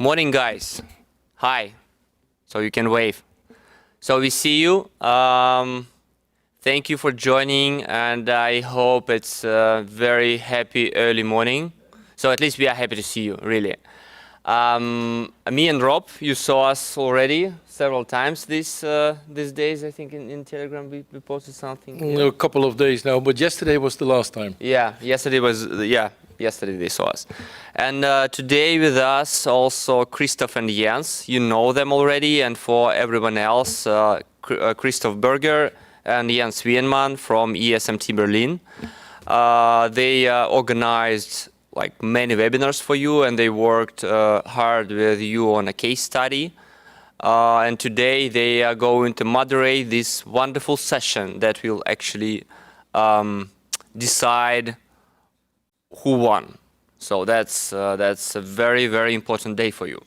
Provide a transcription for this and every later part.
Morning, guys. Hi. So you can wave. So we see you. Thank you for joining, and I hope it's a very happy early morning. So at least we are happy to see you, really. Me and Rob, you saw us already several times these days. I think in Telegram we posted something. A couple of days now, but yesterday was the last time. Yeah, yesterday they saw us. And today with us also Christoph and Jens. You know them already, and for everyone else, Christoph Berger and Jens Wienmann from ESMT Berlin. They organized like many webinars for you, and they worked hard with you on a case study. And today they are going to moderate this wonderful session that will actually decide who won. So that's a very, very important day for you.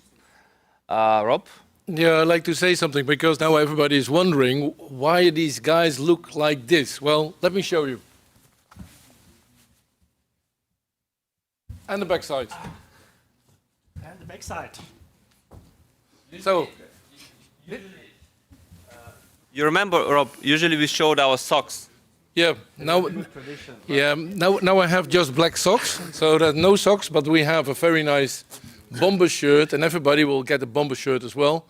Rob? Yeah, I'd like to say something because now everybody is wondering why these guys look like this. Well, let me show you. And the backside. And the backside. So, you remember, Rob, usually we showed our socks. yeah, now I have just black socks, so there's no socks, but we have a very nice bomber shirt, and everybody will get a bomber shirt as well.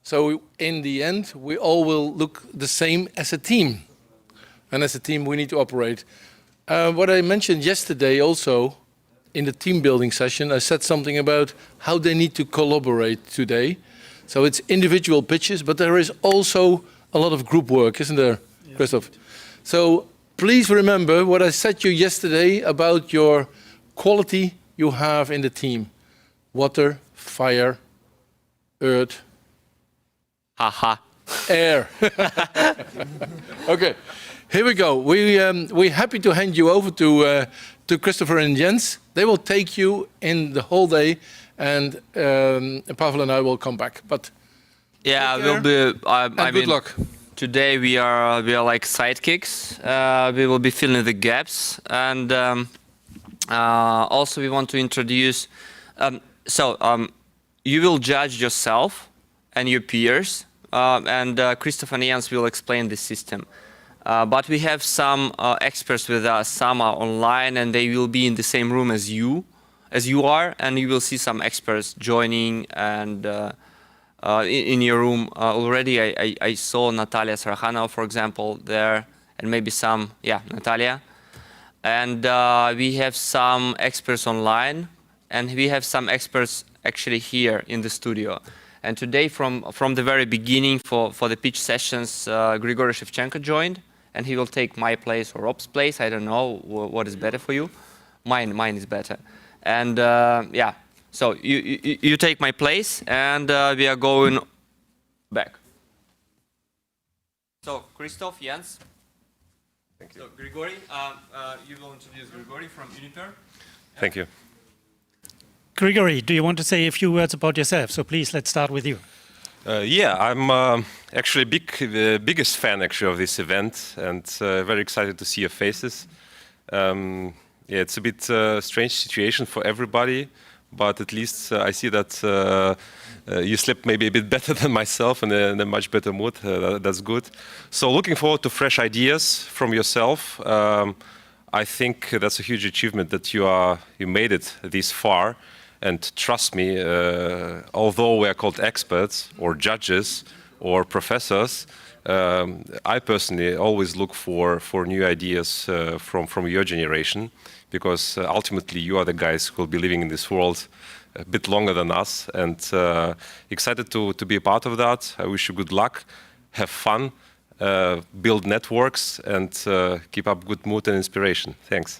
So in the end, we all will look the same as a team. And as a team, we need to operate. What I mentioned yesterday also, in the team building session, I said something about how they need to collaborate today. So it's individual pitches, but there is also a lot of group work, isn't there, yeah. Christoph? So please remember what I said to you yesterday about your quality you have in the team. Water, fire, earth, air. Okay, here we go. We're happy to hand you over to Christopher and Jens. They will take you in the whole day, and Pavel and I will come back. But yeah, we'll be. Good luck. Today we are like sidekicks. We will be filling the gaps, and also we want to introduce. You will judge yourself and your peers, and Christoph and Jens will explain the system. But we have some experts with us. Some are online, and they will be in the same room as you are, and you will see some experts joining. And in your room already, I saw Natalia Sarachanov, for example, there, and maybe some, Natalia. And we have some experts online, and we have some experts actually here in the studio. And today, from the very beginning, for the pitch sessions, Grigory Shevchenko joined, and he will take my place or Rob's place. I don't know what is better for you. Mine is better. And so you take my place, and we are going back. So Christoph, Jens. Thank you. So Grigory, you will introduce Grigory from Uniper. Thank you. Grigory, do you want to say a few words about yourself? So please, let's start with you. I'm actually the biggest fan actually of this event, and very excited to see your faces. It's a bit strange situation for everybody, but at least I see that you slept maybe a bit better than myself and in a much better mood. That's good. So looking forward to fresh ideas from yourself. I think that's a huge achievement that you made it this far. And trust me, although we are called experts or judges or professors, I personally always look for new ideas from your generation, because ultimately you are the guys who will be living in this world a bit longer than us, and excited to be a part of that. I wish you good luck, have fun, build networks, and keep up good mood and inspiration. Thanks.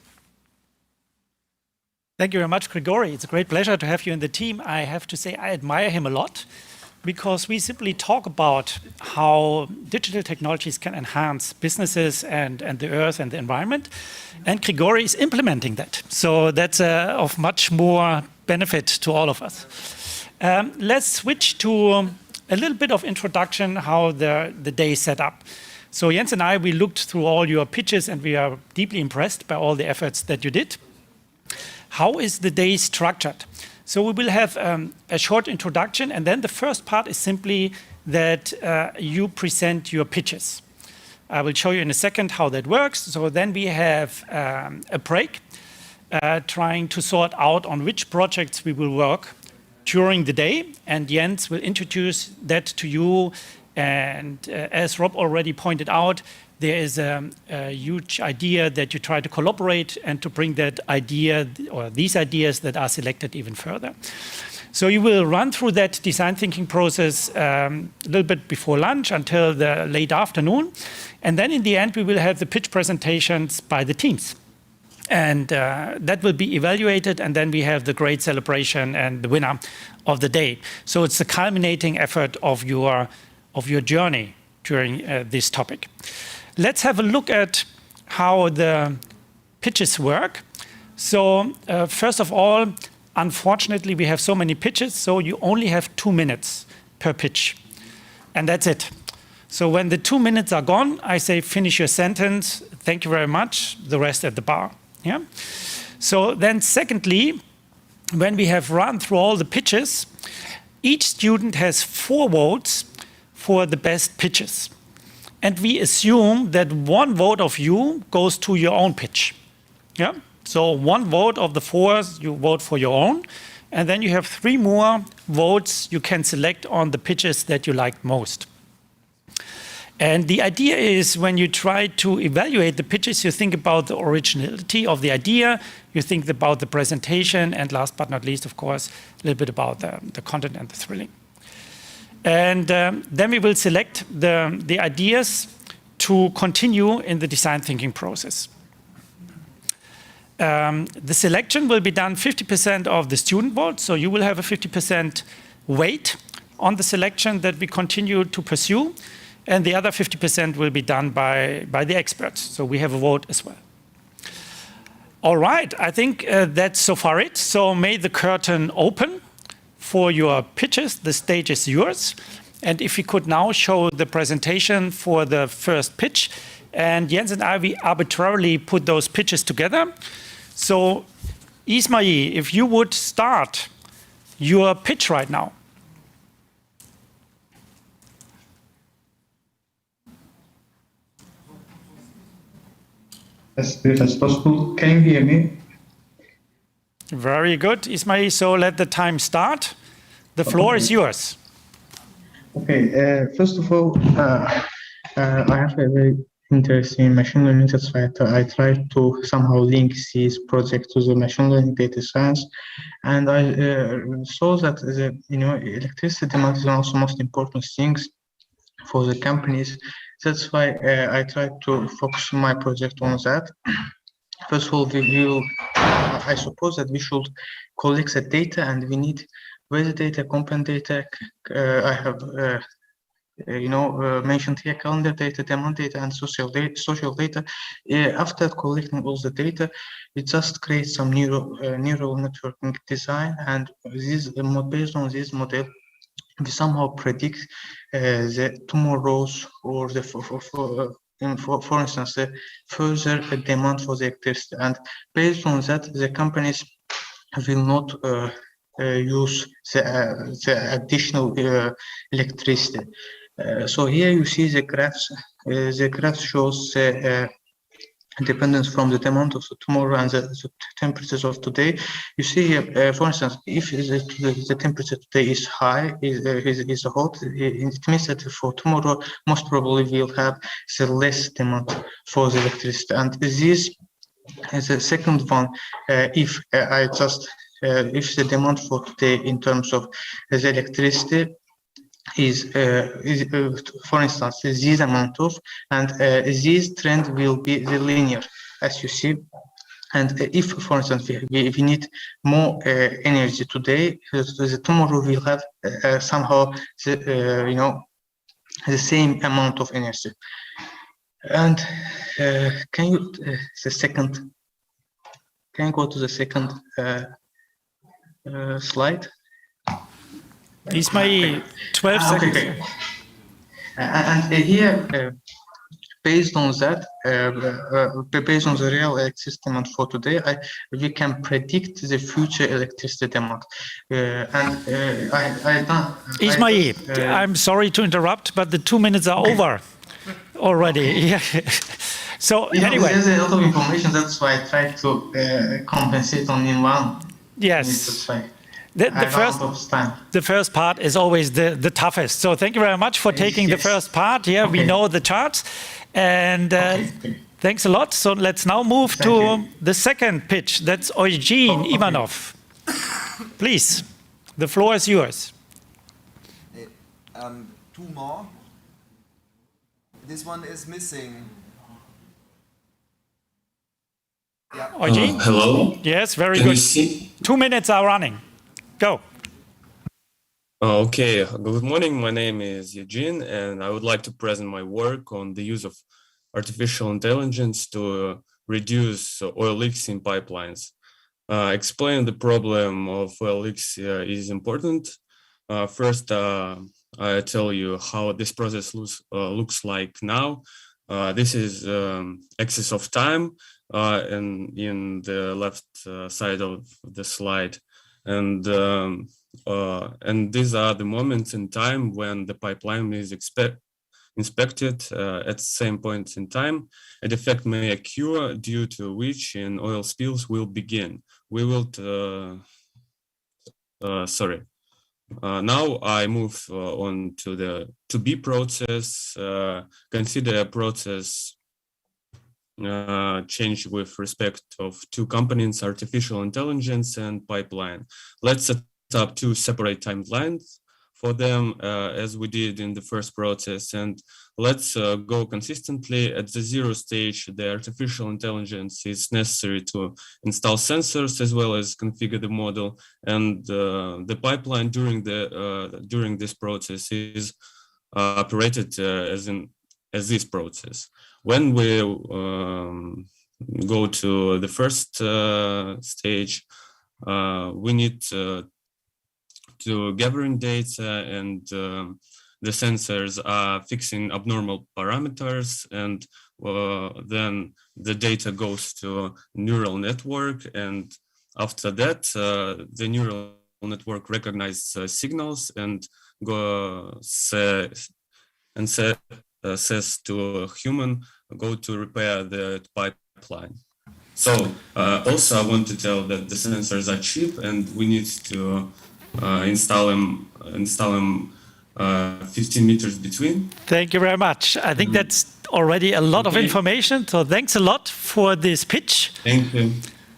Thank you very much, Grigory. It's a great pleasure to have you in the team. I have to say I admire him a lot, because we simply talk about how digital technologies can enhance businesses and the earth and the environment. And Grigory is implementing that. So that's of much more benefit to all of us. Let's switch to a little bit of introduction how the day is set up. So Jens and I, we looked through all your pitches, and we are deeply impressed by all the efforts that you did. How is the day structured? So we will have a short introduction, and then the first part is simply that you present your pitches. I will show you in a second how that works. So then we have a break, trying to sort out on which projects we will work during the day, and Jens will introduce that to you. And as Rob already pointed out, there is a huge idea that you try to collaborate and to bring that idea or these ideas that are selected even further. So you will run through that design thinking process a little bit before lunch until the late afternoon. And then in the end, we will have the pitch presentations by the teams. And that will be evaluated, and then we have the great celebration and the winner of the day. So it's the culminating effort of your journey during this topic. Let's have a look at how the pitches work. So first of all, unfortunately, we have so many pitches, so you only have 2 minutes per pitch. And that's it. So when the 2 minutes are gone, I say, finish your sentence, thank you very much, the rest at the bar. Yeah. So then secondly, when we have run through all the pitches, each student has 4 votes for the best pitches. And we assume that 1 vote of you goes to your own pitch. Yeah. So 1 vote of the 4, you vote for your own. And then you have 3 more votes you can select on the pitches that you like most. And the idea is when you try to evaluate the pitches, you think about the originality of the idea, you think about the presentation, and last but not least, of course, a little bit about the content and the thrilling. And then we will select the ideas to continue in the design thinking process. The selection will be done 50% of the student vote, so you will have a 50% weight on the selection that we continue to pursue. And the other 50% will be done by the experts. So we have a vote as well. All right, I think that's so far it. So may the curtain open for your pitches. The stage is yours. And if we could now show the presentation for the first pitch. And Jens and I, we arbitrarily put those pitches together. So Ismail, if you would start your pitch right now. As brief as possible. Can you hear me? Very good, Ismail. So let the time start. The floor is yours. Okay. First of all, I have a very interest in machine learning. That's why I tried to somehow link this project to the machine learning data science, and I saw that the electricity demand is one of the most important things for the companies. That's why I tried to focus my project on that. First of all, I suppose that we should collect the data, and we need weather data, component data. I have, mentioned here calendar data, demand data, and social data. After collecting all the data, we just create some neural networking design, and based on this model, we somehow predict the tomorrow's or for instance, the further demand for the electricity. And based on that, the companies will not use the additional electricity. So here you see the graphs. The graph shows the dependence from the demand of tomorrow and the temperatures of today. You see here, for instance, if the temperature today is high, is hot, it means that for tomorrow, most probably we'll have the less demand for the electricity. And this is the second one. If the demand for today in terms of the electricity is for instance, this amount of, and this trend will be the linear, as you see. And if, for instance, we need more energy today, the tomorrow will have somehow the same amount of energy. And can you go to the second slide? Ismail, 12 seconds. Okay. And here based on that, based on the real electricity demand for today, we can predict the future electricity demand. Ismail, I'm sorry to interrupt, but the 2 minutes are over already. So anyway, there's a lot of information. That's why I tried to compensate on in one. yes. That's why. The first part is always the toughest. So thank you very much for taking the first part. Yeah, we know the charts. And thanks a lot. So let's now move to the second pitch. That's Eugene Ivanov. Please, the floor is yours. Two more. This one is missing. Yeah. Eugene? Hello? Yes, very Can good. you see? 2 minutes are running. Go. Okay, good morning. My name is Eugene, and I would like to present my work on the use of artificial intelligence to reduce oil leaks in pipelines. Explain the problem of oil leaks is important. First, I tell you how this process looks like now. This is axis of time, and in the left side of the slide, and these are the moments in time when the pipeline is inspected at the same point in time. A defect may occur due to which an oil spills will begin. We will, now I move on to the to-be process. Consider a process change with respect of two components, artificial intelligence and pipeline. Let's set up two separate timelines for them as we did in the first process, and let's go consistently. At the zero stage, the artificial intelligence is necessary to install sensors as well as configure the model, and the pipeline during this process is operated as this process. When we go to the first stage, we need to gathering data, and the sensors are fixing abnormal parameters, and then the data goes to neural network, and after that the neural network recognizes signals and says to a human, go to repair the pipeline. So also I want to tell that the sensors are cheap, and we need to install them 15 meters between. Thank you very much. I think that's already a lot of information. So thanks a lot for this pitch. Thank you.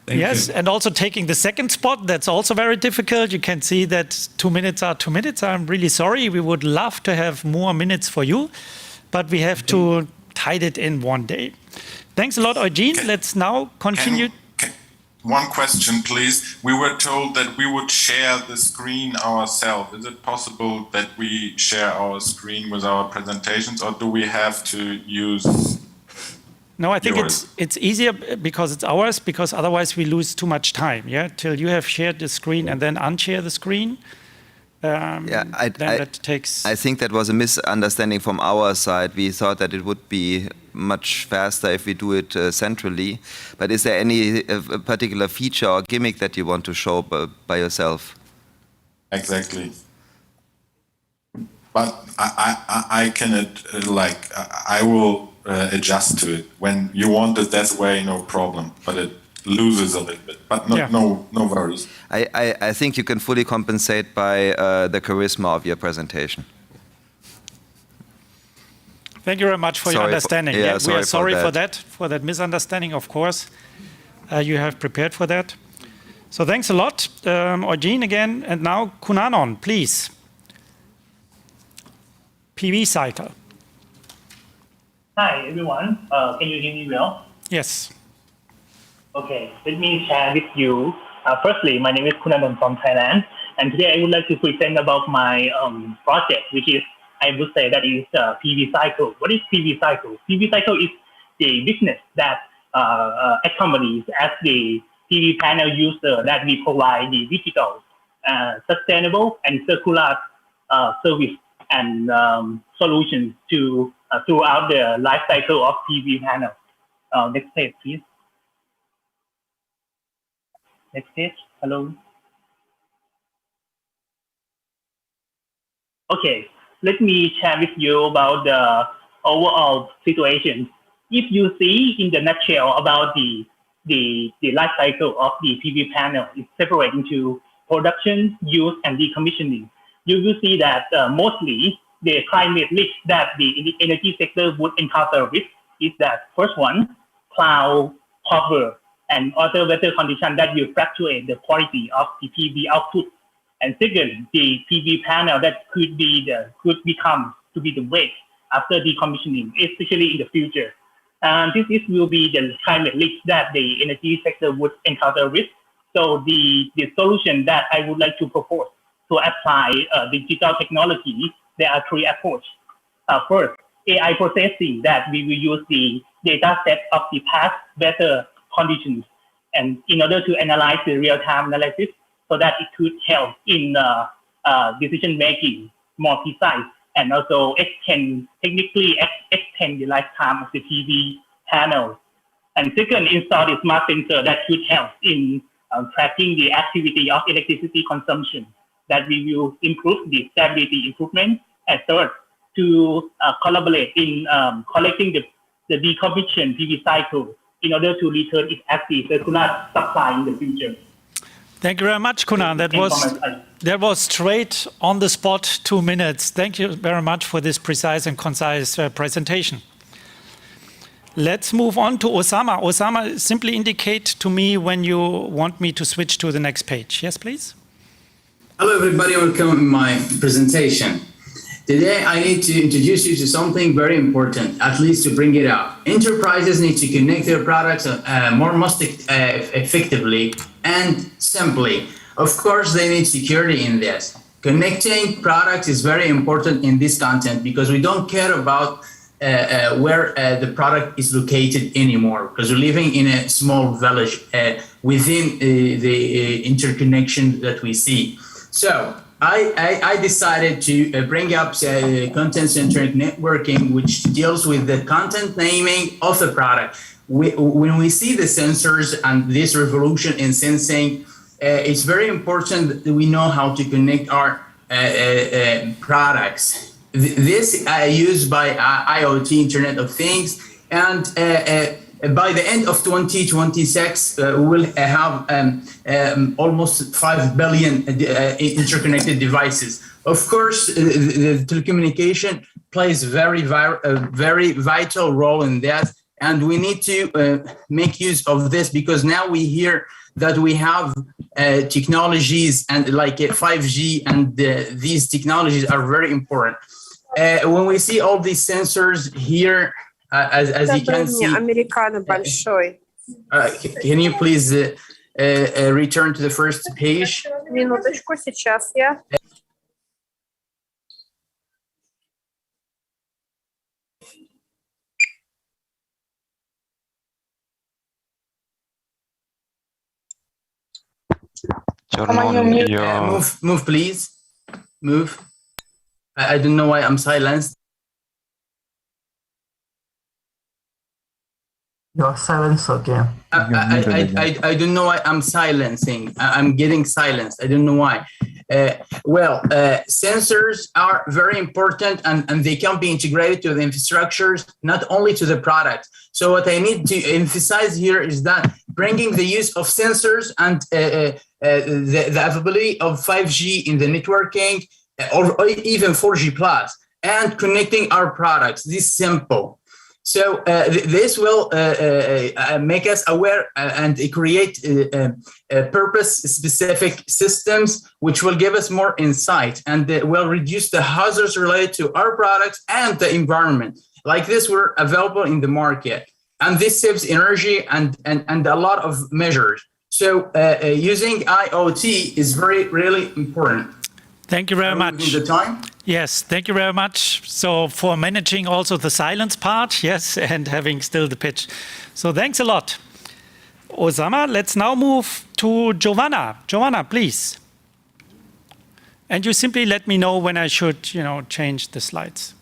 Thank yes, you. and also taking the second spot, that's also very difficult. You can see that 2 minutes are 2 minutes. I'm really sorry. We would love to have more minutes for you, but we have to tie it in one day. Thanks a lot, Eugene. Let's now continue. One question, please. We were told that we would share the screen ourselves. Is it possible that we share our screen with our presentations, or do we have to use No, I think yours? it's easier because it's ours, because otherwise we lose too much time, yeah? Till you have shared the screen and then unshare the screen. That takes... I think that was a misunderstanding from our side. We thought that it would be much faster if we do it centrally. But is there any particular feature or gimmick that you want to show by yourself? Exactly. But I can I will adjust to it. When you want it that way, no problem. But it loses a little bit. But no worries. I think you can fully compensate by the charisma of your presentation. Thank you very much for your understanding. we are sorry for that misunderstanding, of course. You have prepared for that. So thanks a lot, Eugene again. And now Kunanon, please. PV cycle. Hi, everyone. Can you hear me well? Yes. Okay, let me share with you. Firstly, my name is Kunanon from Thailand, and today I would like to present about my project, which is, I would say that is PV cycle. What is PV cycle? PV cycle is the business that accompanies as the PV panel user that we provide the digital, sustainable and circular service and solutions to throughout the life cycle of PV panel. Next page, please. Next page. Hello. Okay, let me share with you about the overall situation. If you see in the nutshell about the life cycle of the PV panel is separated into production, use, and decommissioning. You will see that mostly the climate risk that the energy sector would encounter with is that first one, cloud cover and other weather conditions that will fluctuate the quality of the PV output. And second, the PV panel that could become to be the waste after decommissioning, especially in the future. And this will be the climate risk that the energy sector would encounter with. So the solution that I would like to propose to apply digital technology, there are three approaches. First, AI processing, that we will use the data set of the past weather conditions and in order to analyze the real-time analysis so that it could help in decision making more precise and also technically extend the lifetime of the PV panel. And second, install the smart sensor that could help in tracking the activity of electricity consumption, that we will improve the stability improvement. And third, to collaborate in collecting the decommissioned PV cycle in order to return its active circular supply in the future. Thank you very much, Kunan. That was straight on the spot, 2 minutes. Thank you very much for this precise and concise presentation. Let's move on to Osama. Osama, simply indicate to me when you want me to switch to the next page. Yes, please. Hello, everybody. Welcome to my presentation. Today, I need to introduce you to something very important, at least to bring it up. Enterprises need to connect their products most effectively and simply. Of course, they need security in this. Connecting products is very important in this content because we don't care about where the product is located anymore, because we're living in a small village within the interconnection that we see. So I decided to bring up content-centric networking, which deals with the content naming of the product. When we see the sensors and this revolution in sensing, it's very important that we know how to connect our products. This used by IoT, Internet of Things, and by the end of 2026, we will have almost 5 billion interconnected devices. Of course, the telecommunication plays very vital role in that, and we need to make use of this because now we hear that we have technologies and like 5G, and these technologies are very important. When we see all these sensors here, as you can see, can you please return to the first page? Минуточку, сейчас я. Move, please. Move. I don't know why I'm silenced. You're silenced again. I don't know why I'm silencing. I'm getting silenced. I don't know why. Sensors are very important and they can be integrated to the infrastructures, not only to the product. So what I need to emphasize here is that bringing the use of sensors and the availability of 5G in the networking, or even 4G plus, and connecting our products. This is simple. So this will make us aware and create purpose-specific systems, which will give us more insight and will reduce the hazards related to our products and the environment. Like this, we're available in the market, and this saves energy and a lot of measures. So using IoT is really important. Thank you very much. The time? Yes, thank you very much. So for managing also the silence part, yes, and having still the pitch. So thanks a lot. Osama, let's now move to Giovanna. Giovanna, please. And you simply let me know when I should, change the slides.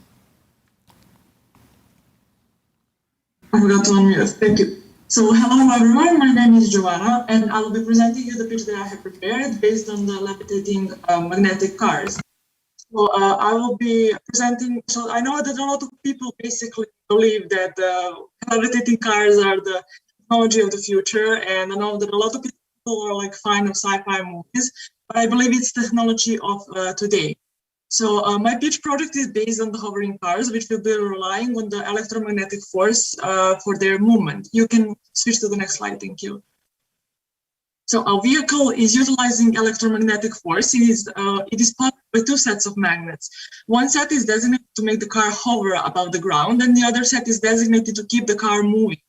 I forgot to unmute. Thank you. So hello everyone, my name is Joanna and I will be presenting you the pitch that I have prepared based on the levitating magnetic cars. So I will be presenting, so I know that a lot of people basically believe that levitating cars are the technology of the future, and I know that a lot of people are like fan of sci-fi movies, but I believe it's technology of today. So my pitch project is based on the hovering cars, which will be relying on the electromagnetic force for their movement. You can switch to the next slide, thank you. So a vehicle is utilizing electromagnetic force. It is powered by two sets of magnets. One set is designated to make the car hover above the ground, and the other set is designated to keep the car moving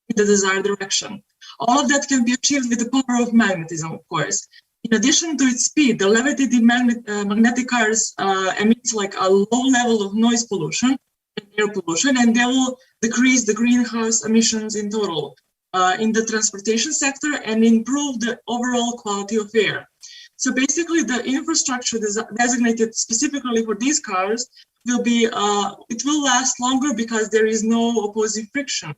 in the desired direction. All of that can be achieved with the power of magnetism, of course. In addition to its speed, the levitating magnetic cars emit like a low level of noise pollution and air pollution, and they will decrease the greenhouse emissions in total in the transportation sector and improve the overall quality of air. So basically, the infrastructure designated specifically for these cars will be, it will last longer because there is no opposing friction.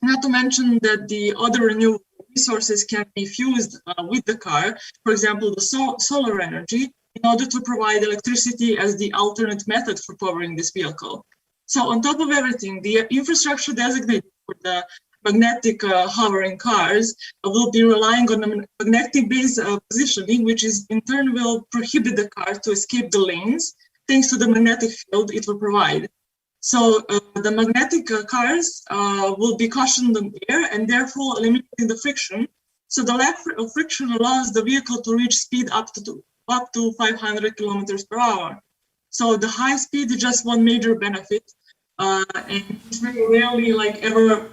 Not to mention that the other renewable resources can be fused with the car, for example, the solar energy, in order to provide electricity as the alternate method for powering this vehicle. So on top of everything, the infrastructure designated for the magnetic hovering cars will be relying on a magnetic-based positioning, which is in turn will prohibit the car to escape the lanes, thanks to the magnetic field it will provide. So the magnetic cars will be cushioned on air and therefore eliminating the friction. So the lack of friction allows the vehicle to reach speed up to 500 kilometers per hour. So the high speed is just one major benefit, and it's very rarely like ever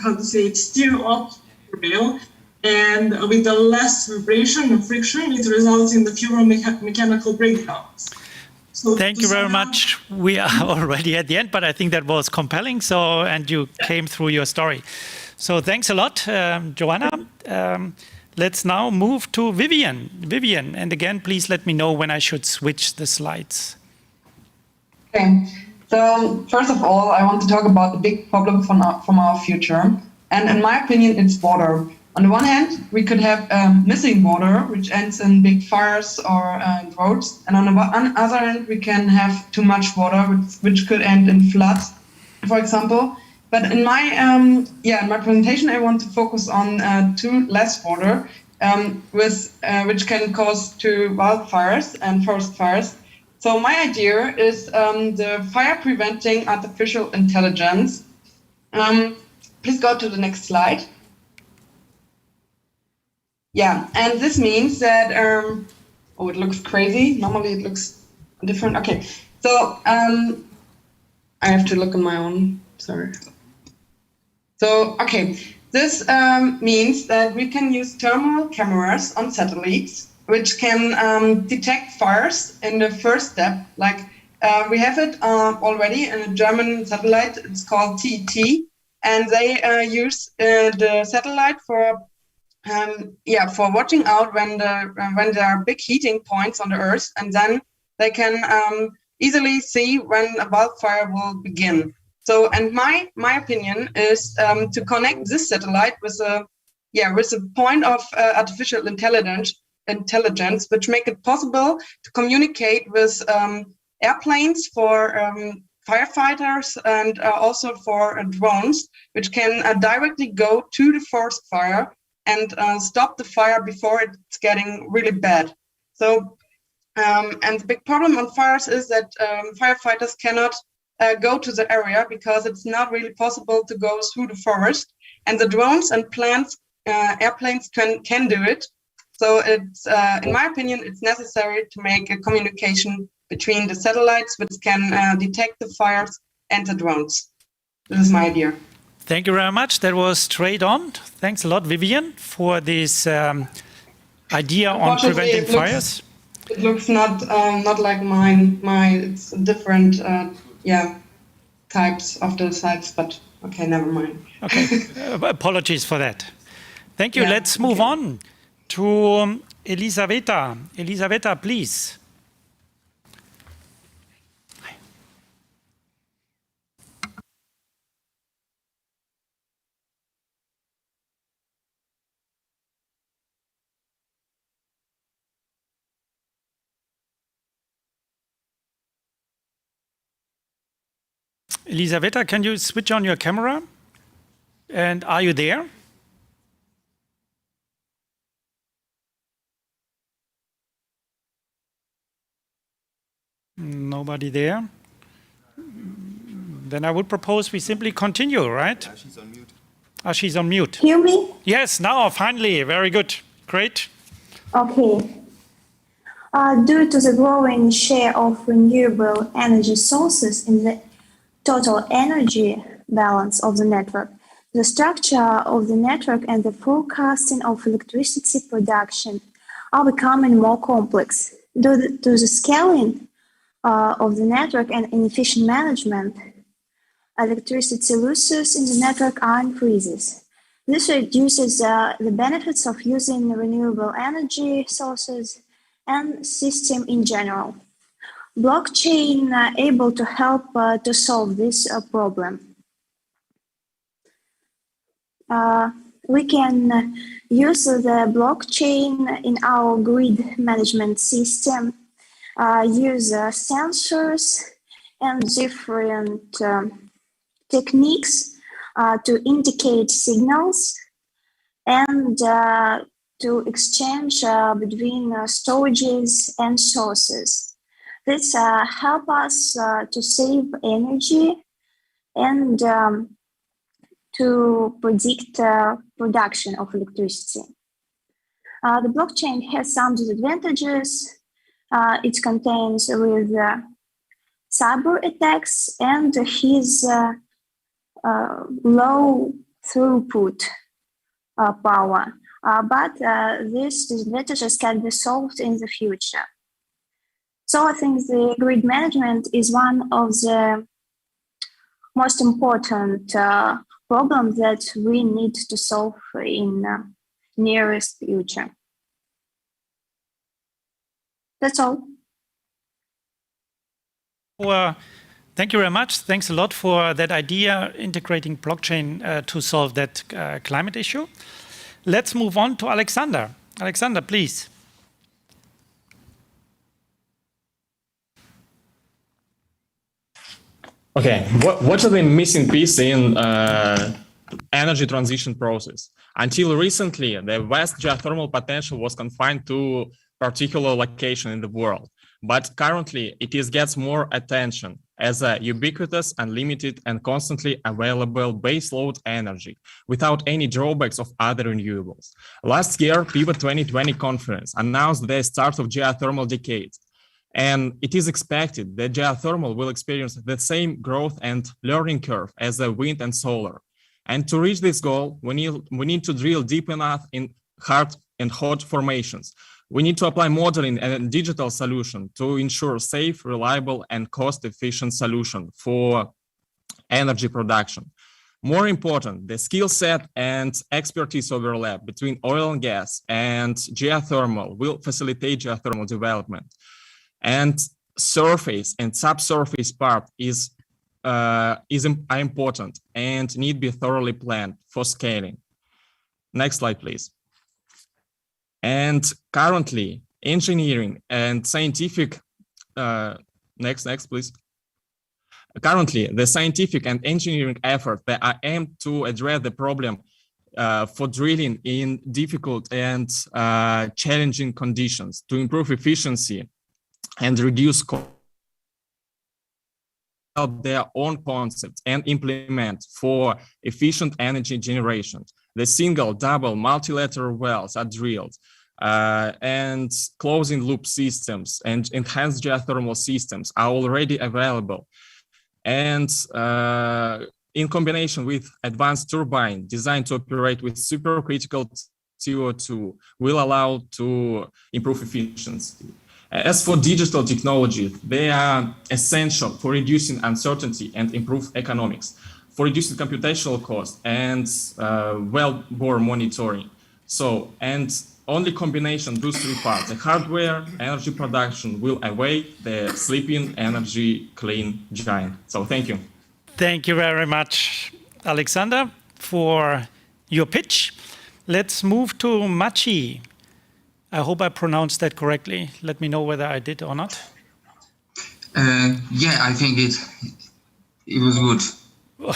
how to say it, steer off the rail. And with the less vibration and friction, it results in the fewer mechanical breakdowns. So thank you very much. We are already at the end, but I think that was compelling. So, and you came through your story. So thanks a lot, Joanna. Let's now move to Vivian. Vivian, and again, please let me know when I should switch the slides. Okay. So first of all, I want to talk about the big problem from our future. And in my opinion, it's water. On the one hand, we could have missing water, which ends in big fires or droughts. And on the other hand, we can have too much water, which could end in floods, for example. But in my in my presentation, I want to focus on too less water, which can cause to wildfires and forest fires. So my idea is the fire preventing artificial intelligence. Please go to the next slide. Yeah, and this means that, oh, it looks crazy. Normally it looks different. Okay, so I have to look on my own, sorry. So, okay, this means that we can use thermal cameras on satellites, which can detect fires in the first step. Like we have it already in a German satellite, it's called TET, and they use the satellite for watching out when there are big heating points on the Earth, and then they can easily see when a wildfire will begin. So, and my opinion is to connect this satellite with a point of artificial intelligence, which make it possible to communicate with airplanes for firefighters and also for drones, which can directly go to the forest fire and stop the fire before it's getting really bad. So, and the big problem on fires is that firefighters cannot go to the area because it's not really possible to go through the forest. And the drones and airplanes can do it. So it's, in my opinion, it's necessary to make a communication between the satellites, which can detect the fires, and the drones. This is my idea. Thank you very much. That was straight on. Thanks a lot, Vivian, for this idea on preventing fires. It looks not like mine. It's different, types of the sites. But okay, never mind. Okay, apologies for that. Thank you. Yeah, let's move on to Elisaveta. Elisaveta, please. Elisaveta, can you switch on your camera? And are you there? Nobody there? Then I would propose we simply continue, right? She's on mute. She's on mute. Hear me? Yes, now finally. Very good. Great. Okay. Due to the growing share of renewable energy sources in the total energy balance of the network, the structure of the network and the forecasting of electricity production are becoming more complex. Due to the scaling of the network and inefficient management, electricity losses in the network are increases. This reduces the benefits of using renewable energy sources and system in general. Blockchain able to help to solve this problem. We can use the blockchain in our grid management system, use sensors and different techniques to indicate signals and to exchange between storages and sources. This help us to save energy and to predict production of electricity. The blockchain has some disadvantages. It contains with cyber attacks and his low throughput power. But these disadvantages can be solved in the future. So I think the grid management is one of the most important problems that we need to solve in nearest future. That's all. Well, thank you very much. Thanks a lot for that idea, integrating blockchain to solve that climate issue. Let's move on to Alexander. Alexander, please. Okay, what are the missing pieces in energy transition process? Until recently, the vast geothermal potential was confined to particular location in the world, but currently it gets more attention as a ubiquitous, unlimited, and constantly available baseload energy without any drawbacks of other renewables. Last year, Pivot 2020 conference announced the start of geothermal decade. And it is expected that geothermal will experience the same growth and learning curve as the wind and solar. And to reach this goal, we need to drill deep enough in hard and hot formations. We need to apply modeling and digital solution to ensure safe, reliable, and cost-efficient solution for energy production. More important, the skill set and expertise overlap between oil and gas and geothermal will facilitate geothermal development. And surface and subsurface part is important and need to be thoroughly planned for scaling. Next slide, please. And currently, engineering and scientific, next, please. Currently, the scientific and engineering effort that are aimed to address the problem for drilling in difficult and challenging conditions to improve efficiency and reduce costs, their own concepts and implement for efficient energy generation. The single, double, multilateral wells are drilled and closing loop systems and enhanced geothermal systems are already available. And in combination with advanced turbine designed to operate with supercritical CO2 will allow to improve efficiency. As for digital technologies, they are essential for reducing uncertainty and improve economics, for reducing computational costs and well-bore monitoring. So, and only combination those three parts, the hardware, energy production will await the sleeping energy clean giant. So thank you. Thank you very much, Alexander, for your pitch. Let's move to Maciej. I hope I pronounced that correctly. Let me know whether I did or not. Yeah, I think It was good. Or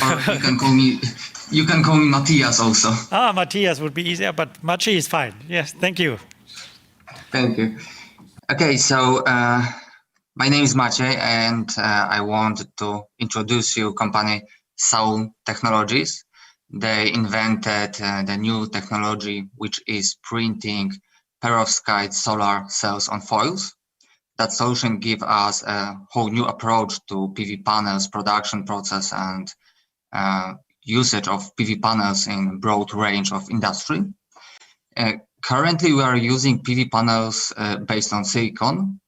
you can call me Matthias also. Matthias would be easier, but Maciej is fine. Yes, thank you. Thank you. Okay, so my name is Maciej, and I wanted to introduce you company Soul Technologies. They invented the new technology, which is printing perovskite solar cells on foils. That solution gives us a whole new approach to PV panels production process and usage of PV panels in broad range of industry. Currently, we are using PV panels based on silicon.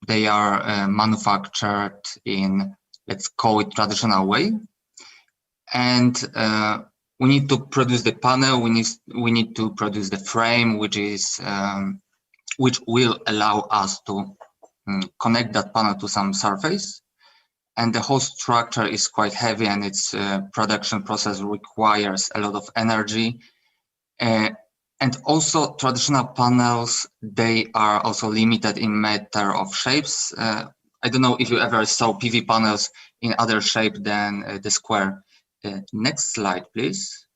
They are manufactured in, let's call it, traditional way. And we need to produce the panel. We need to produce the frame, which will allow us to connect that panel to some surface. And the whole structure is quite heavy, and its production process requires a lot of energy. And also traditional panels, they are also limited in matter of shapes. I don't know if you ever saw PV panels in other shape than the square. Next slide, please.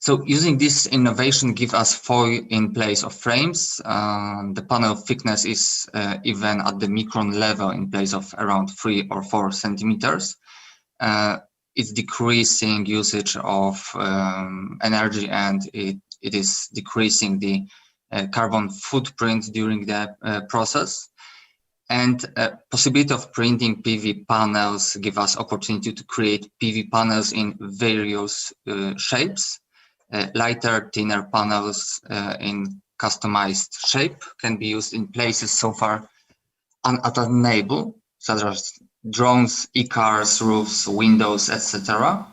So using this innovation give us foil in place of frames. The panel thickness is even at the micron level in place of around 3 or 4 centimeters. It's decreasing usage of energy, and it is decreasing the carbon footprint during the process. And possibility of printing PV panels give us opportunity to create PV panels in various shapes. Lighter, thinner panels in customized shape can be used in places so far unattainable, such as drones, e-cars, roofs, windows, etc.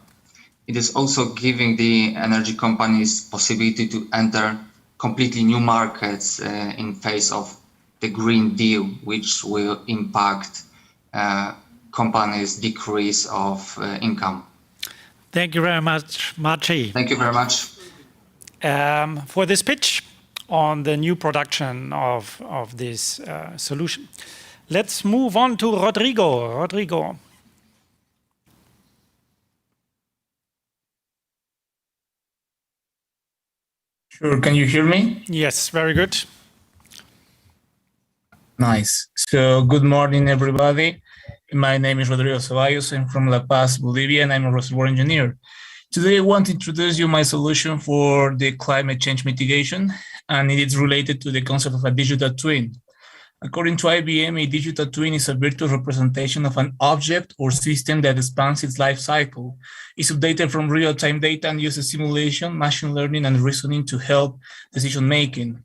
It is also giving the energy companies possibility to enter completely new markets in face of the Green Deal, which will impact companies' decrease of income. Thank you very much, Maciej. Thank you very much. For this pitch on the new production of this solution. Let's move on to Rodrigo. Rodrigo. Sure, can you hear me? Yes, very good. Nice. So good morning, everybody. My name is Rodrigo Ceballos. I'm from La Paz, Bolivia, and I'm a reservoir engineer. Today, I want to introduce you my solution for the climate change mitigation, and it is related to the concept of a digital twin. According to IBM, a digital twin is a virtual representation of an object or system that spans its life cycle. It's updated from real-time data and uses simulation, machine learning, and reasoning to help decision-making.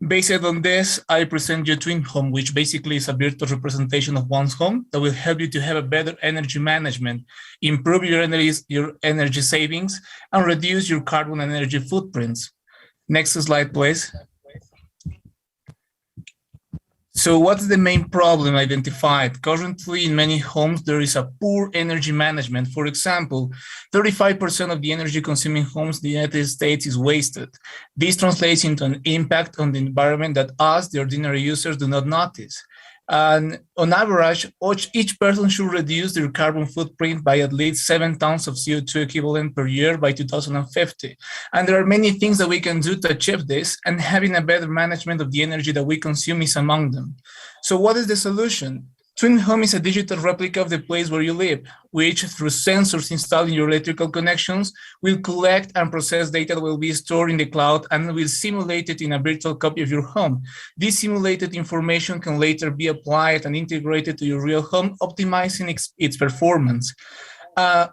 Based on this, I present you Twin Home, which basically is a virtual representation of one's home that will help you to have a better energy management, improve your energy savings, and reduce your carbon and energy footprints. Next slide, please. So what's the main problem identified? Currently, in many homes, there is a poor energy management. For example, 35% of the energy consuming homes in the United States is wasted. This translates into an impact on the environment that us, the ordinary users, do not notice. And on average, each person should reduce their carbon footprint by at least 7 tons of CO2 equivalent per year by 2050. And there are many things that we can do to achieve this, and having a better management of the energy that we consume is among them. So what is the solution? Twin Home is a digital replica of the place where you live, which through sensors installed in your electrical connections will collect and process data that will be stored in the cloud and will simulate it in a virtual copy of your home. This simulated information can later be applied and integrated to your real home, optimizing its performance.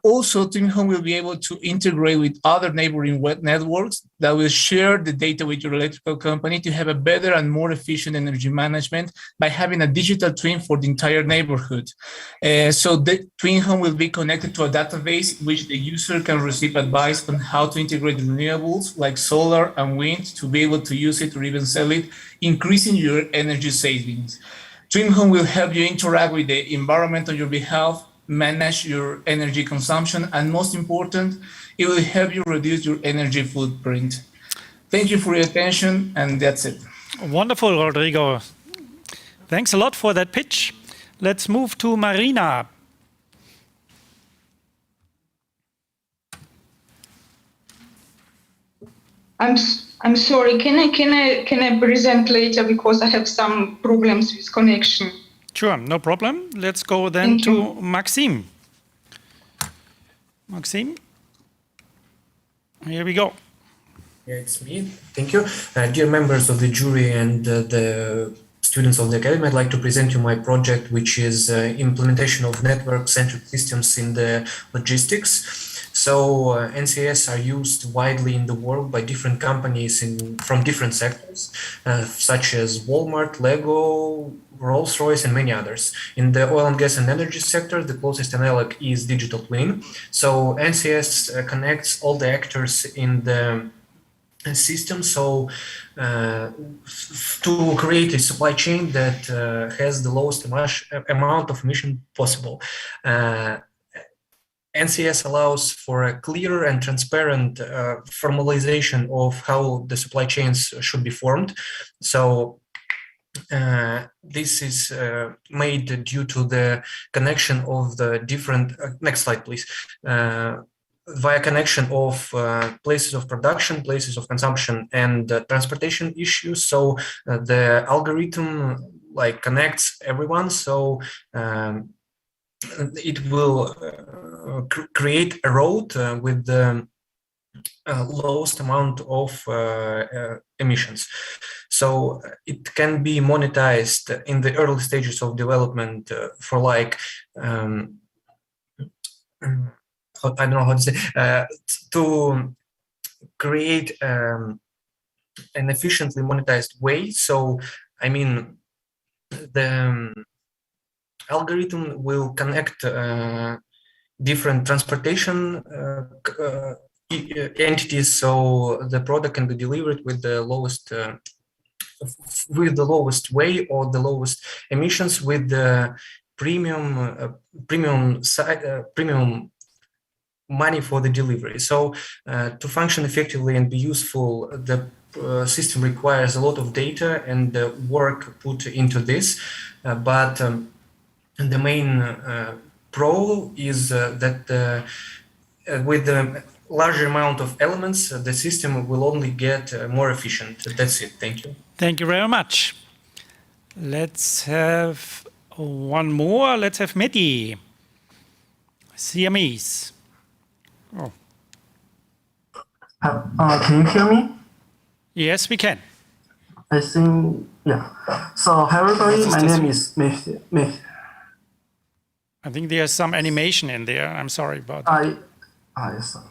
Also, Twin Home will be able to integrate with other neighboring web networks that will share the data with your electrical company to have a better and more efficient energy management by having a digital twin for the entire neighborhood. So the Twin Home will be connected to a database in which the user can receive advice on how to integrate renewables like solar and wind to be able to use it or even sell it, increasing your energy savings. Twin Home will help you interact with the environment on your behalf, manage your energy consumption, and most important, it will help you reduce your energy footprint. Thank you for your attention, and that's it. Wonderful, Rodrigo. Thanks a lot for that pitch. Let's move to Marina. I'm sorry. Can I present later because I have some problems with connection? Sure, no problem. Let's go then to Maxime. Maxime, here we go. Yeah, it's me. Thank you. Dear members of the jury and the students of the academy, I'd like to present you my project, which is implementation of network-centric systems in the logistics. So NCS are used widely in the world by different companies from different sectors, such as Walmart, Lego, Rolls-Royce, and many others. In the oil and gas and energy sector, the closest analog is digital twin. So NCS connects all the actors in the system, so to create a supply chain that has the lowest amount of emission possible. NCS allows for a clear and transparent formalization of how the supply chains should be formed. So this is made due to the connection of the different, next slide please, via connection of places of production, places of consumption, and transportation issues. So the algorithm like connects everyone. So it will create a road with the lowest amount of emissions. So it can be monetized in the early stages of development for like I don't know how to say, to create an efficiently monetized way. So, I mean, the algorithm will connect different transportation entities, so the product can be delivered with the lowest way or the lowest emissions with the premium money for the delivery. So to function effectively and be useful, the system requires a lot of data and work put into this. But the main pro is that with the larger amount of elements, the system will only get more efficient. That's it. Thank you. Thank you very much. Let's have one more. Let's have Mehdi. CMEs. Oh. Can you hear me? Yes, we can. I think, yeah. So, hi everybody, my name is Mehdi. I think there's some animation in there. I'm sorry about that. Sorry.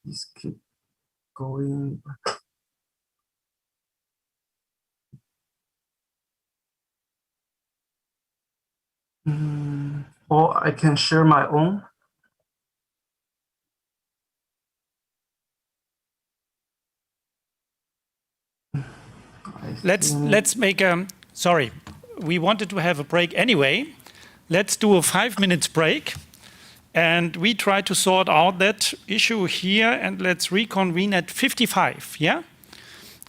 Just keep going. Or I can share my own. Let's make a, sorry, we wanted to have a break anyway. Let's do a 5 minutes break and we try to sort out that issue here and let's reconvene at 55, yeah?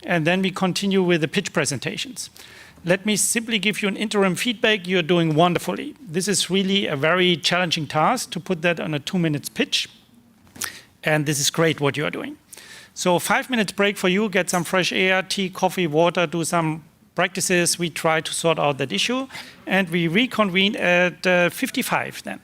And then we continue with the pitch presentations. Let me simply give you an interim feedback. You're doing wonderfully. This is really a very challenging task to put that on a 2 minutes pitch. And this is great what you are doing. So 5 minutes break for you, get some fresh air, tea, coffee, water, do some practices. We try to sort out that issue and we reconvene at 55 then.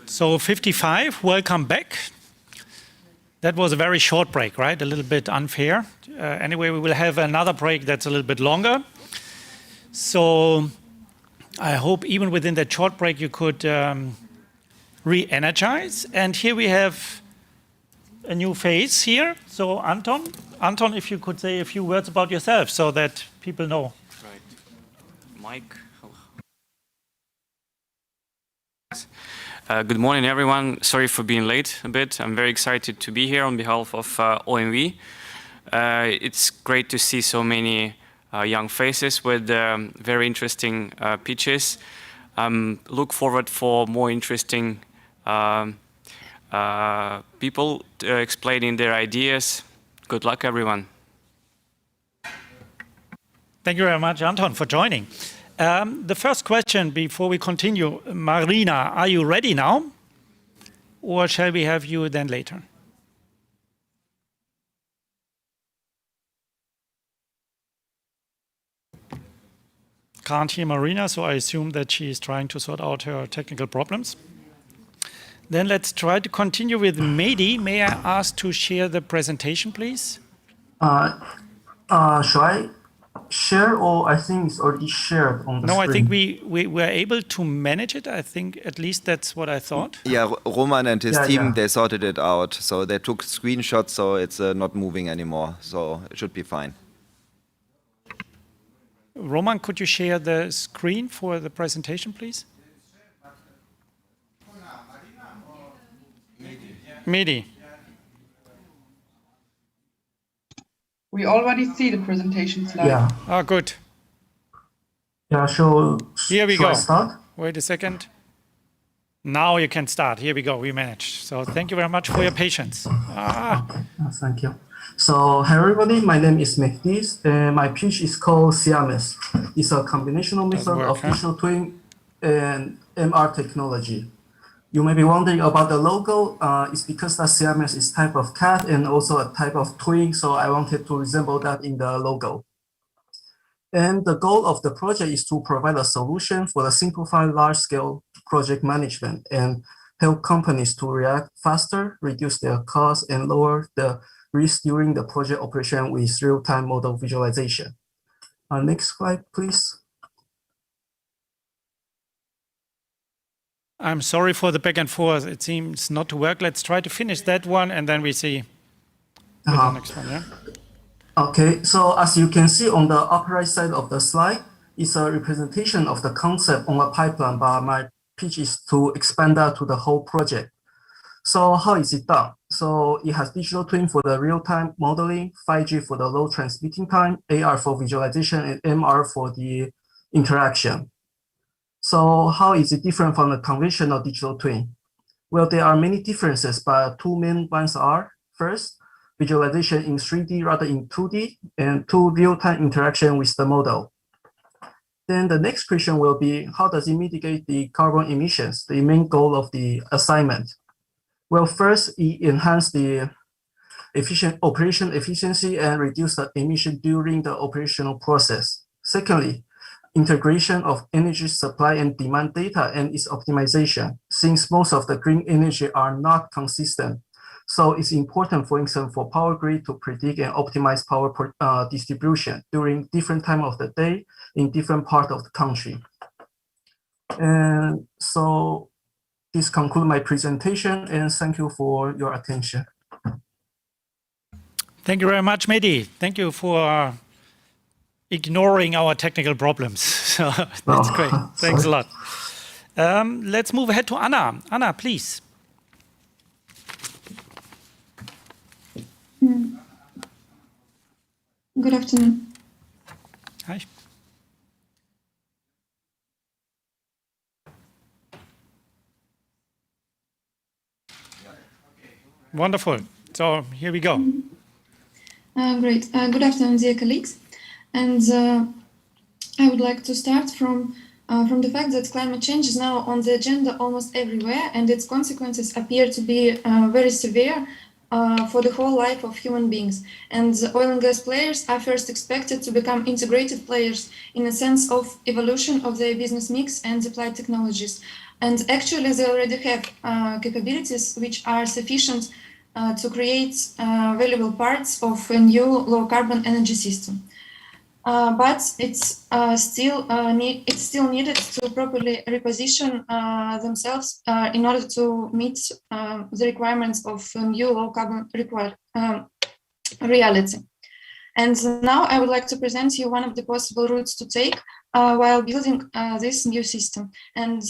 So 55, welcome back. That was a very short break, right? A little bit unfair. Anyway, we will have another break that's a little bit longer. So I hope even within that short break you could re-energize. And here we have a new face here. So Anton, if you could say a few words about yourself so that people know. Right. Mike. Good morning, everyone. Sorry for being late a bit. I'm very excited to be here on behalf of OMV. It's great to see so many young faces with very interesting pitches. Look forward for more interesting people explaining their ideas. Good luck, everyone. Thank you very much, Anton, for joining. The first question before we continue, Marina, are you ready now? Or shall we have you then later? Can't hear Marina, so I assume that she is trying to sort out her technical problems. Then let's try to continue with Mehdi. May I ask to share the presentation, please? Shall I share, or I think it's already shared on the screen? No, I think we were able to manage it. I think at least that's what I thought. Yeah, Roman and his team, they sorted it out. So they took screenshots, so it's not moving anymore. So it should be fine. Roman, could you share the screen for the presentation, please? Mehdi. We already see the presentation slide. Yeah. Oh, good. Yeah, Here we shall go. I start? Wait a second. Now you can start. Here we go. We managed. So thank you very much for your patience. Thank you. So, hi everybody, my name is Mehdi, and my pitch is called CMS. It's a combinational method of digital twin and MR technology. You may be wondering about the logo. It's because that CMS is type of cat and also a type of twin, so I wanted to resemble that in the logo. And the goal of the project is to provide a solution for the simplified large-scale project management and help companies to react faster, reduce their costs, and lower the risk during the project operation with real-time model visualization. Next slide, please. I'm sorry for the back and forth. It seems not to work. Let's try to finish that one and then we see the next one. Yeah. Okay, so as you can see on the upper right side of the slide, it's a representation of the concept on a pipeline, but my pitch is to expand that to the whole project. So how is it done? So it has digital twin for the real-time modeling, 5G for the low transmitting time, AR for visualization, and MR for the interaction. So how is it different from the conventional digital twin? Well, there are many differences, but two main ones are, first, visualization in 3D rather in 2D, and two, real-time interaction with the model. Then the next question will be, how does it mitigate the carbon emissions, the main goal of the assignment? Well, first, it enhances the operation efficiency and reduce the emission during the operational process. Secondly, integration of energy supply and demand data and its optimization, since most of the green energy are not consistent. So it's important, for instance, for power grid to predict and optimize power distribution during different time of the day in different part of the country. And so this concludes my presentation, and thank you for your attention. Thank you very much, Mehdi. Thank you for ignoring our technical problems. So that's great. Thanks a lot. Let's move ahead to Anna. Anna, please. Good afternoon. Hi. Wonderful. So here we go. Great. Good afternoon, dear colleagues. And I would like to start from the fact that climate change is now on the agenda almost everywhere, and its consequences appear to be very severe for the whole life of human beings. And the oil and gas players are first expected to become integrated players in a sense of evolution of their business mix and applied technologies. And actually, they already have capabilities which are sufficient to create valuable parts of a new low carbon energy system. But it's still needed to properly reposition themselves in order to meet the requirements of a new low carbon reality. And now I would like to present you one of the possible routes to take while building this new system. And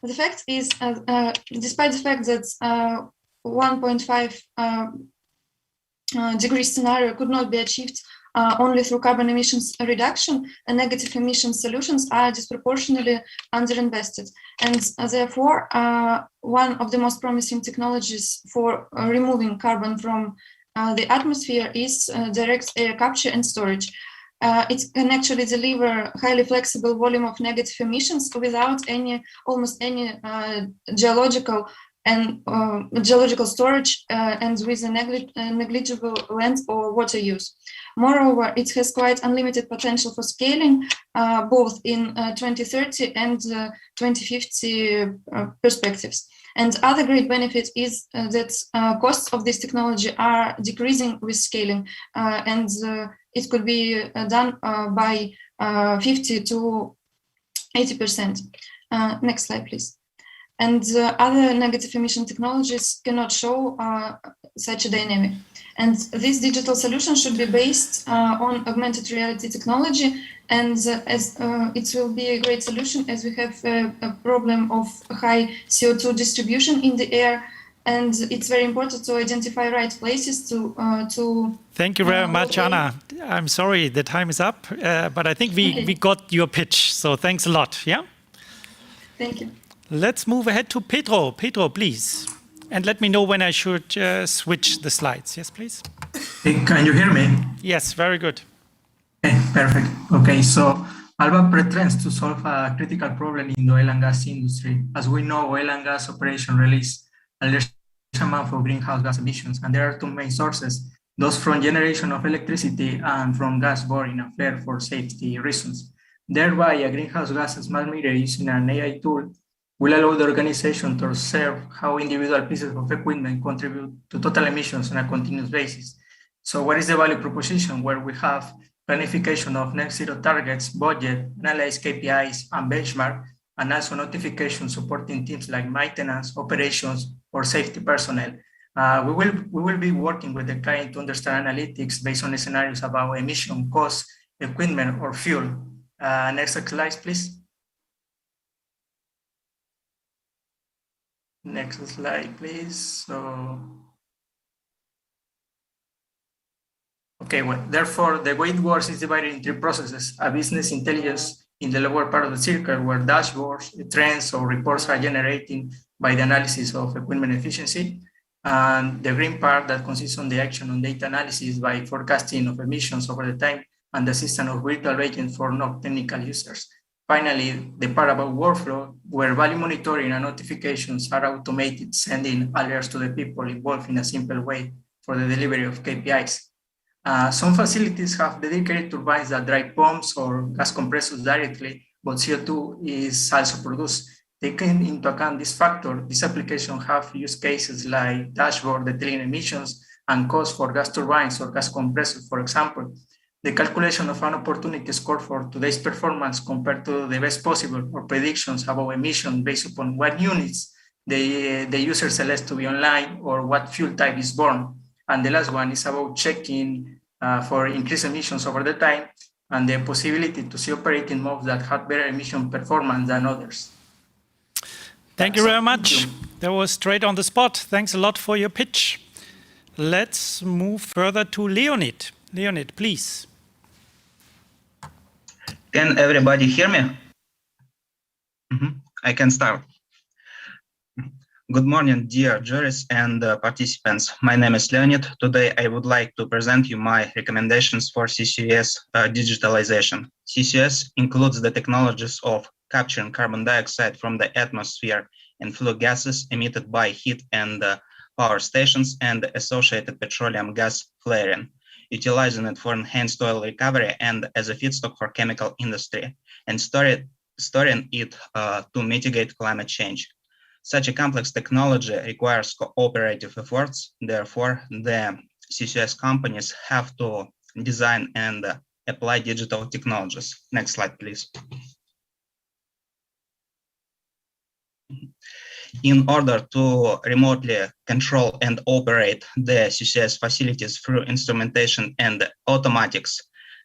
the fact is, despite the fact that 1.5 degree scenario could not be achieved only through carbon emissions reduction, negative emission solutions are disproportionately underinvested. And therefore, one of the most promising technologies for removing carbon from the atmosphere is direct air capture and storage. It can actually deliver highly flexible volume of negative emissions without almost any geological storage and with a negligible land or water use. Moreover, it has quite unlimited potential for scaling, both in 2030 and 2050 perspectives. And other great benefit is that costs of this technology are decreasing with scaling, and it could be done by 50 to 80%. Next slide, please. And other negative emission technologies cannot show such a dynamic. And this digital solution should be based on augmented reality technology, and as it will be a great solution as we have a problem of high CO2 distribution in the air, and it's very important to identify right places to Thank you very much, Anna. I'm sorry, the time is up, but I think we got your pitch, so thanks a lot, yeah? Thank you. Let's move ahead to Pedro. Pedro, please. And let me know when I should switch the slides. Yes, please. Hey, can you hear me? Yes, very good. Okay, perfect. Okay, so Alba pretends to solve a critical problem in the oil and gas industry. As we know, oil and gas operation release a large amount of greenhouse gas emissions, and there are two main sources, those from generation of electricity and from gas boring and flare for safety reasons. Thereby, a greenhouse gas smart meter using an AI tool will allow the organization to observe how individual pieces of equipment contribute to total emissions on a continuous basis. So what is the value proposition? Where we have planification of net zero targets, budget, analyze KPIs and benchmark, and also notification supporting teams like maintenance, operations, or safety personnel. We will be working with the client to understand analytics based on the scenarios about emission, cost, equipment, or fuel. Next slide, please. Next slide, please. So, okay, well, therefore, the way it works is divided in three processes: a business intelligence in the lower part of the circle, where dashboards, trends, or reports are generated by the analysis of equipment efficiency, and the green part that consists on the action on data analysis by forecasting of emissions over the time, and the system of virtual agents for non-technical users. Finally, the part about workflow, where value monitoring and notifications are automated, sending alerts to the people involved in a simple way for the delivery of KPIs. Some facilities have dedicated turbines that drive pumps or gas compressors directly, but CO2 is also produced. Taking into account this factor, this application have use cases like dashboard detailing emissions and costs for gas turbines or gas compressors, for example. The calculation of an opportunity score for today's performance compared to the best possible, or predictions about emission based upon what units the user selects to be online or what fuel type is burned. And the last one is about checking for increased emissions over the time and the possibility to see operating modes that have better emission performance than others. Thank you very much. That was straight on the spot. Thanks a lot for your pitch. Let's move further to Leonid. Leonid, please. Can everybody hear me? I can start. Good morning, dear jurors and participants. My name is Leonid. Today, I would like to present you my recommendations for CCUS digitalization. CCUS includes the technologies of capturing carbon dioxide from the atmosphere and flue gases emitted by heat and power stations and associated petroleum gas flaring. utilizing it for enhanced oil recovery and as a feedstock for chemical industry, and storing it to mitigate climate change. Such a complex technology requires cooperative efforts. Therefore, the CCS companies have to design and apply digital technologies. Next slide, please. In order to remotely control and operate the CCS facilities through instrumentation and automatics,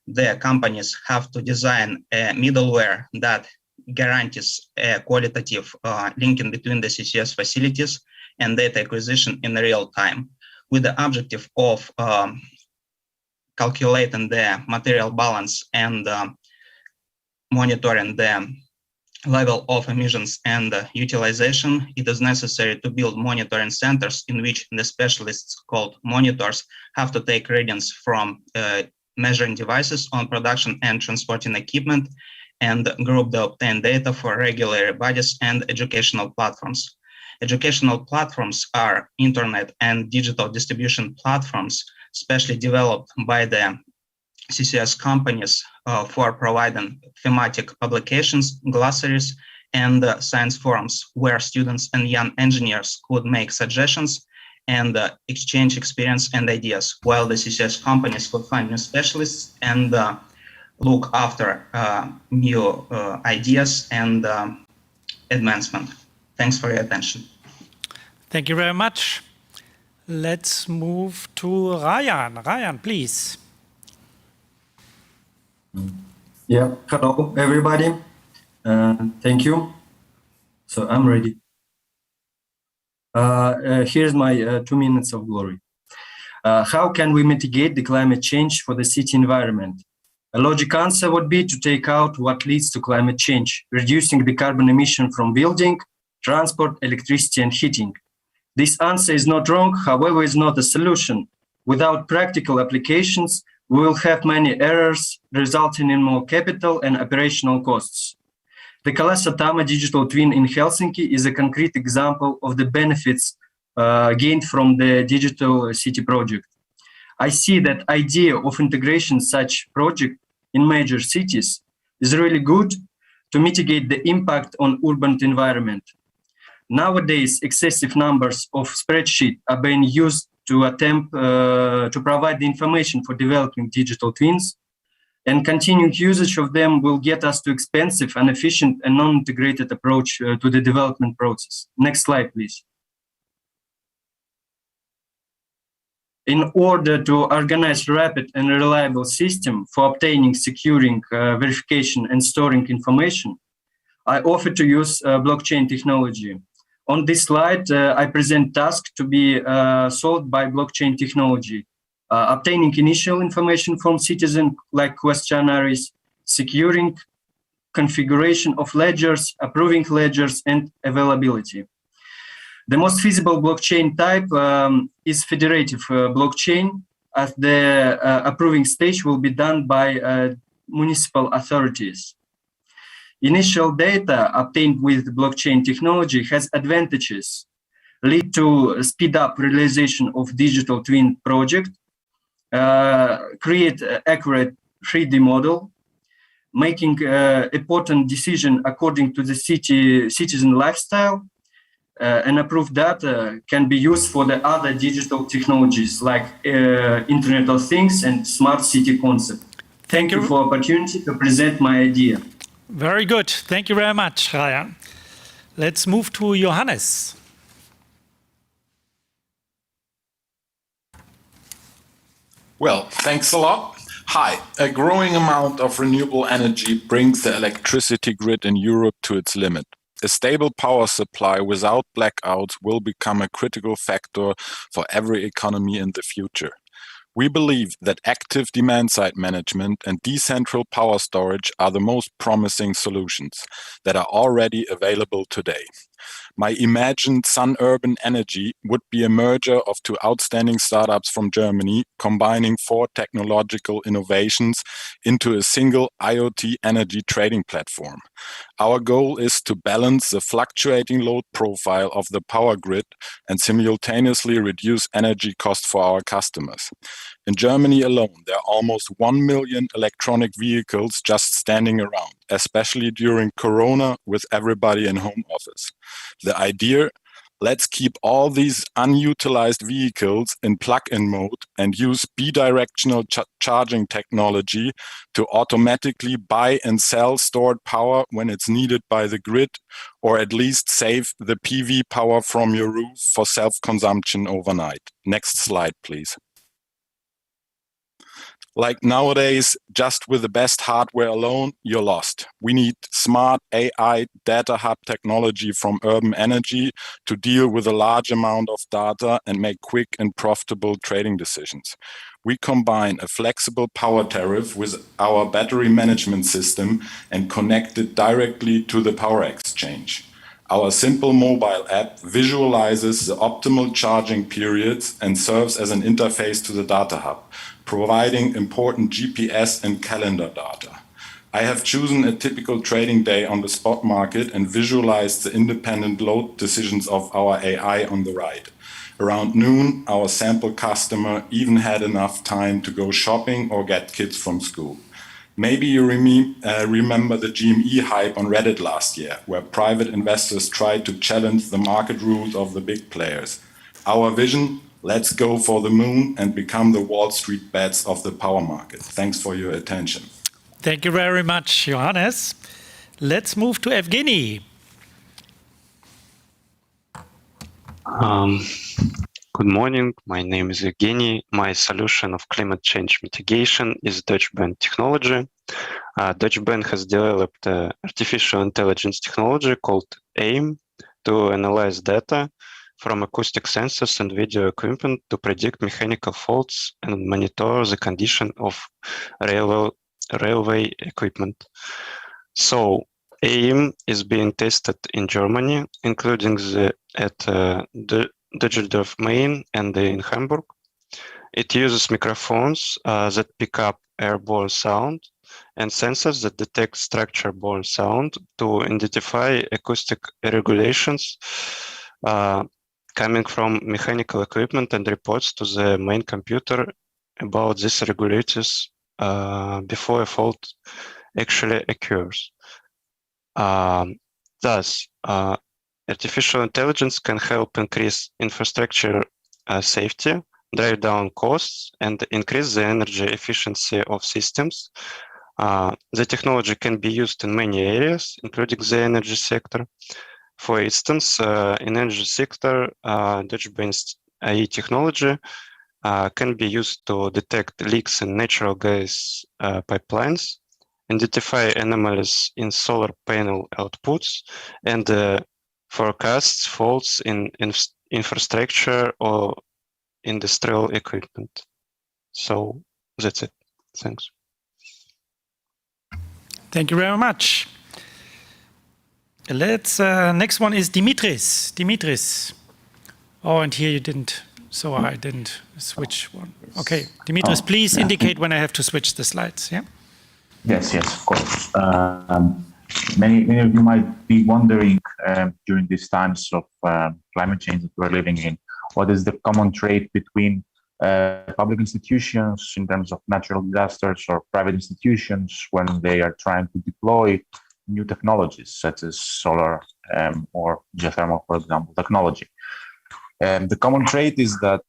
the companies have to design a middleware that guarantees a qualitative linking between the CCS facilities and data acquisition in real time, with the objective of calculating the material balance and monitoring the level of emissions and utilization. It is necessary to build monitoring centers in which the specialists called monitors have to take readings from measuring devices on production and transporting equipment and group the obtained data for regulatory bodies and educational platforms. Educational platforms are internet and digital distribution platforms specially developed by the CCS companies for providing thematic publications, glossaries, and science forums where students and young engineers could make suggestions and exchange experience and ideas, while the CCS companies could find new specialists and look after new ideas and advancement. Thanks for your attention. Thank you very much. Let's move to Ryan. Ryan, please. Yeah, hello everybody. Thank you. So I'm ready. Here's my 2 minutes of glory. How can we mitigate the climate change for the city environment? A logic answer would be to take out what leads to climate change, reducing the carbon emission from building, transport, electricity, and heating. This answer is not wrong, however, is not a solution. Without practical applications, we will have many errors, resulting in more capital and operational costs. The Kalasatama digital twin in Helsinki is a concrete example of the benefits gained from the digital city project. I see that idea of integration such project in major cities is really good to mitigate the impact on urban environment. Nowadays, excessive numbers of spreadsheets are being used to attempt to provide the information for developing digital twins, and continuing usage of them will get us to expensive, inefficient, and non-integrated approach to the development process. Next slide, please. In order to organize rapid and reliable system for obtaining, securing, verification, and storing information, I offer to use blockchain technology. On this slide, I present tasks to be solved by blockchain technology. Obtaining initial information from citizens like questionnaires, securing configuration of ledgers, approving ledgers, and availability. The most feasible blockchain type is federative blockchain, as the approving stage will be done by municipal authorities. Initial data obtained with blockchain technology has advantages, lead to speed up realization of digital twin project, create accurate 3D model, making important decision according to the citizen lifestyle, and approved data can be used for the other digital technologies like Internet of Things and smart city concept. Thank you for the opportunity to present my idea. Very good. Thank you very much, Ryan. Let's move to Johannes. Well, thanks a lot. Hi, a growing amount of renewable energy brings the electricity grid in Europe to its limit. A stable power supply without blackouts will become a critical factor for every economy in the future. We believe that active demand-side management and decentral power storage are the most promising solutions that are already available today. My imagined Sun Urban Energy would be a merger of two outstanding startups from Germany, combining 4 technological innovations into a single IoT energy trading platform. Our goal is to balance the fluctuating load profile of the power grid and simultaneously reduce energy costs for our customers. In Germany alone, there are almost 1 million electronic vehicles just standing around, especially during Corona with everybody in home office. The idea, let's keep all these unutilized vehicles in plug-in mode and use bidirectional charging technology to automatically buy and sell stored power when it's needed by the grid, or at least save the PV power from your roof for self-consumption overnight. Next slide, please. Like nowadays, just with the best hardware alone, you're lost. We need smart AI data hub technology from Urban Energy to deal with a large amount of data and make quick and profitable trading decisions. We combine a flexible power tariff with our battery management system and connect it directly to the power exchange. Our simple mobile app visualizes the optimal charging periods and serves as an interface to the data hub, providing important GPS and calendar data. I have chosen a typical trading day on the spot market and visualized the independent load decisions of our AI on the right. Around noon, our sample customer even had enough time to go shopping or get kids from school. Maybe you remember the GME hype on Reddit last year, where private investors tried to challenge the market rules of the big players. Our vision: let's go for the moon and become the Wall Street bets of the power market. Thanks for your attention. Thank you very much, Johannes. Let's move to Evgeny. Good morning. My name is Evgeny. My solution of climate change mitigation is Deutsche Bahn technology. Deutsche Bahn has developed artificial intelligence technology called AIM to analyze data from acoustic sensors and video equipment to predict mechanical faults and monitor the condition of railway equipment. So AIM is being tested in Germany, including at Düsseldorf Main and in Hamburg. It uses microphones that pick up airborne sound and sensors that detect structure-borne sound to identify acoustic irregulations coming from mechanical equipment and reports to the main computer about these irregularities before a fault actually occurs. Thus, artificial intelligence can help increase infrastructure safety, drive down costs, and increase the energy efficiency of systems. The technology can be used in many areas, including the energy sector. For instance, in energy sector, Deutsche Bahn's AI technology can be used to detect leaks in natural gas pipelines, identify anomalies in solar panel outputs, and forecasts faults in infrastructure or industrial equipment. So that's it. Thanks. Thank you very much. Let's next one is Dimitris. Dimitris. Oh, and here you didn't, so I didn't switch one. Okay, Dimitris, please indicate when I have to switch the slides. Yeah. Yes, of course. Many of you might be wondering during these times of climate change that we're living in, what is the common trait between public institutions in terms of natural disasters or private institutions when they are trying to deploy new technologies such as solar or geothermal, for example, technology. The common trait is that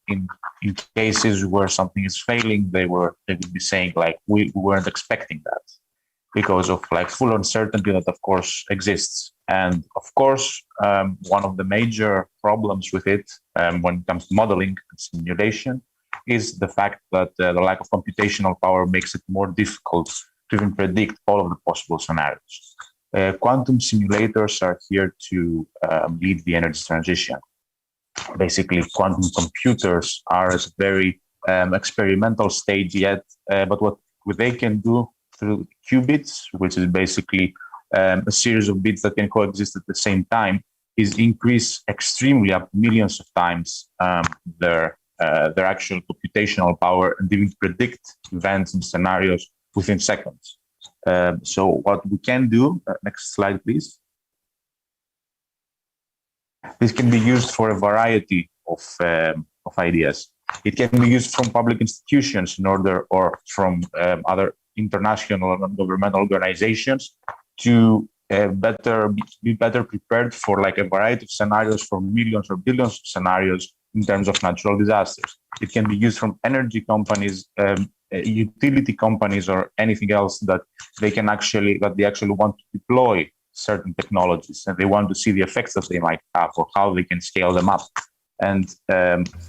in cases where something is failing, they would be saying like, we weren't expecting that, because of like full uncertainty that of course exists. And of course, one of the major problems with it when it comes to modeling and simulation is the fact that the lack of computational power makes it more difficult to even predict all of the possible scenarios. Quantum simulators are here to lead the energy transition. Basically, quantum computers are at a very experimental stage yet, but what they can do through qubits, which is basically a series of bits that can coexist at the same time is increase extremely up millions of times their actual computational power and even predict events and scenarios within seconds. So what we can do, next slide, please. This can be used for a variety of ideas. It can be used from public institutions or from other international and governmental organizations to be better prepared for like a variety of scenarios, for millions or billions of scenarios in terms of natural disasters. It can be used from energy companies, utility companies, or anything else that they actually want to deploy certain technologies and they want to see the effects that they might have or how they can scale them up. And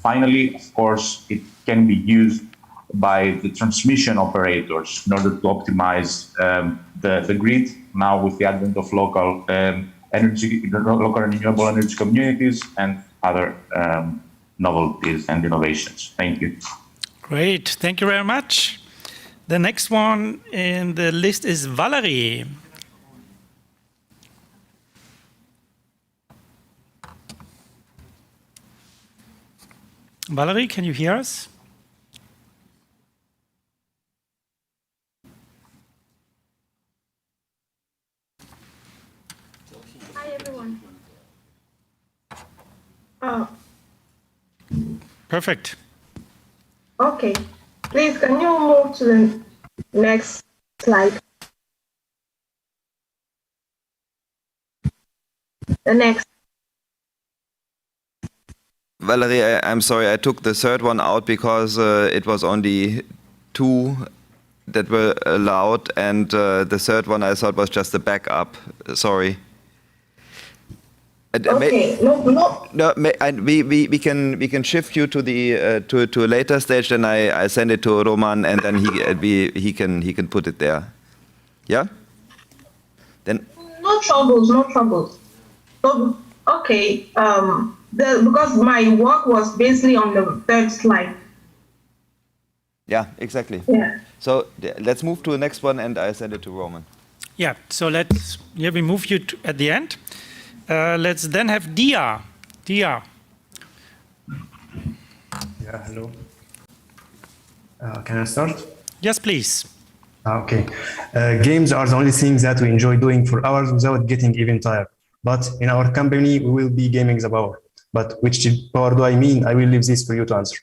finally, of course, it can be used by the transmission operators in order to optimize the grid now with the advent of local local renewable energy communities and other novelties and innovations. Thank you. Great, thank you very much. The next one in the list is Valerie. Valerie, can you hear us? Hi, everyone. Perfect. Okay. Please, can you move to the next slide? The next. Valerie, I'm sorry, I took the third one out because it was only 2 that were allowed, and the third one I thought was just a backup. Sorry. Okay, no. We can shift you to the to a later stage. Then I send it to Roman, and then he can put it there. Yeah. Then. No troubles, no troubles. So, okay. Because my work was basically on the third slide. Yeah, exactly. Yeah. So let's move to the next one, and I send it to Roman. Yeah. So we move you at the end. Let's then have Dia. Dia. Yeah, hello. Can I start? Yes, please. Okay. Games are the only things that we enjoy doing for hours without getting even tired. But in our company, we will be gaming the power. But which power do I mean? I will leave this for you to answer.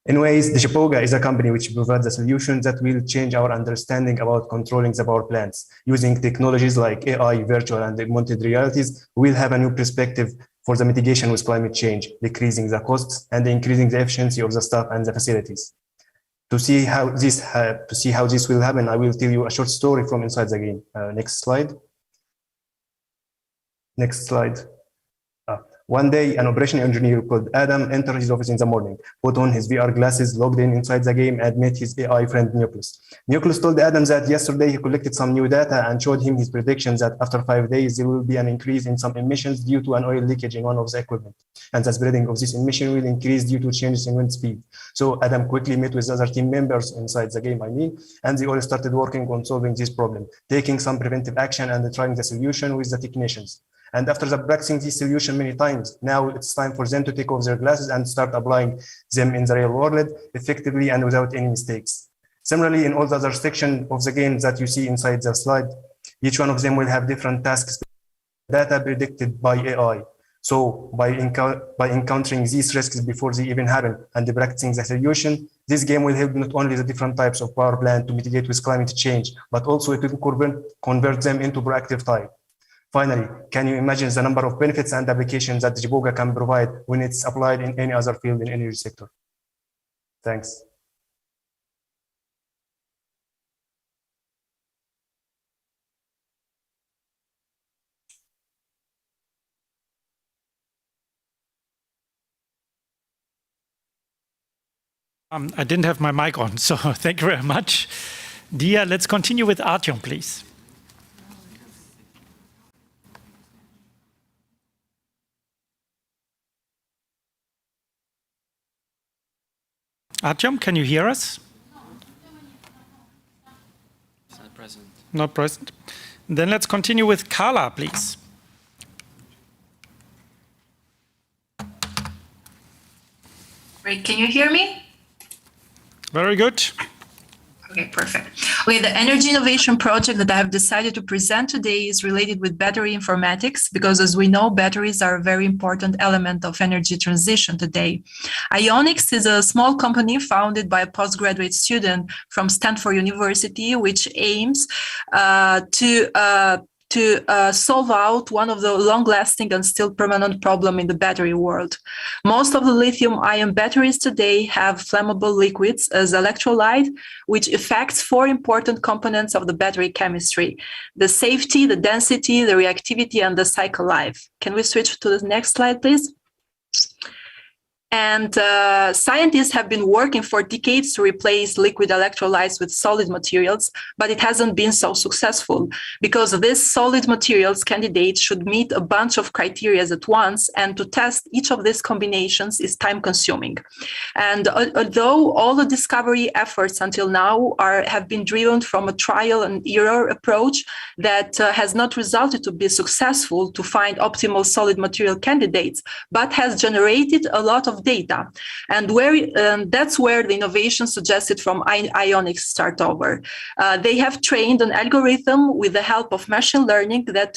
Anyways, the Chipoga is a company which provides a solution that will change our understanding about controlling the power plants. Using technologies like AI, virtual and augmented realities, we'll have a new perspective for the mitigation with climate change, decreasing the costs and increasing the efficiency of the staff and the facilities. To see how this will happen, I will tell you a short story from inside the game. Next slide. Next slide. One day, an operation engineer called Adam entered his office in the morning, put on his VR glasses, logged in inside the game, and met his AI friend Nucleus. Nucleus told Adam that yesterday he collected some new data and showed him his predictions that after 5 days, there will be an increase in some emissions due to an oil leakage in one of the equipment. And the spreading of this emission will increase due to changes in wind speed. So Adam quickly met with other team members inside the game, and they all started working on solving this problem, taking some preventive action and trying the solution with the technicians. And after practicing this solution many times, now it's time for them to take off their glasses and start applying them in the real world effectively and without any mistakes. Similarly, in all the other sections of the game that you see inside the slide, each one of them will have different tasks, data predicted by AI. So by encountering these risks before they even happen and practicing the solution, this game will help not only the different types of power plant to mitigate with climate change, but also it will convert them into proactive type. Finally, can you imagine the number of benefits and applications that Chipoga can provide when it's applied in any other field in energy sector? Thanks. I didn't have my mic on, so thank you very much. Dia, let's continue with Artyom, please. Artyom, can you hear us? present. Not present. Then let's continue with Carla, please. Great, can you hear me? Very good. Okay, perfect. Okay, the energy innovation project that I have decided to present today is related with battery informatics because, as we know, batteries are a very important element of energy transition today. Ionics is a small company founded by a postgraduate student from Stanford University, which aims to solve out one of the long-lasting and still permanent problem in the battery world. Most of the lithium-ion batteries today have flammable liquids as electrolyte, which affects four important components of the battery chemistry: the safety, the density, the reactivity, and the cycle life. Can we switch to the next slide, please? And scientists have been working for decades to replace liquid electrolytes with solid materials, but it hasn't been so successful because these solid materials candidates should meet a bunch of criteria at once, and to test each of these combinations is time consuming. And although all the discovery efforts until now have been driven from a trial and error approach that has not resulted to be successful to find optimal solid material candidates, but has generated a lot of data. And that's where the innovation suggested from Ionics start over. They have trained an algorithm with the help of machine learning that,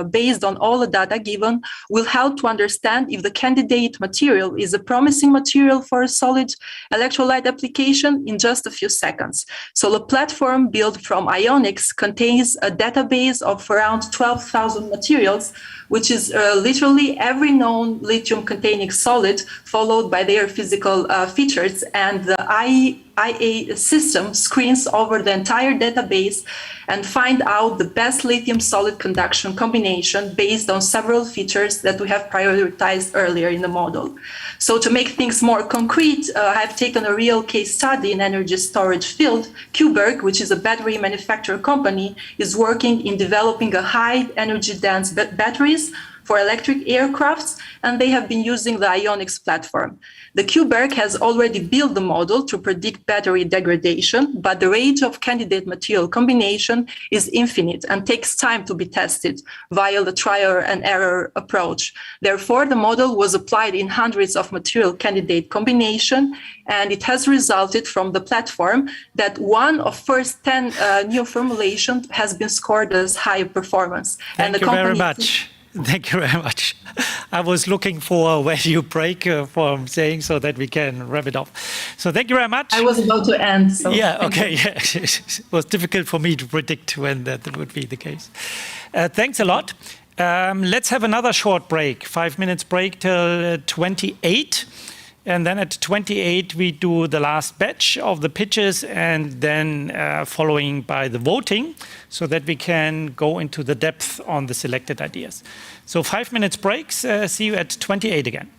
based on all the data given, will help to understand if the candidate material is a promising material for a solid electrolyte application in just a few seconds. So the platform built from Ionics contains a database of around 12,000 materials, which is literally every known lithium-containing solid, followed by their physical features, and the IA system screens over the entire database and find out the best lithium solid conduction combination based on several features that we have prioritized earlier in the model. So to make things more concrete, I've taken a real case study in energy storage field. Cuberg, which is a battery manufacturer company, is working in developing a high energy dense batteries for electric aircrafts, and they have been using the Ionics platform. The Cuberg has already built the model to predict battery degradation, but the range of candidate material combination is infinite and takes time to be tested via the trial and error approach. Therefore, the model was applied in hundreds of material candidate combination, and it has resulted from the platform that one of first 10 new formulation has been scored as high performance. Thank you very much. Thank you very much. I was looking for where you break from saying so that we can wrap it up. So thank you very much. I was about to end. So yeah, okay. Yeah. It was difficult for me to predict when that would be the case. Thanks a lot. Let's have another short break, 5 minutes break till 28. And then at 28, we do the last batch of the pitches, and then following by the voting, so that we can go into the depth on the selected ideas. So 5 minutes breaks. See you at 28 again.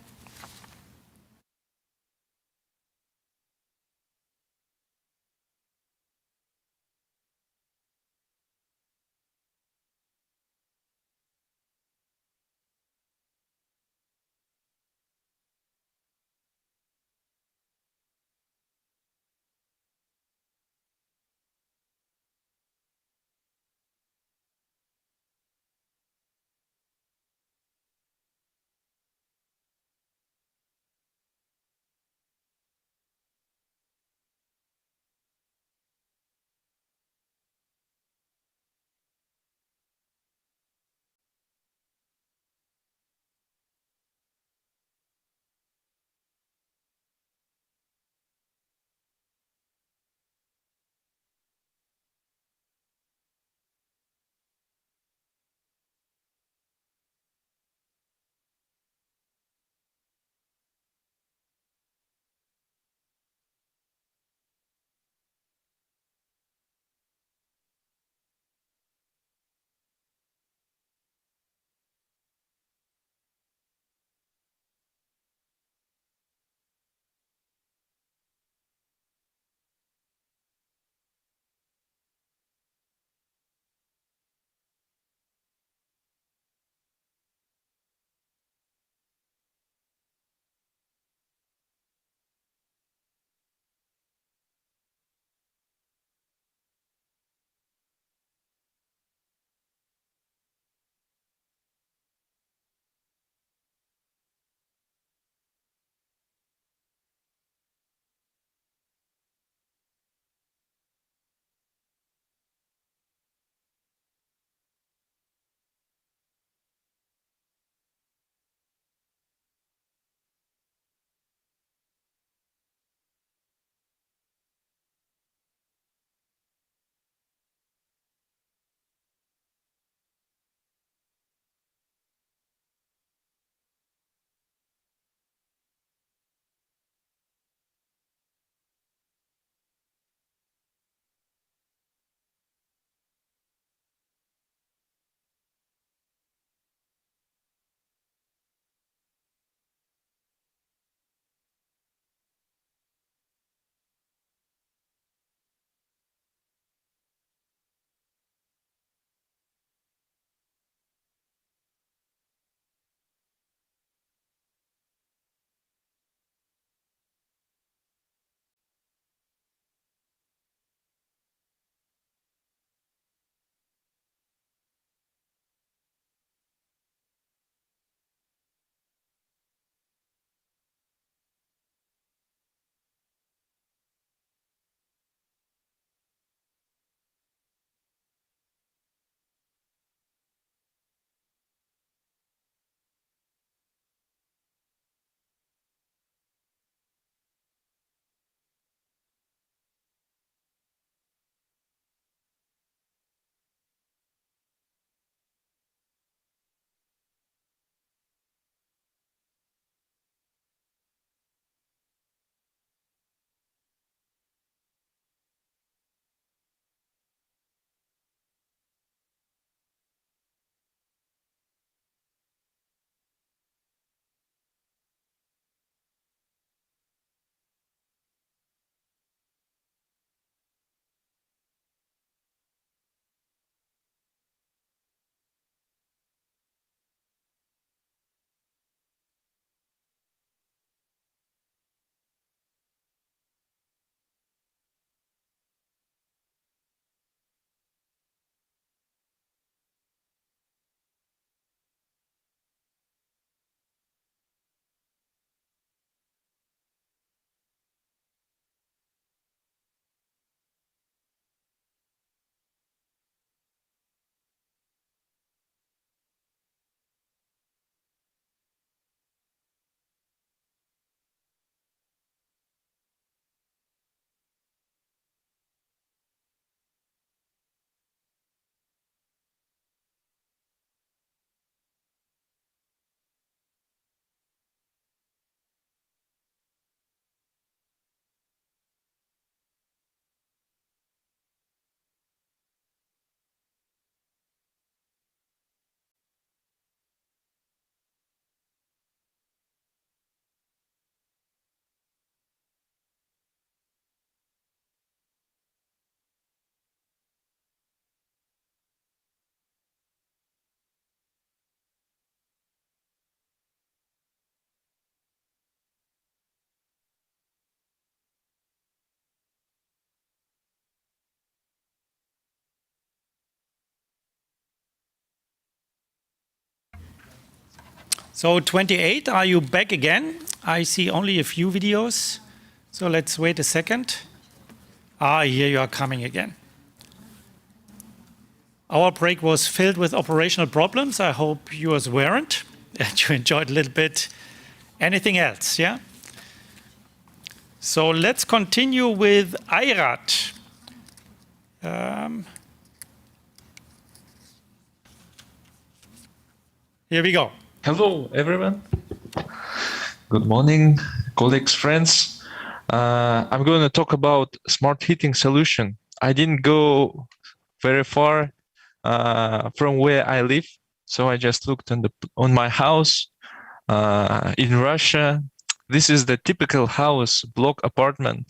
So 28, are you back again? I see only a few videos. So let's wait a second. Here you are coming again. Our break was filled with operational problems. I hope yours weren't, and you enjoyed a little bit. Anything else, yeah? So let's continue with Ayrat. Here we go. Hello, everyone. Good morning, colleagues, friends. I'm going to talk about smart heating solution. I didn't go very far from where I live, so I just looked on my house in Russia. This is the typical house, block apartment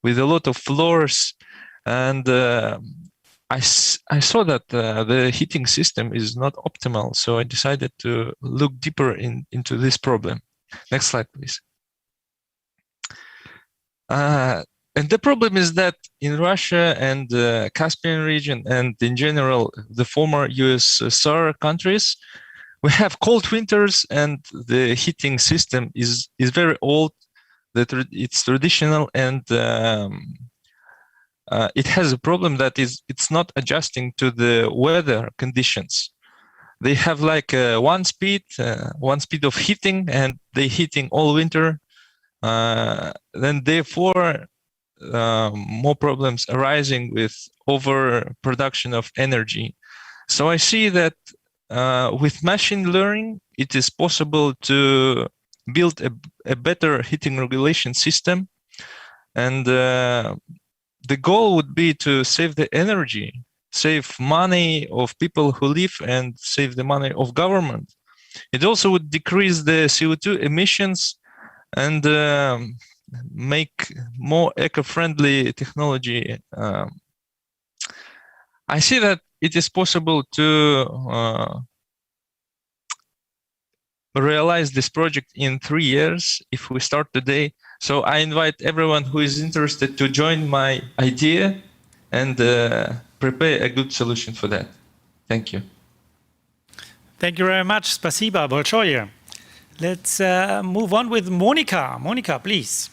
with a lot of floors, and I saw that the heating system is not optimal, so I decided to look deeper into this problem. Next slide, please. And the problem is that in Russia and the Caspian region and in general, the former USSR countries, we have cold winters and the heating system is very old. It's traditional and it has a problem that it's not adjusting to the weather conditions. They have like one speed of heating, and they heating all winter. Then therefore, more problems arising with overproduction of energy. So I see that with machine learning, it is possible to build a better heating regulation system, and the goal would be to save the energy, save money of people who live, and save the money of government. It also would decrease the CO2 emissions and make more eco-friendly technology. I see that it is possible to realize this project in 3 years if we start today. So I invite everyone who is interested to join my idea and prepare a good solution for that. Thank you. Thank you very much. Spasiba большое. Let's move on with Monica. Monica, please.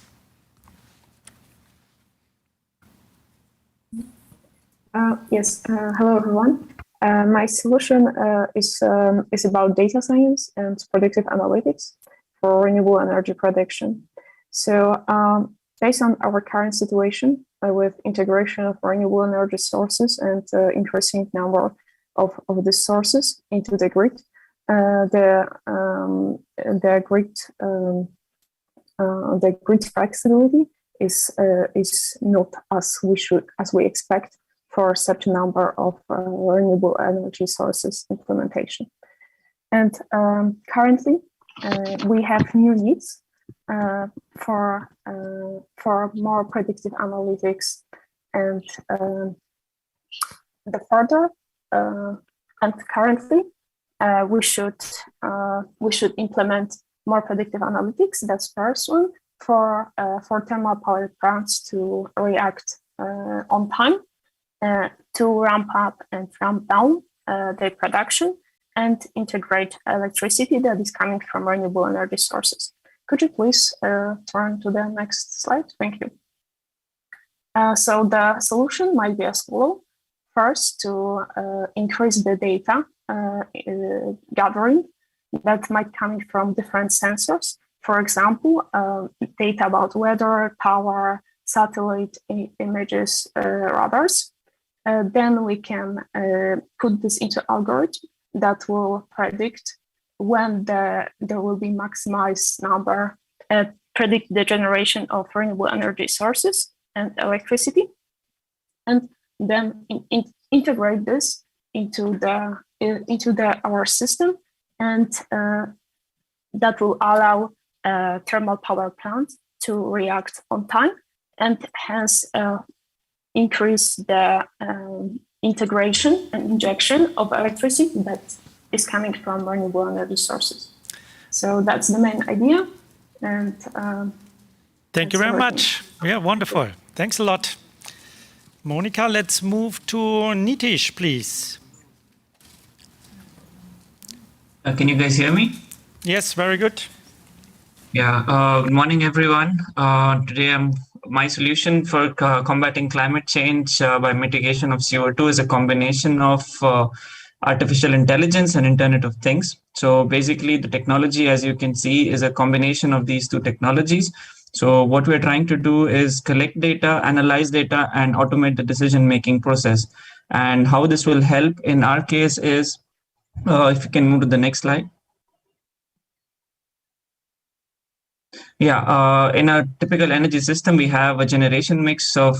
Yes. Hello, everyone. My solution is about data science and predictive analytics for renewable energy production. So based on our current situation with integration of renewable energy sources and increasing number of the sources into the grid, the grid flexibility is not as we expect for such a number of renewable energy sources implementation. And currently, we have new needs for more predictive analytics and the further. And currently, we should implement more predictive analytics. That's first one for thermal power plants to react on time. To ramp up and ramp down their production and integrate electricity that is coming from renewable energy sources. Could you please turn to the next slide? Thank you. So the solution might be as follows. First, to increase the data gathering that might come from different sensors. For example, data about weather, power, satellite images, radars. Then we can put this into algorithm that will predict when there will be maximized number, predict the generation of renewable energy sources and electricity, and then integrate this into our system, and that will allow thermal power plants to react on time, and hence increase the integration and injection of electricity that is coming from renewable energy sources. So that's the main idea. And thank you very much. Yeah, wonderful. Thanks a lot. Monica, let's move to Nitish, please. Can you guys hear me? Yes, very good. Yeah, good morning, everyone. Today, my solution for combating climate change by mitigation of CO2 is a combination of artificial intelligence and Internet of Things. So basically, the technology, as you can see, is a combination of these two technologies. So what we're trying to do is collect data, analyze data, and automate the decision-making process. And how this will help in our case is, if you can move to the next slide. Yeah, in a typical energy system, we have a generation mix of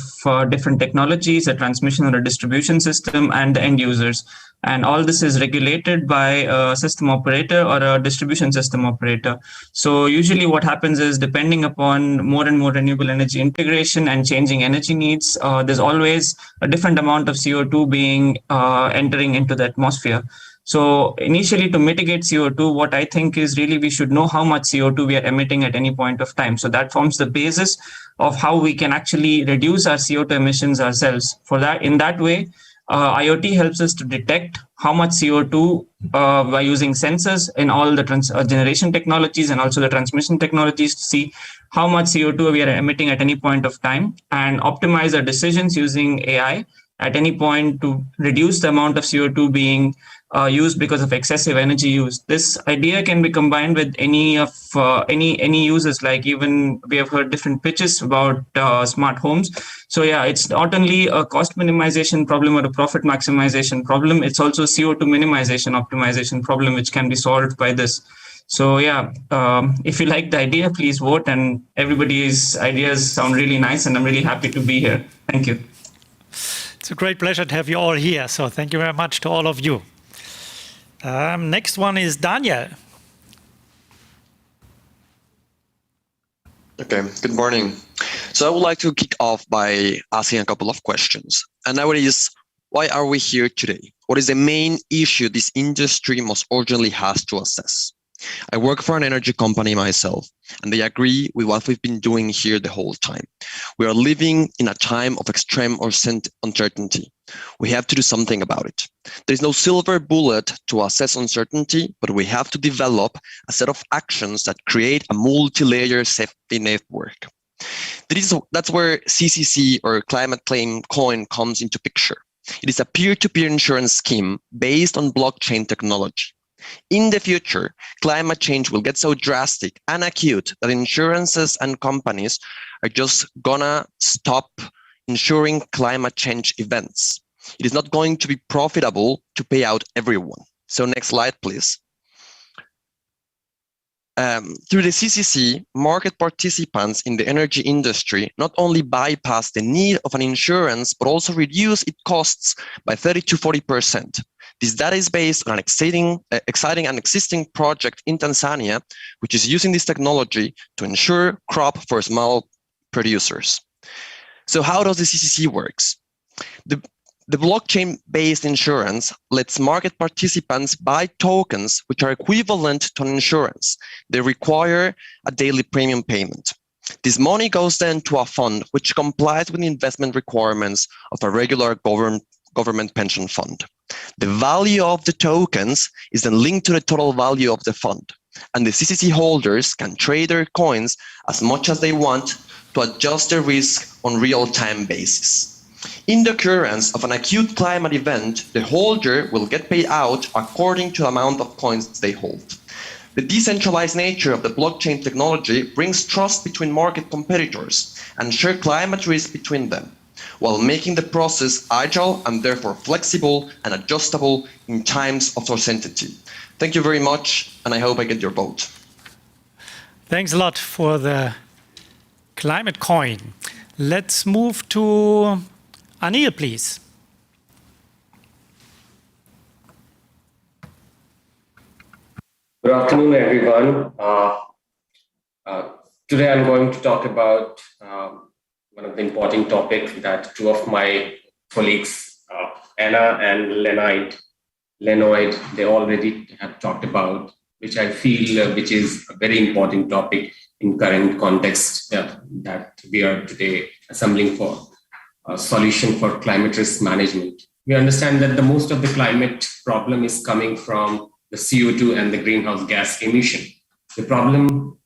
different technologies, a transmission or a distribution system, and the end users. And all this is regulated by a system operator or a distribution system operator. So usually what happens is, depending upon more and more renewable energy integration and changing energy needs, there's always a different amount of CO2 being entering into the atmosphere. So initially, to mitigate CO2, what I think is really we should know how much CO2 we are emitting at any point of time. So that forms the basis of how we can actually reduce our CO2 emissions ourselves. For that, in that way, IoT helps us to detect how much CO2 by using sensors in all the generation technologies and also the transmission technologies to see how much CO2 we are emitting at any point of time, and optimize our decisions using AI at any point to reduce the amount of CO2 being used because of excessive energy use. This idea can be combined with any of any uses. Like, even we have heard different pitches about smart homes. So yeah, it's not only a cost minimization problem or a profit maximization problem, it's also CO2 minimization optimization problem, which can be solved by this. So yeah, if you like the idea, please vote, and everybody's ideas sound really nice, and I'm really happy to be here. Thank you. It's a great pleasure to have you all here. So thank you very much to all of you. Next one is Daniel. Okay, good morning. So I would like to kick off by asking a couple of questions. And that is, why are we here today? What is the main issue this industry most urgently has to assess? I work for an energy company myself, and they agree with what we've been doing here the whole time. We are living in a time of extreme uncertainty. We have to do something about it. There is no silver bullet to assess uncertainty, but we have to develop a set of actions that create a multi-layer safety network. That's where CCC, or Climate Claim Coin, comes into picture. It is a peer-to-peer insurance scheme based on blockchain technology. In the future, climate change will get so drastic and acute that insurances and companies are just gonna stop insuring climate change events. It is not going to be profitable to pay out everyone. So next slide, please. Through the CCC, market participants in the energy industry not only bypass the need of an insurance, but also reduce its costs by 30 to 40%. This data is based on an exciting and existing project in Tanzania, which is using this technology to insure crop for small producers. So how does the CCC works? The blockchain-based insurance lets market participants buy tokens which are equivalent to an insurance. They require a daily premium payment. This money goes then to a fund which complies with the investment requirements of a regular government pension fund. The value of the tokens is then linked to the total value of the fund, and the CCC holders can trade their coins as much as they want to adjust their risk on real-time basis. In the occurrence of an acute climate event, the holder will get paid out according to the amount of coins they hold. The decentralized nature of the blockchain technology brings trust between market competitors and share climate risk between them, while making the process agile and therefore flexible and adjustable in times of uncertainty. Thank you very much, and I hope I get your vote. Thanks a lot for the climate coin. Let's move to Anil, please. Good afternoon, everyone. Today I'm going to talk about one of the important topics that two of my colleagues, Anna and Lenoid, they already have talked about, which I feel which is a very important topic in current context that we are today assembling for a solution for climate risk management. We understand that the most of the climate problem is coming from the CO2 and the greenhouse gas emission. The problem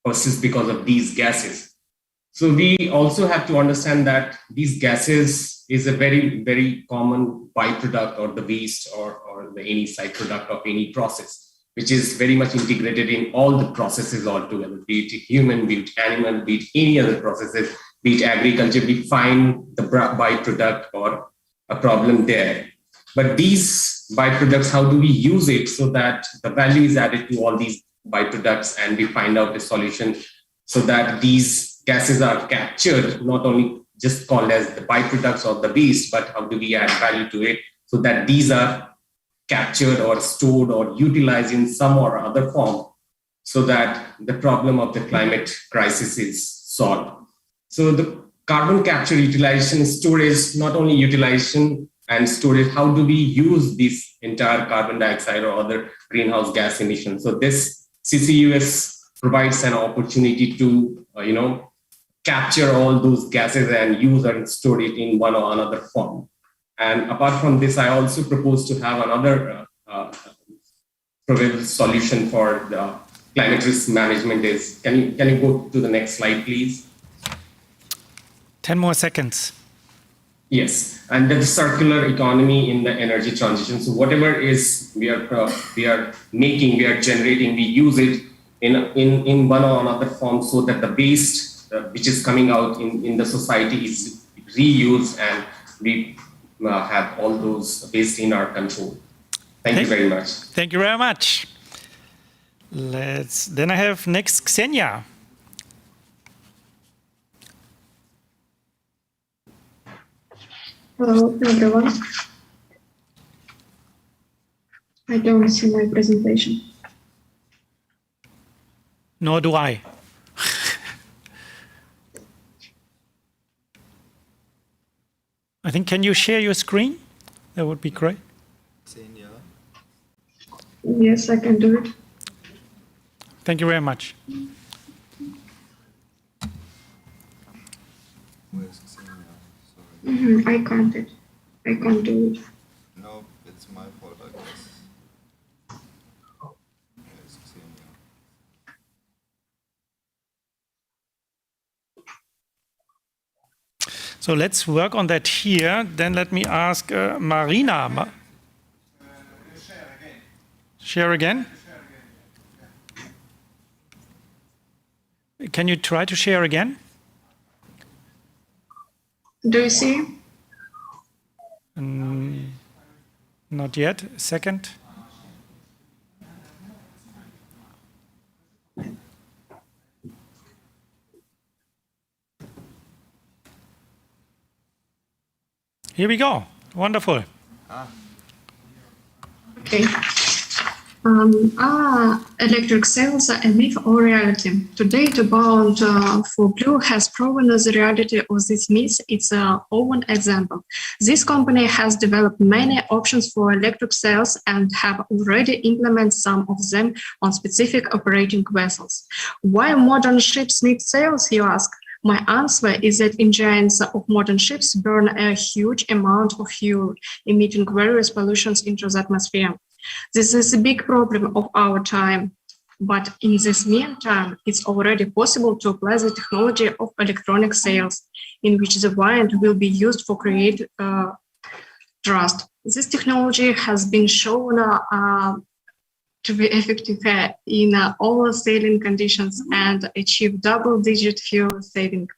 persists because of these gases. So we also have to understand that these gases is a very, very common byproduct or the waste or any side product of any process, which is very much integrated in all the processes altogether, be it human, be it animal, be it any other processes, be it agriculture, we find the byproduct or a problem there. But these byproducts, how do we use it so that the value is added to all these byproducts and we find out a solution so that these gases are captured, not only just called as the byproducts of the waste, but how do we add value to it so that these are captured or stored or utilized in some or other form so that the problem of the climate crisis is solved. So the carbon capture, utilization, storage, not only utilization and storage, how do we use this entire carbon dioxide or other greenhouse gas emissions? So this CCUS provides an opportunity to, capture all those gases and use and store it in one or another form. And apart from this, I also propose to have another solution for the climate risk management is, can you go to the next slide, please? 10 more seconds. Yes, and the circular economy in the energy transition. So whatever is we are making, we are generating, we use it in one or another form so that the waste which is coming out in the society is reused and we have all those waste in our control. Thank you very much. Thank you very much. Then I have next Ksenia. Hello, everyone. I don't see my presentation. Nor do I. I think, can you share your screen? That would be great. Yes, I can do it. Thank you very much. I can't do it. No, it's my fault, I guess. So let's work on that here. Then let me ask Marina. Share again? Can you try to share again? Do you see? Not yet. A second. Here we go. Wonderful. Okay. Are electric cells a myth or reality? To date, Bound for Blue has proven the reality of this myth. It's an own example. This company has developed many options for electric cells and have already implemented some of them on specific operating vessels. Why modern ships need cells, you ask? My answer is that engines of modern ships burn a huge amount of fuel, emitting various pollutions into the atmosphere. This is a big problem of our time, but in this meantime, it's already possible to apply the technology of electronic cells, in which the wind will be used for create trust. This technology has been shown to be effective in all sailing conditions and achieve double-digit fuel saving.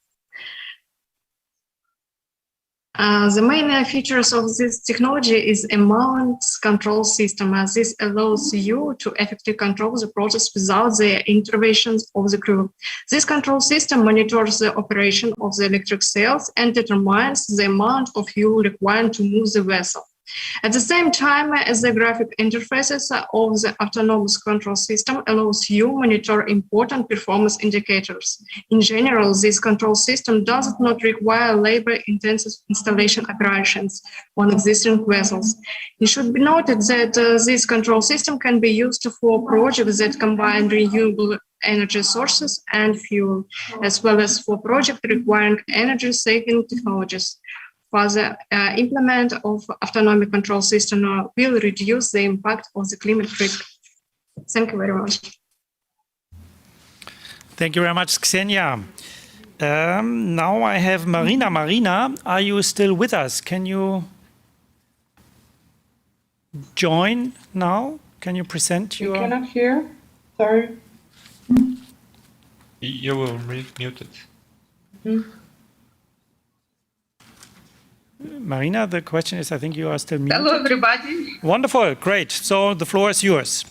The main features of this technology is a mount control system. This allows you to effectively control the process without the interventions of the crew. This control system monitors the operation of the electric cells and determines the amount of fuel required to move the vessel. At the same time, as the graphic interfaces of the autonomous control system allows you to monitor important performance indicators. In general, this control system does not require labor-intensive installation operations on existing vessels. It should be noted that this control system can be used for projects that combine renewable energy sources and fuel, as well as for projects requiring energy-saving technologies. for the implement of autonomic control system will reduce the impact of the climate risk. Thank you very much. Thank you very much, Ksenia. Now I have Marina. Marina, are you still with us? Can you join now? Can you present your... You cannot hear? Sorry. You were muted. Marina, the question is, I think you are still muted. Hello, everybody. Wonderful, great. So the floor is yours.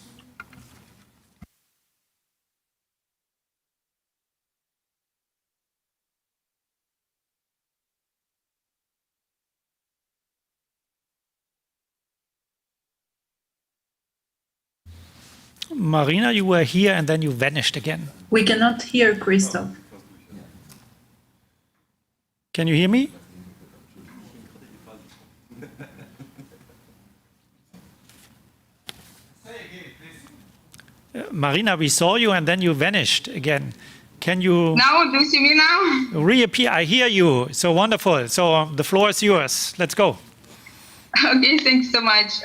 Marina, you were here and then you vanished again. We cannot hear Christoph. Can you hear me? Marina, we saw you and then you vanished again. Can you now do you see me now? Reappear? I hear you. So wonderful. So the floor is yours. Let's go. Okay, thanks so much.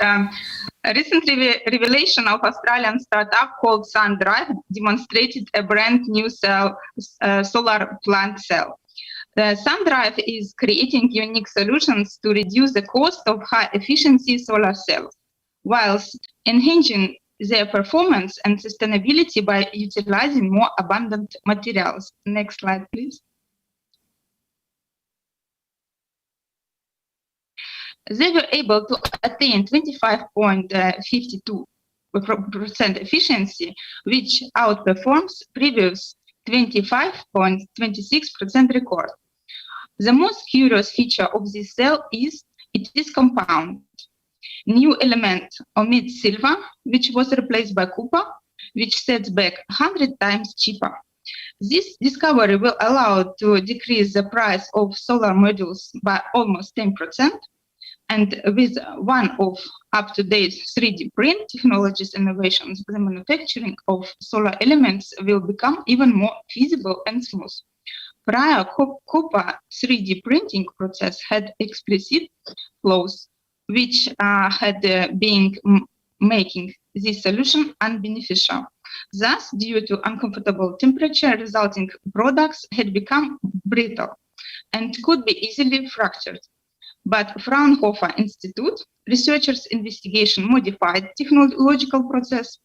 A recent revelation of Australian startup called SunDrive demonstrated a brand new solar plant cell. The SunDrive is creating unique solutions to reduce the cost of high-efficiency solar cells, whilst enhancing their performance and sustainability by utilizing more abundant materials. Next slide, please. They were able to attain 25.52% efficiency, which outperforms previous 25.26% record. The most curious feature of this cell is it is compound. New element omits silver, which was replaced by copper, which sets back 100 times cheaper. This discovery will allow to decrease the price of solar modules by almost 10%. And with one of up-to-date 3D print technologies innovations, the manufacturing of solar elements will become even more feasible and smooth. Prior copper 3D printing process had explicit flaws, which had been making this solution unbeneficial. Thus, due to uncomfortable temperature, resulting products had become brittle and could be easily fractured. But Fraunhofer Institute researchers' investigation modified technological process.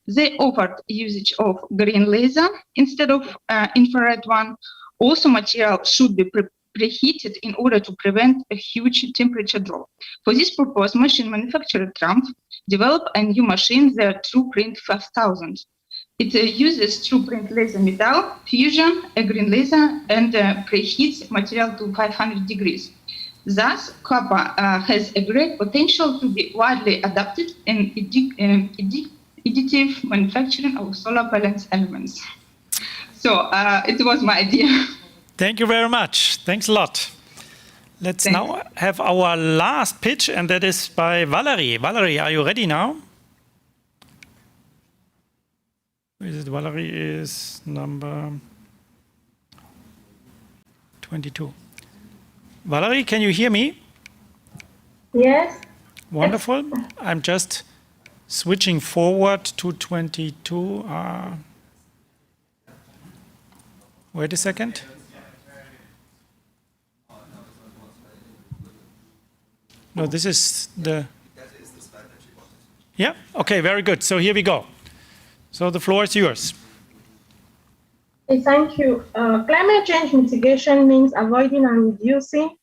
They offered usage of green laser instead of infrared one. Also, material should be preheated in order to prevent a huge temperature drop. For this purpose, machine manufacturer Trump developed a new machine, the TruePrint 5000. It uses TruePrint laser metal fusion, a green laser, and preheats material to 500 degrees. Thus, copper has a great potential to be widely adapted in additive manufacturing of solar panels elements. So it was my idea. Thank you very much. Thanks a lot. Let's now have our last pitch, and that is by Valerie. Valerie, are you ready now? Where is it? Valerie is number 22. Valerie, can you hear me? Yes. Wonderful. I'm just switching forward to 22. Wait a second. No, this is the... Yeah? Okay, very good. So here we go. So the floor is yours. Thank you. Climate change mitigation means avoiding and reducing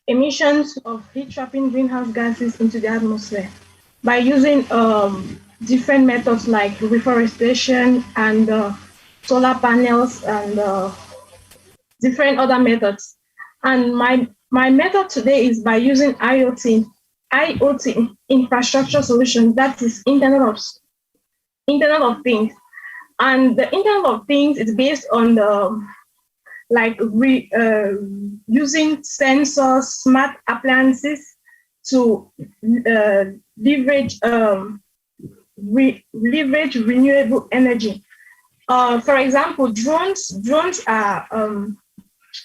emissions of heat-trapping greenhouse gases into the atmosphere by using different methods like reforestation and solar panels and different other methods. And my method today is by using IoT infrastructure solutions, that is Internet of Things. And the Internet of Things is based on using sensors, smart appliances to leverage renewable energy. For example, drones are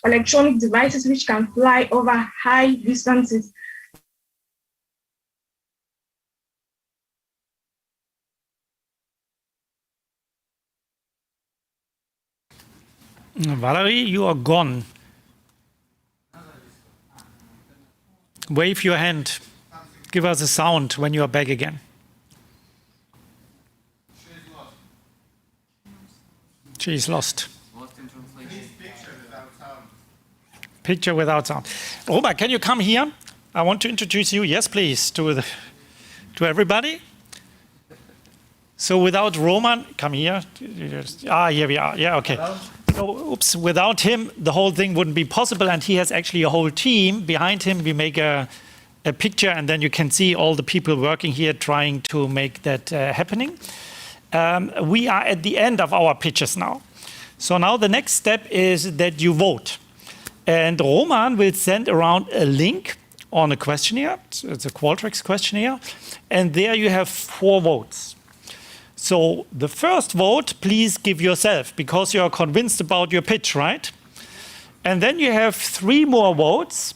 electronic devices which can fly over high distances. Valerie, you are gone. Wave your hand. Give us a sound when you are back again. She's lost. Picture without sound. Robert, can you come here? I want to introduce you, yes please, to everybody. So without Roman, come here. Here we are. Yeah, okay. So, oops, without him, the whole thing wouldn't be possible, and he has actually a whole team behind him. We make a picture, and then you can see all the people working here trying to make that happening. We are at the end of our pitches now. So now the next step is that you vote. And Roman will send around a link on a questionnaire. It's a Qualtrics questionnaire. And there you have 4 votes. So the first vote, please give yourself, because you are convinced about your pitch, right? And then you have 3 more votes.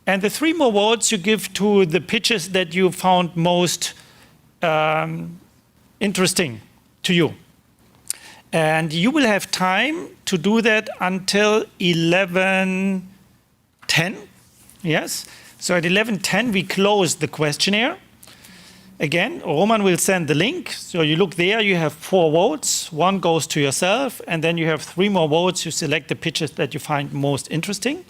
And the 3 more votes you give to the pitches that you found most interesting to you. And you will have time to do that until 11:10. Yes? So at 11:10 we close the questionnaire. Again, Roman will send the link. So you look there, you have 4 votes. 1 goes to yourself, and then you have 3 more votes. You select the pitches that you find most interesting.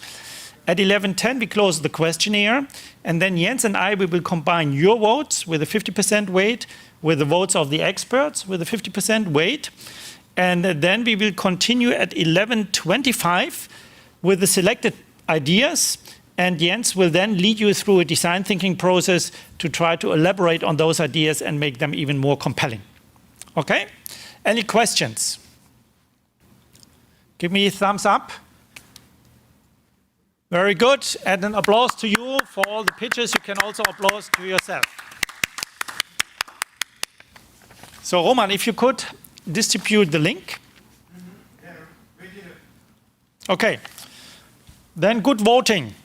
At 11:10 we close the questionnaire, and then Jens and I, we will combine your votes with a 50% weight with the votes of the experts with a 50% weight. And then we will continue at 11:25 with the selected ideas, and Jens will then lead you through a design thinking process to try to elaborate on those ideas and make them even more compelling. Okay? Any questions? Give me a thumbs up. Very good. And an applause to you for all the pitches. You can also applause to yourself. So Roman, if you could distribute the link. Okay. Then good voting.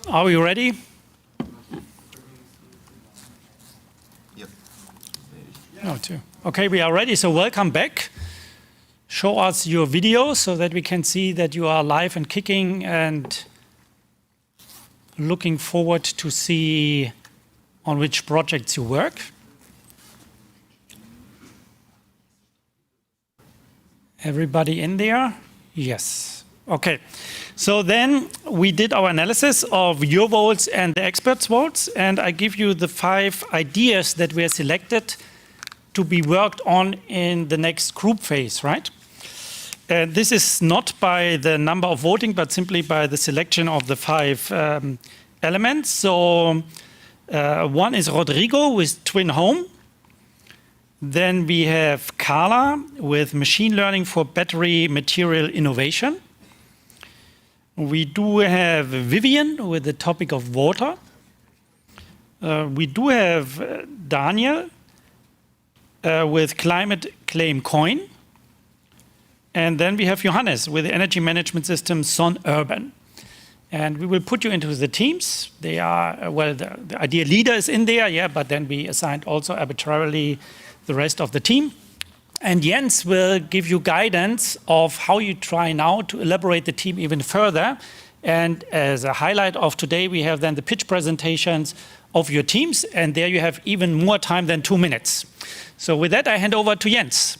are we ready? Yep. No, two. Okay, we are ready. So welcome back. Show us your video so that we can see that you are live and kicking, and looking forward to see on which projects you work. Everybody in there? Yes. Okay. So then we did our analysis of your votes and the experts' votes, and I give you the 5 ideas that were selected to be worked on in the next group phase, right? This is not by the number of voting, but simply by the selection of the 5 elements. So one is Rodrigo with Twin Home. Then we have Carla with machine learning for battery material innovation. We do have Vivian with the topic of water. We do have Daniel with climate claim coin. And then we have Johannes with the energy management system Son Urban. And we will put you into the teams. They are, well, the idea leader is in there, yeah, but then we assigned also arbitrarily the rest of the team. And Jens will give you guidance of how you try now to elaborate the team even further. And as a highlight of today, we have then the pitch presentations of your teams. And there you have even more time than 2 minutes. So with that, I hand over to Jens.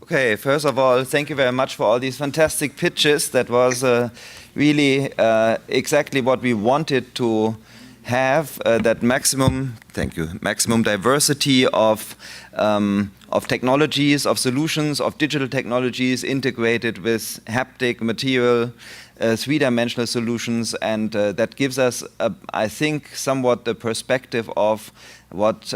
Okay, first of all, thank you very much for all these fantastic pitches. That was really exactly what we wanted to have, that maximum diversity of technologies, of solutions, of digital technologies integrated with haptic, material, 3-dimensional solutions. And that gives us, I think, somewhat the perspective of what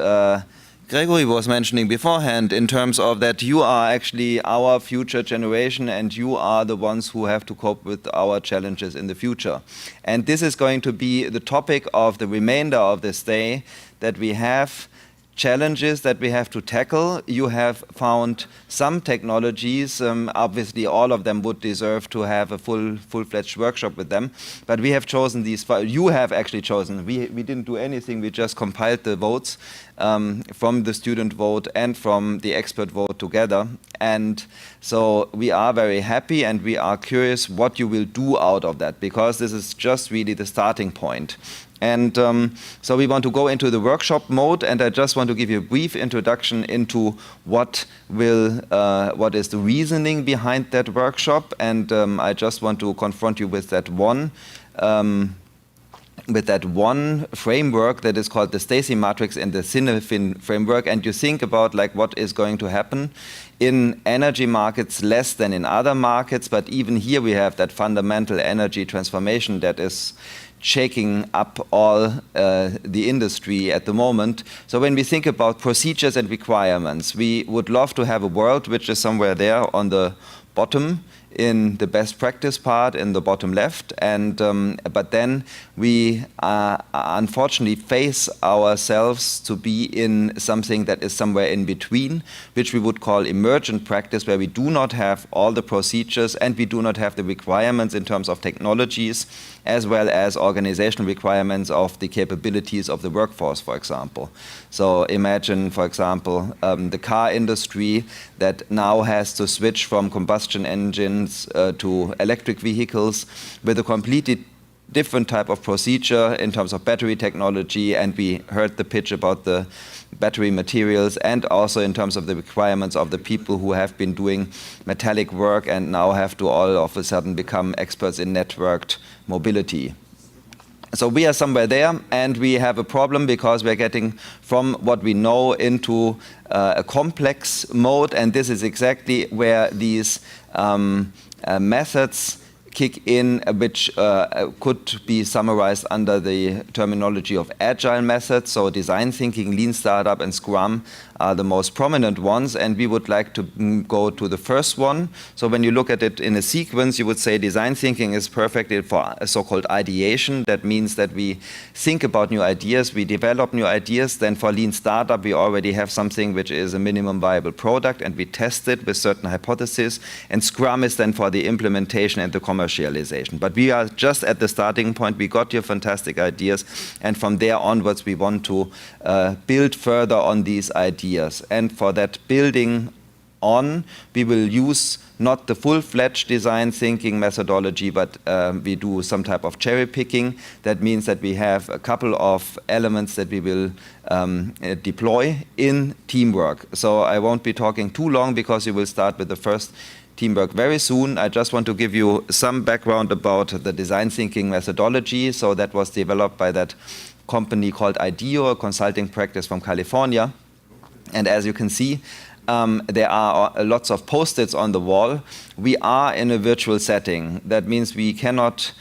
Gregory was mentioning beforehand, in terms of that you are actually our future generation and you are the ones who have to cope with our challenges in the future. And this is going to be the topic of the remainder of this day, that we have challenges that we have to tackle. You have found some technologies, obviously all of them would deserve to have a full-fledged workshop with them, but we have chosen these 5. You have actually chosen. We didn't do anything, we just compiled the votes from the student vote and from the expert vote together. And so we are very happy and we are curious what you will do out of that, because this is just really the starting point. And so we want to go into the workshop mode, and I just want to give you a brief introduction into what is the reasoning behind that workshop. And I just want to confront you with that one framework that is called the Stacy matrix and the Cinefin framework. And you think about like what is going to happen in energy markets less than in other markets, but even here we have that fundamental energy transformation that is shaking up all the industry at the moment. So when we think about procedures and requirements, we would love to have a world which is somewhere there on the bottom, in the best practice part in the bottom left, and but then we unfortunately face ourselves to be in something that is somewhere in between, which we would call emergent practice, where we do not have all the procedures and we do not have the requirements in terms of technologies, as well as organizational requirements of the capabilities of the workforce, for example. So imagine, for example, the car industry that now has to switch from combustion engines to electric vehicles with a completely different type of procedure in terms of battery technology, and we heard the pitch about the battery materials, and also in terms of the requirements of the people who have been doing metallic work and now have to all of a sudden become experts in networked mobility. So we are somewhere there, and we have a problem because we're getting from what we know into a complex mode, and this is exactly where these methods kick in, which could be summarized under the terminology of agile methods. So design thinking, lean startup, and Scrum are the most prominent ones, and we would like to go to the first one. So when you look at it in a sequence, you would say design thinking is perfect for a so-called ideation. That means that we think about new ideas, we develop new ideas. Then for lean startup, we already have something which is a minimum viable product, and we test it with certain hypotheses. And Scrum is then for the implementation and the commercialization. But we are just at the starting point. We got your fantastic ideas, and from there onwards, we want to build further on these ideas. And for that building on, we will use not the full-fledged design thinking methodology, but we do some type of cherry picking. That means that we have a couple of elements that we will deploy in teamwork. So I won't be talking too long because you will start with the first teamwork very soon. I just want to give you some background about the design thinking methodology. So that was developed by that company called IDEO, a consulting practice from California. And as you can see, there are lots of post-its on the wall. We are in a virtual setting. That means we cannot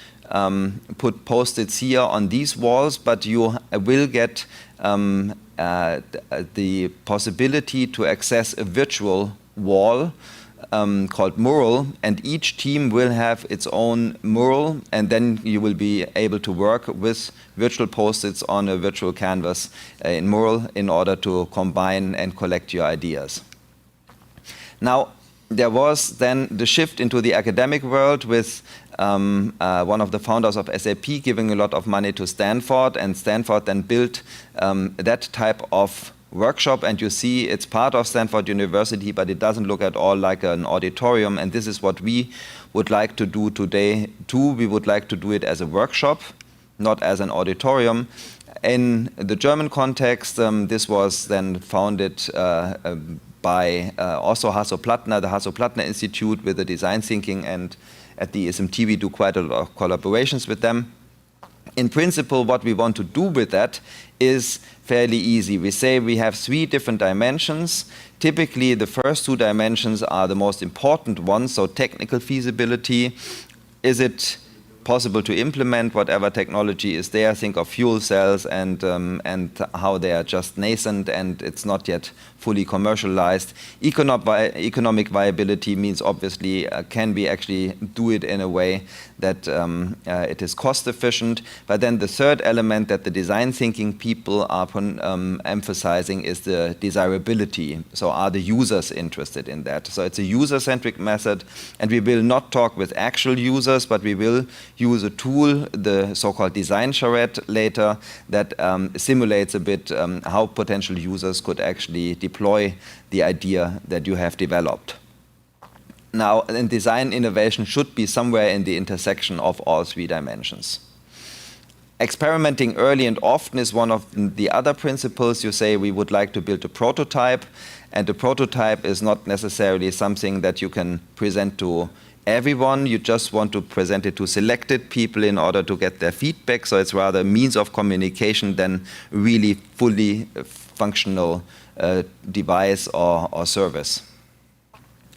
put post-its here on these walls, but you will get the possibility to access a virtual wall called mural, and each team will have its own mural, and then you will be able to work with virtual post-its on a virtual canvas in mural in order to combine and collect your ideas. Now, there was then the shift into the academic world with one of the founders of SAP giving a lot of money to Stanford, and Stanford then built that type of workshop, and you see it's part of Stanford University, but it doesn't look at all like an auditorium, and this is what we would like to do today too. We would like to do it as a workshop, not as an auditorium. In the German context, this was then founded by also Hasso-Plattner, the Hasso-Plattner Institute with the design thinking, and at the ESMT we do quite a lot of collaborations with them. In principle, what we want to do with that is fairly easy. We say we have 3 different dimensions. Typically, the first 2 dimensions are the most important ones, so technical feasibility. Is it possible to implement whatever technology is there? Think of fuel cells and how they are just nascent and it's not yet fully commercialized. Economic viability means obviously can we actually do it in a way that it is cost efficient. But then the third element that the design thinking people are emphasizing is the desirability. So are the users interested in that? So it's a user-centric method, and we will not talk with actual users, but we will use a tool, the so-called design charrette later, that simulates a bit how potential users could actually deploy the idea that you have developed. Now, and design innovation should be somewhere in the intersection of all 3 dimensions. Experimenting early and often is one of the other principles. You say we would like to build a prototype, and the prototype is not necessarily something that you can present to everyone. You just want to present it to selected people in order to get their feedback. So it's rather a means of communication than really fully functional device or service.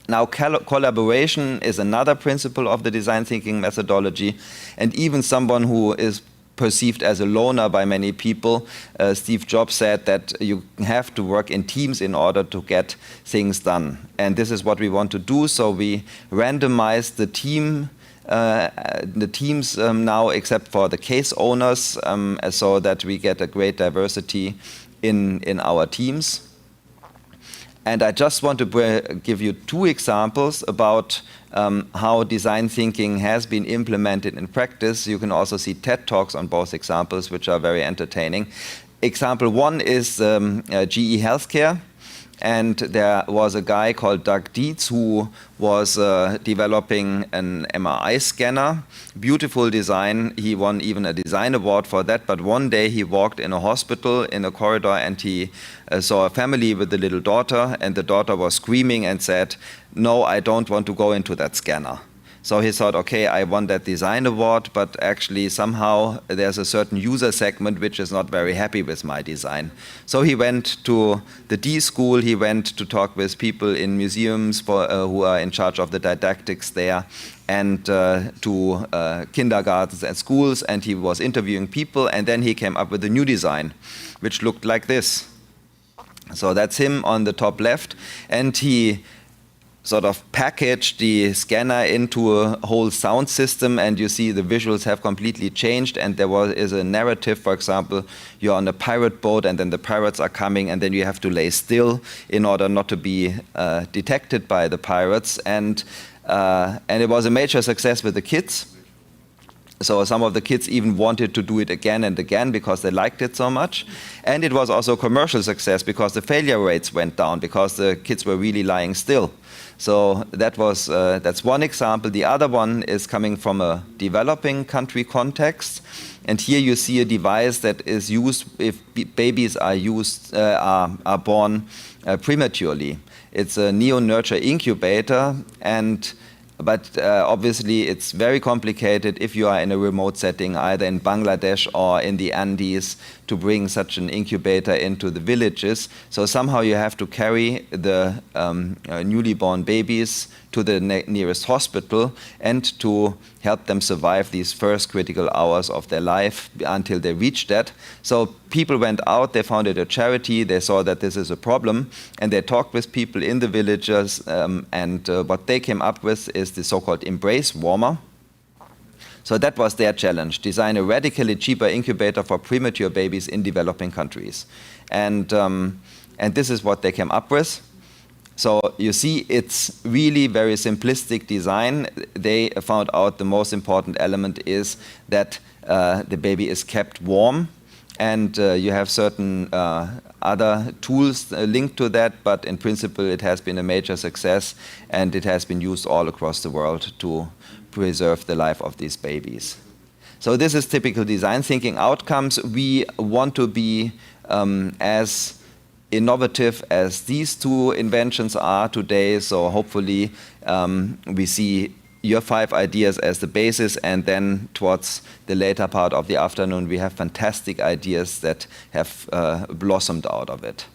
Now, collaboration is another principle of the design thinking methodology, and even someone who is perceived as a loner by many people, Steve Jobs said that you have to work in teams in order to get things done. And this is what we want to do. So we randomize the teams now, except for the case owners, so that we get a great diversity in our teams. And I just want to give you 2 examples about how design thinking has been implemented in practice. You can also see TED Talks on both examples, which are very entertaining. Example 1 is GE Healthcare. And there was a guy called Doug Dietz who was developing an MRI scanner. Beautiful design. He won even a design award for that. But one day he walked in a hospital in a corridor and he saw a family with a little daughter. And the daughter was screaming and said, "No, I don't want to go into that scanner." So he thought, okay, I won that design award, but actually somehow there's a certain user segment which is not very happy with my design. So he went to the D school, he went to talk with people in museums who are in charge of the didactics there, and to kindergartens and schools, and he was interviewing people, and then he came up with a new design, which looked like this. So that's him on the top left, and he sort of packaged the scanner into a whole sound system, and you see the visuals have completely changed, and is a narrative. For example, you're on a pirate boat and then the pirates are coming, and then you have to lay still in order not to be detected by the pirates, and it was a major success with the kids. So some of the kids even wanted to do it again and again because they liked it so much. And it was also a commercial success because the failure rates went down because the kids were really lying still. So that's one example. The other one is coming from a developing country context. And here you see a device that is used if babies are born prematurely. It's a neo-nurture incubator, but obviously it's very complicated if you are in a remote setting, either in Bangladesh or in the Andes, to bring such an incubator into the villages. So somehow you have to carry the newly born babies to the nearest hospital and to help them survive these first critical hours of their life until they reach that. So people went out, they founded a charity, they saw that this is a problem, and they talked with people in the villages, and what they came up with is the so-called embrace warmer. So that was their challenge: design a radically cheaper incubator for premature babies in developing countries. And this is what they came up with. So you see, it's really very simplistic design. They found out the most important element is that the baby is kept warm, and you have certain other tools linked to that, but in principle it has been a major success, and it has been used all across the world to preserve the life of these babies. So this is typical design thinking outcomes. We want to be as innovative as these two inventions are today, so hopefully we see your 5 ideas as the basis, and then towards the later part of the afternoon we have fantastic ideas that have blossomed out of it.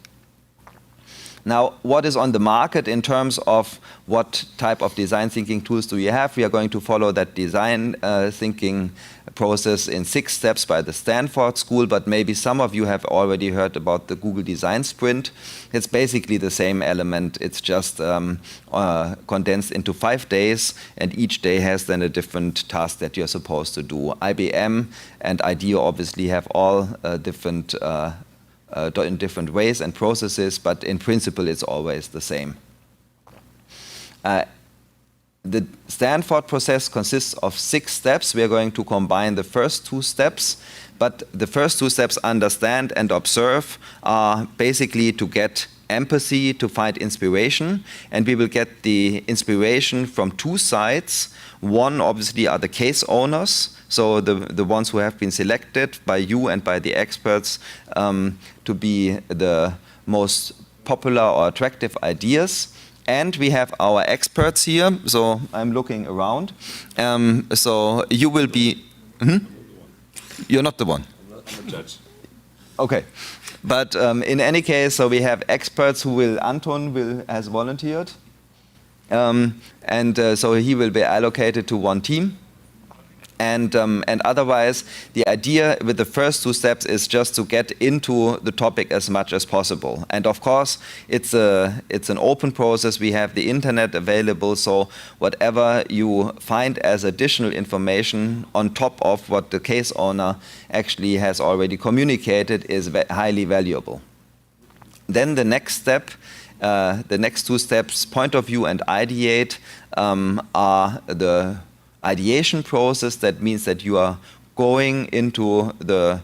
Now, what is on the market in terms of what type of design thinking tools do you have? We are going to follow that design thinking process in 6 steps by the Stanford School, but maybe some of you have already heard about the Google Design Sprint. It's basically the same element. It's just condensed into 5 days, and each day has then a different task that you're supposed to do. IBM and IDEO obviously have all different in different ways and processes, but in principle it's always the same. The Stanford process consists of 6 steps. We are going to combine the first 2 steps, but the first 2 steps, understand and observe, are basically to get empathy, to find inspiration, and we will get the inspiration from 2 sides. One obviously are the case owners, so the ones who have been selected by you and by the experts to be the most popular or attractive ideas. And we have our experts here, so I'm looking around. So you will be... You're not the one. I'm a judge. Okay. But in any case, so we have experts Anton has volunteered. So he will be allocated to one team. And otherwise, the idea with the first 2 steps is just to get into the topic as much as possible. And of course, it's an open process. We have the internet available, so whatever you find as additional information on top of what the case owner actually has already communicated is highly valuable. Then the next step, the next 2 steps, point of view and ideate, are the ideation process. That means that you are going into the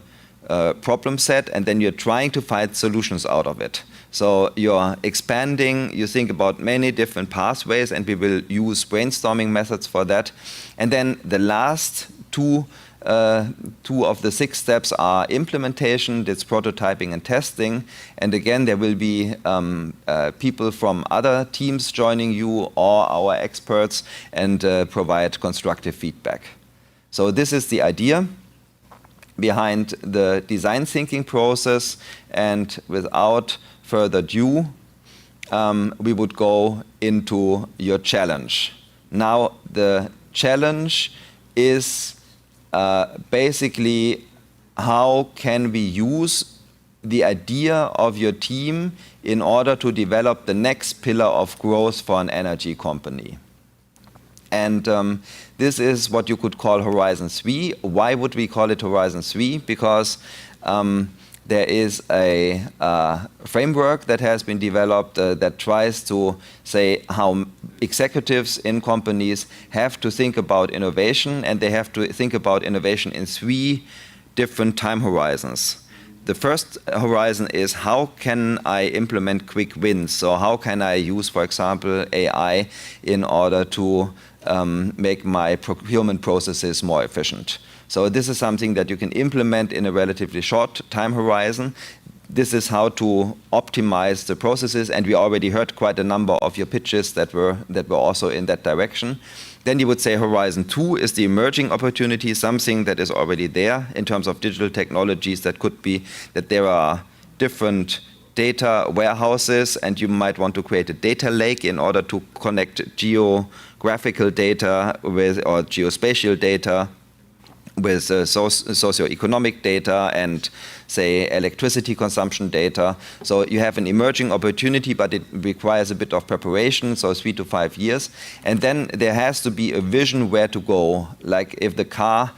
problem set and then you're trying to find solutions out of it. So you're expanding, you think about many different pathways, and we will use brainstorming methods for that. And then the last 2 of the 6 steps are implementation, that's prototyping and testing. And again, there will be people from other teams joining you or our experts and provide constructive feedback. So this is the idea behind the design thinking process, and without further ado, we would go into your challenge. Now, the challenge is basically how can we use the idea of your team in order to develop the next pillar of growth for an energy company. And this is what you could call Horizon 3. Why would we call it Horizon 3? Because there is a framework that has been developed that tries to say how executives in companies have to think about innovation, and they have to think about innovation in 3 different time horizons. The first horizon is how can I implement quick wins? So how can I use, for example, AI in order to make my procurement processes more efficient? So this is something that you can implement in a relatively short time horizon. This is how to optimize the processes, and we already heard quite a number of your pitches that were also in that direction. Then you would say Horizon 2 is the emerging opportunity, something that is already there in terms of digital technologies. That could be that there are different data warehouses, and you might want to create a data lake in order to connect geographical data with, or geospatial data with socioeconomic data and, say, electricity consumption data. So you have an emerging opportunity, but it requires a bit of preparation, so 3 to 5 years. And then there has to be a vision where to go. Like if the car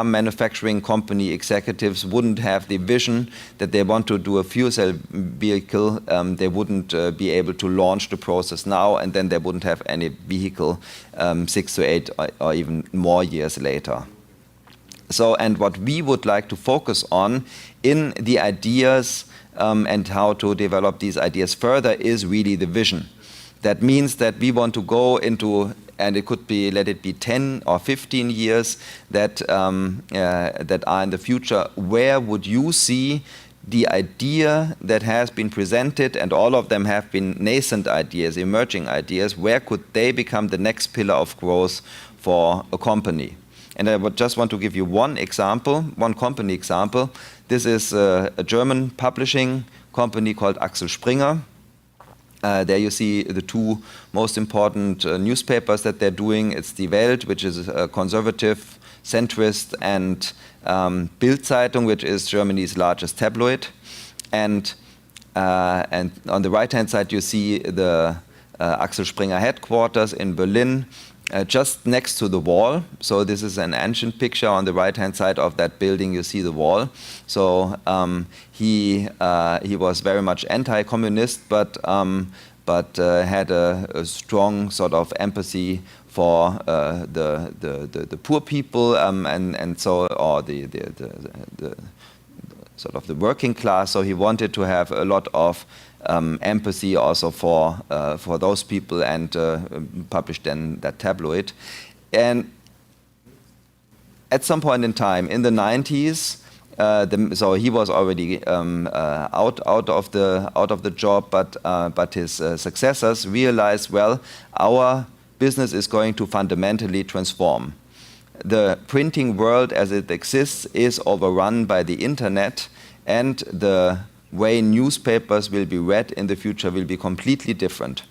manufacturing company executives wouldn't have the vision that they want to do a fuel cell vehicle, they wouldn't be able to launch the process now, and then they wouldn't have any vehicle 6 to 8 or even more years later. So, and what we would like to focus on in the ideas and how to develop these ideas further is really the vision. That means that we want to go into, and it could be, let it be 10 or 15 years that that are in the future. Where would you see the idea that has been presented, and all of them have been nascent ideas, emerging ideas, where could they become the next pillar of growth for a company? And I would just want to give you one example, one company example. This is a German publishing company called Axel Springer. There you see the 2 most important newspapers that they're doing. It's Die Welt, which is a conservative, centrist, and Bild Zeitung, which is Germany's largest tabloid. And on the right-hand side, you see the Axel Springer headquarters in Berlin, just next to the wall. So this is an ancient picture. On the right-hand side of that building, you see the wall. So he was very much anti-communist, but had a strong sort of empathy for the poor people and so, or the sort of the working class. So he wanted to have a lot of empathy also for those people, and published then that tabloid. And at some point in time in the 90s, so he was already out of the job, but his successors realized, well, our business is going to fundamentally transform. The printing world as it exists is overrun by the internet, and the way newspapers will be read in the future will be completely different.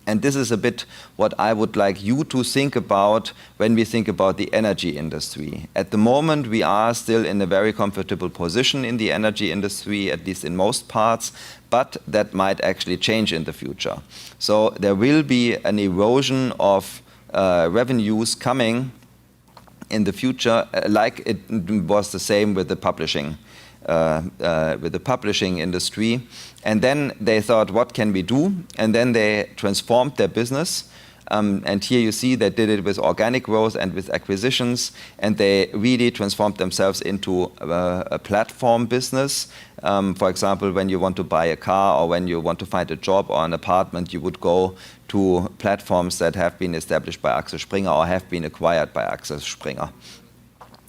And this is a bit what I would like you to think about when we think about the energy industry. At the moment, we are still in a very comfortable position in the energy industry, at least in most parts, but that might actually change in the future. So there will be an erosion of revenues coming in the future, like it was the same with the publishing industry. And then they thought, what can we do? And then they transformed their business. And here you see they did it with organic growth and with acquisitions, and they really transformed themselves into a platform business. For example, when you want to buy a car or when you want to find a job or an apartment, you would go to platforms that have been established by Axel Springer or have been acquired by Axel Springer.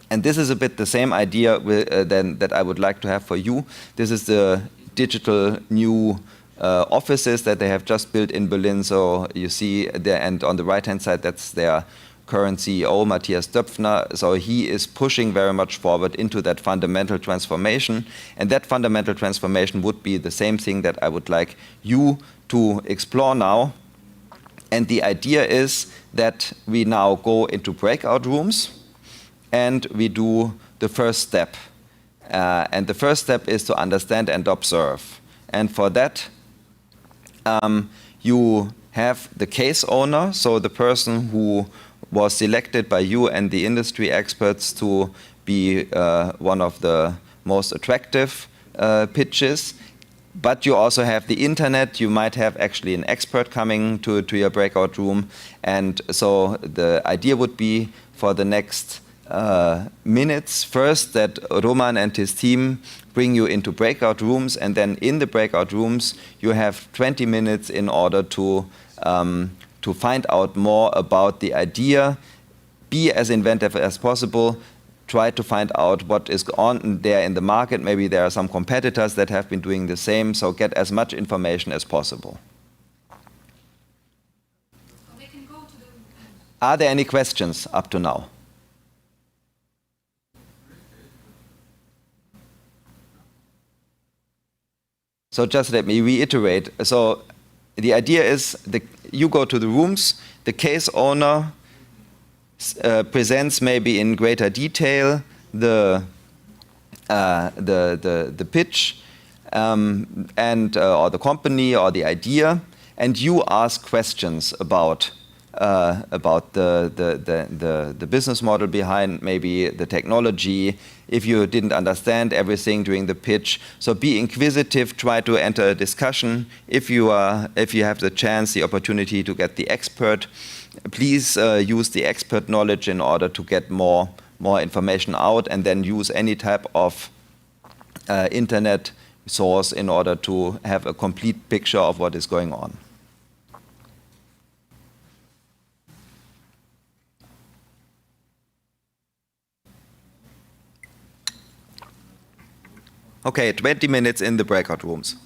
And this is a bit the same idea that I would like to have for you. This is the digital new offices that they have just built in Berlin. So you see there, and on the right-hand side, that's their current CEO, Matthias Döpfner. So he is pushing very much forward into that fundamental transformation. And that fundamental transformation would be the same thing that I would like you to explore now. And the idea is that we now go into breakout rooms and we do the first step. And the first step is to understand and observe. And for that, you have the case owner, so the person who was selected by you and the industry experts to be one of the most attractive pitches. But you also have the internet. You might have actually an expert coming to your breakout room. And so the idea would be for the next minutes first that Roman and his team bring you into breakout rooms, and then in the breakout rooms you have 20 minutes in order to find out more about the idea, be as inventive as possible, try to find out what is on there in the market. Maybe there are some competitors that have been doing the same, so get as much information as possible. Are there any questions up to now? So just let me reiterate. So the idea is you go to the rooms, the case owner presents maybe in greater detail the pitch and or the company or the idea, and you ask questions about the business model behind maybe the technology, if you didn't understand everything during the pitch. So be inquisitive, try to enter a discussion. If you have the chance, the opportunity to get the expert, please use the expert knowledge in order to get more information out, and then use any type of internet source in order to have a complete picture of what is going on. Okay, 20 minutes in the breakout rooms.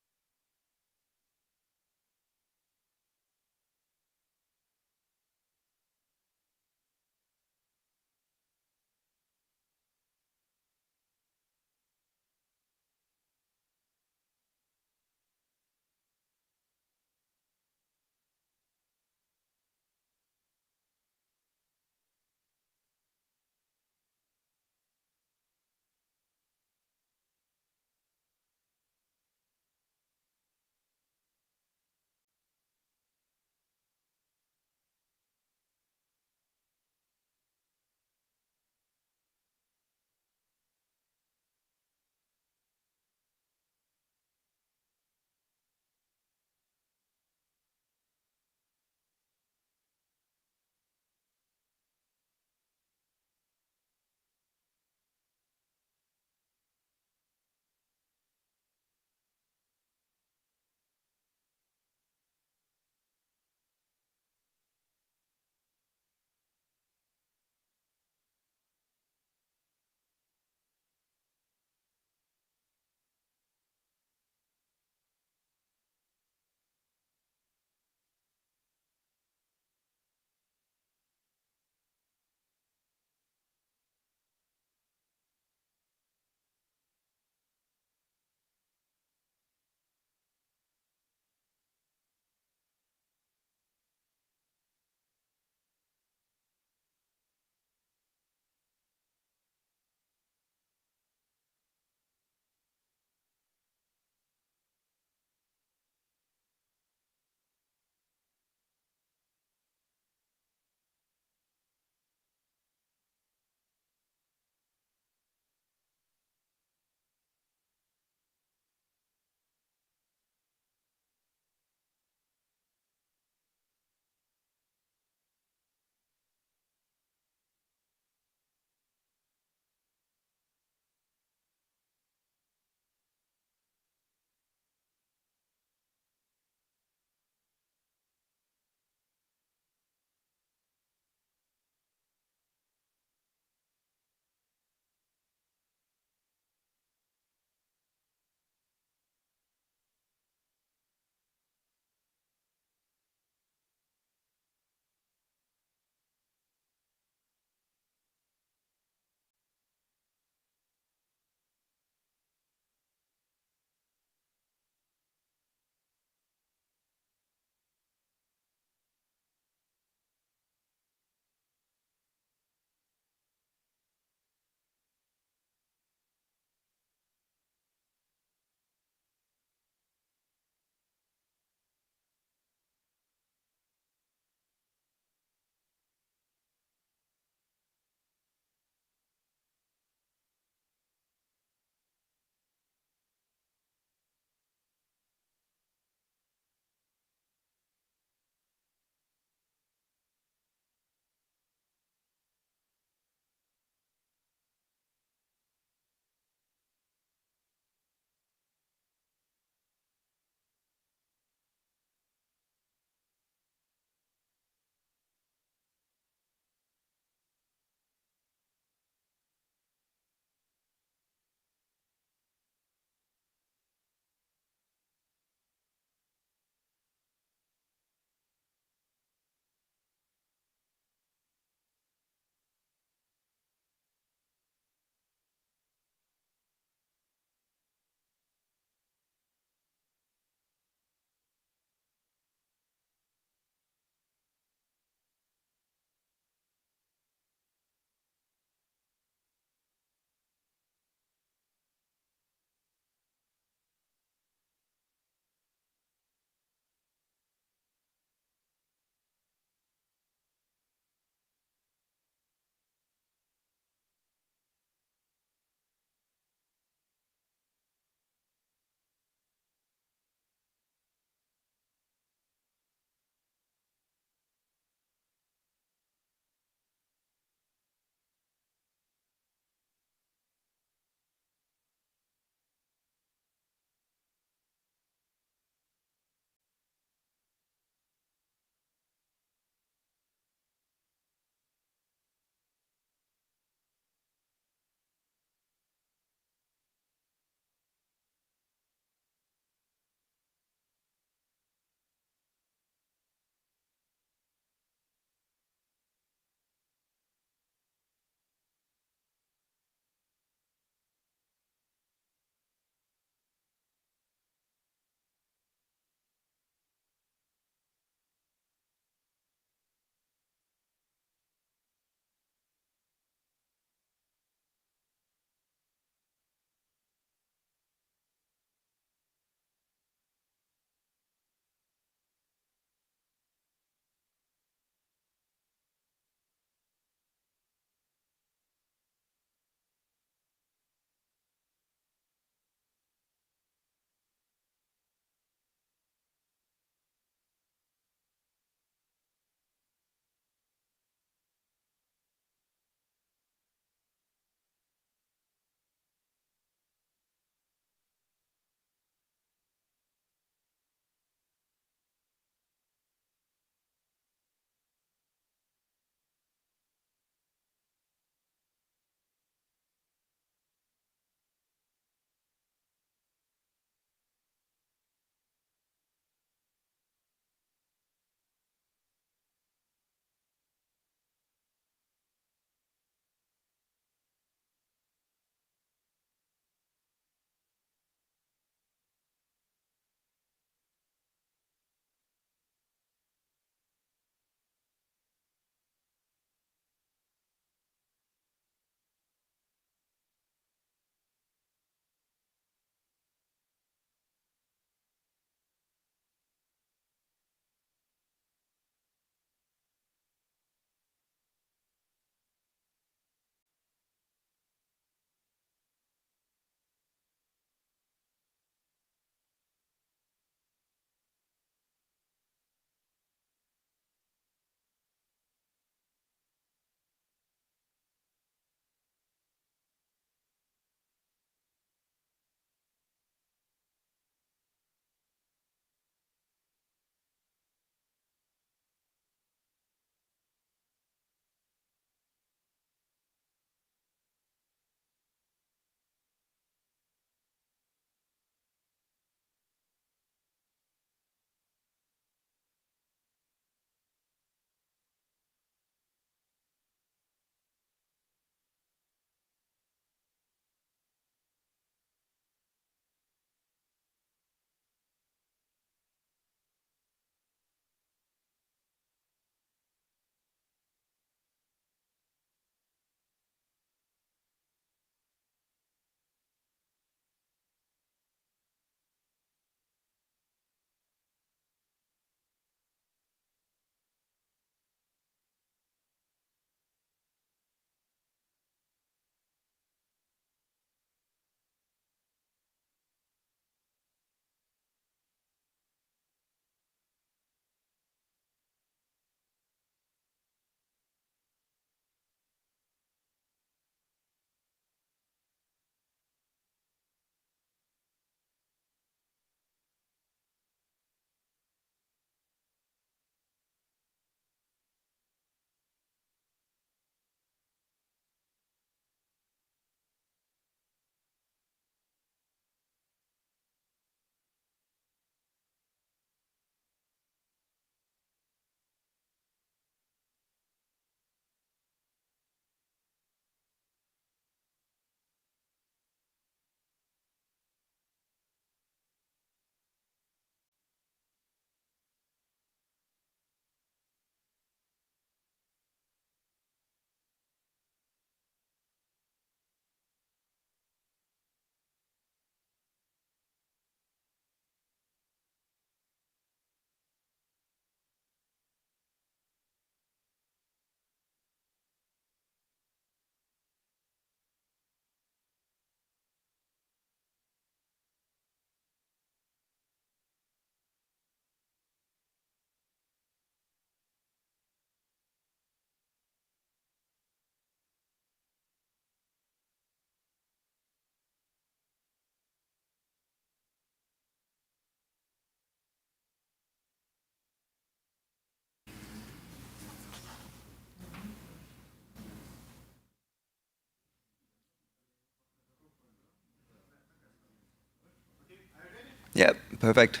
Yeah, perfect.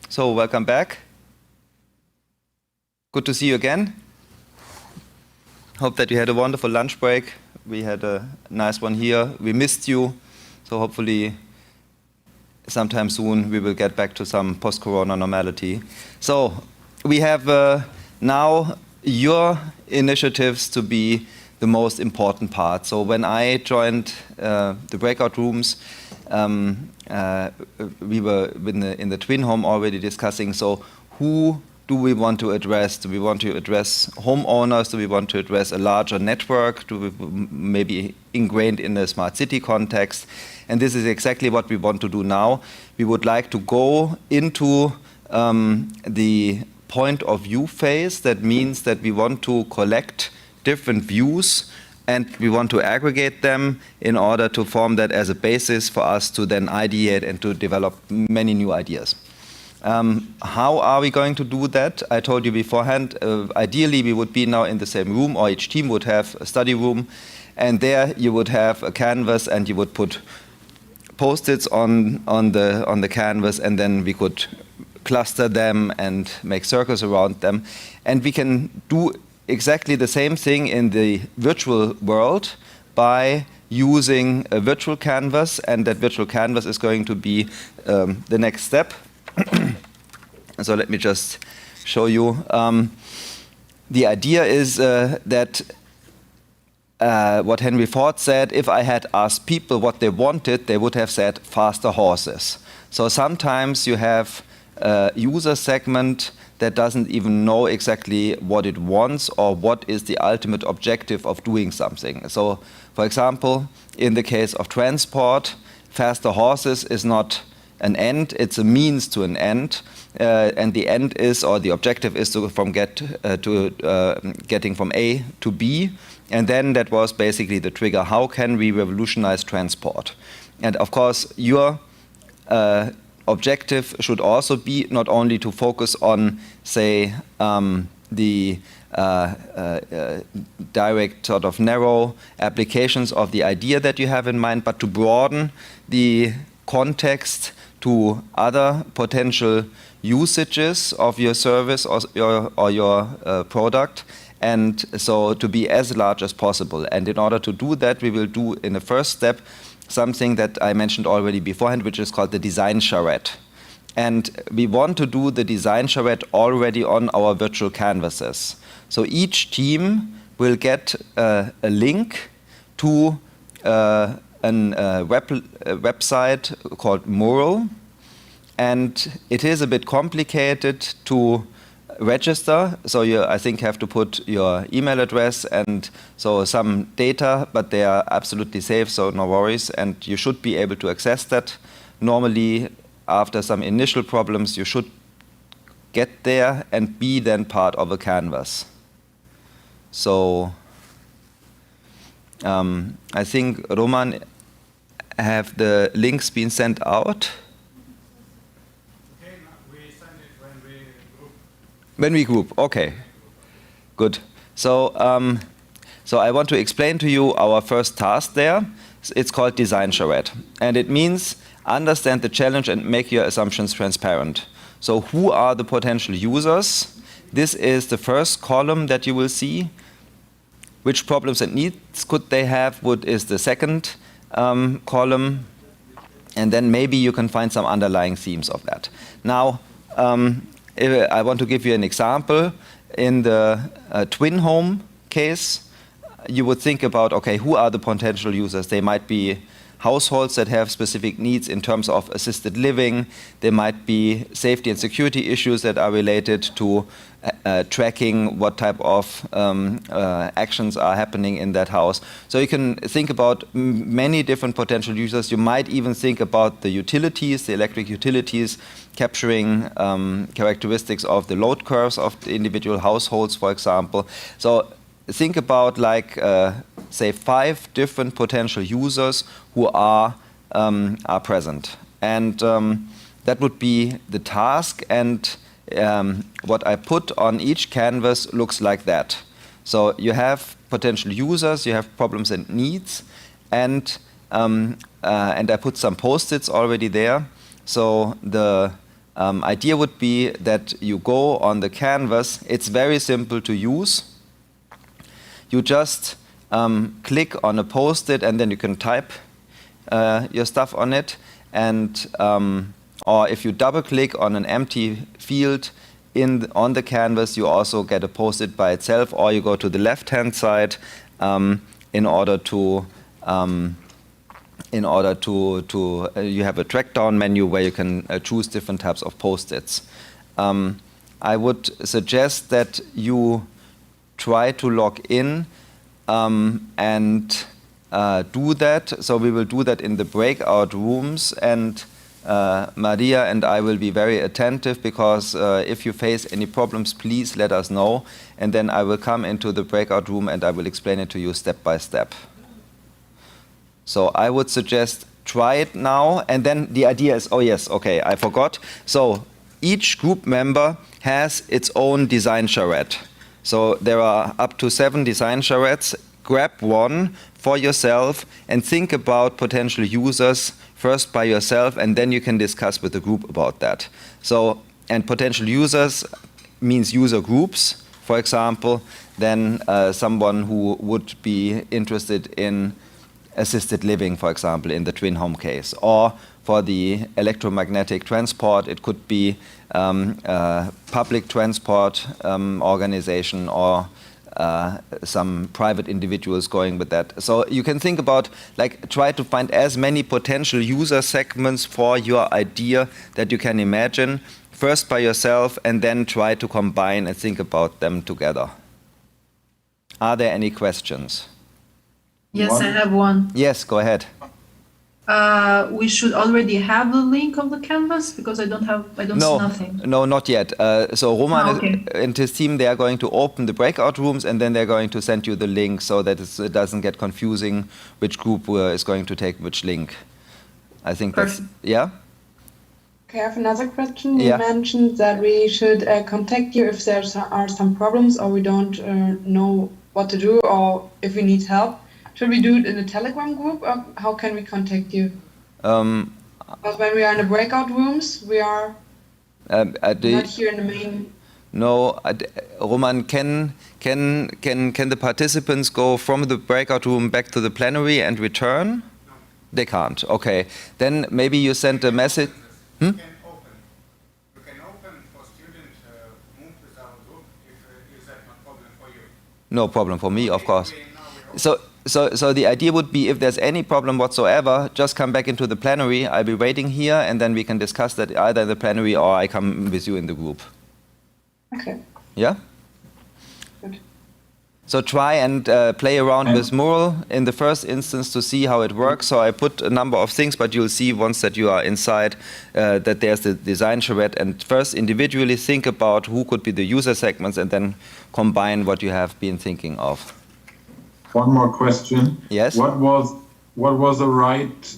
So welcome back. Good to see you again. Hope that you had a wonderful lunch break. We had a nice one here. We missed you. So hopefully sometime soon we will get back to some post-corona normality. So we have now your initiatives to be the most important part. So when I joined the breakout rooms, we were in the twin home already discussing, so who do we want to address? Do we want to address homeowners? Do we want to address a larger network? Do we maybe ingrained in a smart city context? And this is exactly what we want to do now. We would like to go into the point of view phase. That means that we want to collect different views and we want to aggregate them in order to form that as a basis for us to then ideate and to develop many new ideas. How are we going to do that? I told you beforehand, ideally we would be now in the same room, or each team would have a study room, and there you would have a canvas and you would put post-its on the canvas, and then we could cluster them and make circles around them. And we can do exactly the same thing in the virtual world by using a virtual canvas, and that virtual canvas is going to be the next step. So let me just show you. The idea is that what Henry Ford said, if I had asked people what they wanted, they would have said faster horses. So sometimes you have a user segment that doesn't even know exactly what it wants or what is the ultimate objective of doing something. So, for example, in the case of transport, faster horses is not an end, it's a means to an end, and the end is, or the objective is to getting from A to B, and then that was basically the trigger. How can we revolutionize transport? And of course, your objective should also be not only to focus on, say, the direct sort of narrow applications of the idea that you have in mind, but to broaden the context to other potential usages of your service or your product, and so to be as large as possible. And in order to do that, we will do in the first step something that I mentioned already beforehand, which is called the design charrette. And we want to do the design charrette already on our virtual canvases. So each team will get a link to a website called Mural, and it is a bit complicated to register. So you, I think, have to put your email address and so some data, but they are absolutely safe, so no worries, and you should be able to access that. Normally, after some initial problems, you should get there and be then part of a canvas. So I think, Roman, have the links been sent out? Okay, we send it when we group. When we group, okay, good. So, so I want to explain to you our first task there. It's called design charrette, and it means understand the challenge and make your assumptions transparent. So who are the potential users? This is the first column that you will see. Which problems and needs could they have? What is the second column? And then maybe you can find some underlying themes of that. Now, I want to give you an example. In the twin home case, you would think about, okay, who are the potential users? They might be households that have specific needs in terms of assisted living. There might be safety and security issues that are related to tracking what type of actions are happening in that house. So you can think about many different potential users. You might even think about the utilities, the electric utilities, capturing characteristics of the load curves of the individual households, for example. So think about, like, say, 5 different potential users who are present. And that would be the task. And what I put on each canvas looks like that. So you have potential users, you have problems and needs, and I put some post-its already there. So the idea would be that you go on the canvas. It's very simple to use. You just click on a post-it, and then you can type your stuff on it. And or if you double-click on an empty field on the canvas, you also get a post-it by itself, or you go to the left-hand side in order to you have a track-down menu where you can choose different types of post-its. I would suggest that you try to log in and do that. So we will do that in the breakout rooms, and Maria and I will be very attentive, because if you face any problems, please let us know, and then I will come into the breakout room and I will explain it to you step by step. So I would suggest try it now, and then the idea is, oh yes, okay, I forgot. So each group member has its own design charrette. So there are up to 7 design charrettes. Grab one for yourself and think about potential users first by yourself, and then you can discuss with the group about that. So, and potential users means user groups, for example, then someone who would be interested in assisted living, for example, in the twin home case. Or for the electromagnetic transport, it could be public transport organization, or some private individuals going with that. So you can think about, like, try to find as many potential user segments for your idea that you can imagine, first by yourself, and then try to combine and think about them together. Are there any questions? Yes, I have one. Yes, go ahead. We should already have the link of the canvas, because I don't see nothing. No, not yet. So Roman and his team, they are going to open the breakout rooms, and then they're going to send you the link, so that it doesn't get confusing which group is going to take which link. I think that's, yeah? Okay, I have another question. You mentioned that we should contact you if there are some problems, or we don't know what to do, or if we need help. Should we do it in a Telegram group, or how can we contact you? Because when we are in the breakout rooms, we are not here in the main. No, Roman, can the participants go from the breakout room back to the plenary and return? No. They can't. Okay, then maybe you send a message. You can open for students move to our group if is that no problem for you? No problem for me, of course. So the idea would be, if there's any problem whatsoever, just come back into the plenary. I'll be waiting here, and then we can discuss that either in the plenary or I come with you in the group. Okay. Yeah? Good. So try and play around with Mural in the first instance to see how it works. So I put a number of things, but you'll see once that you are inside that there's the design charrette. And first individually think about who could be the user segments, and then combine what you have been thinking of. One more question. Yes. What was the right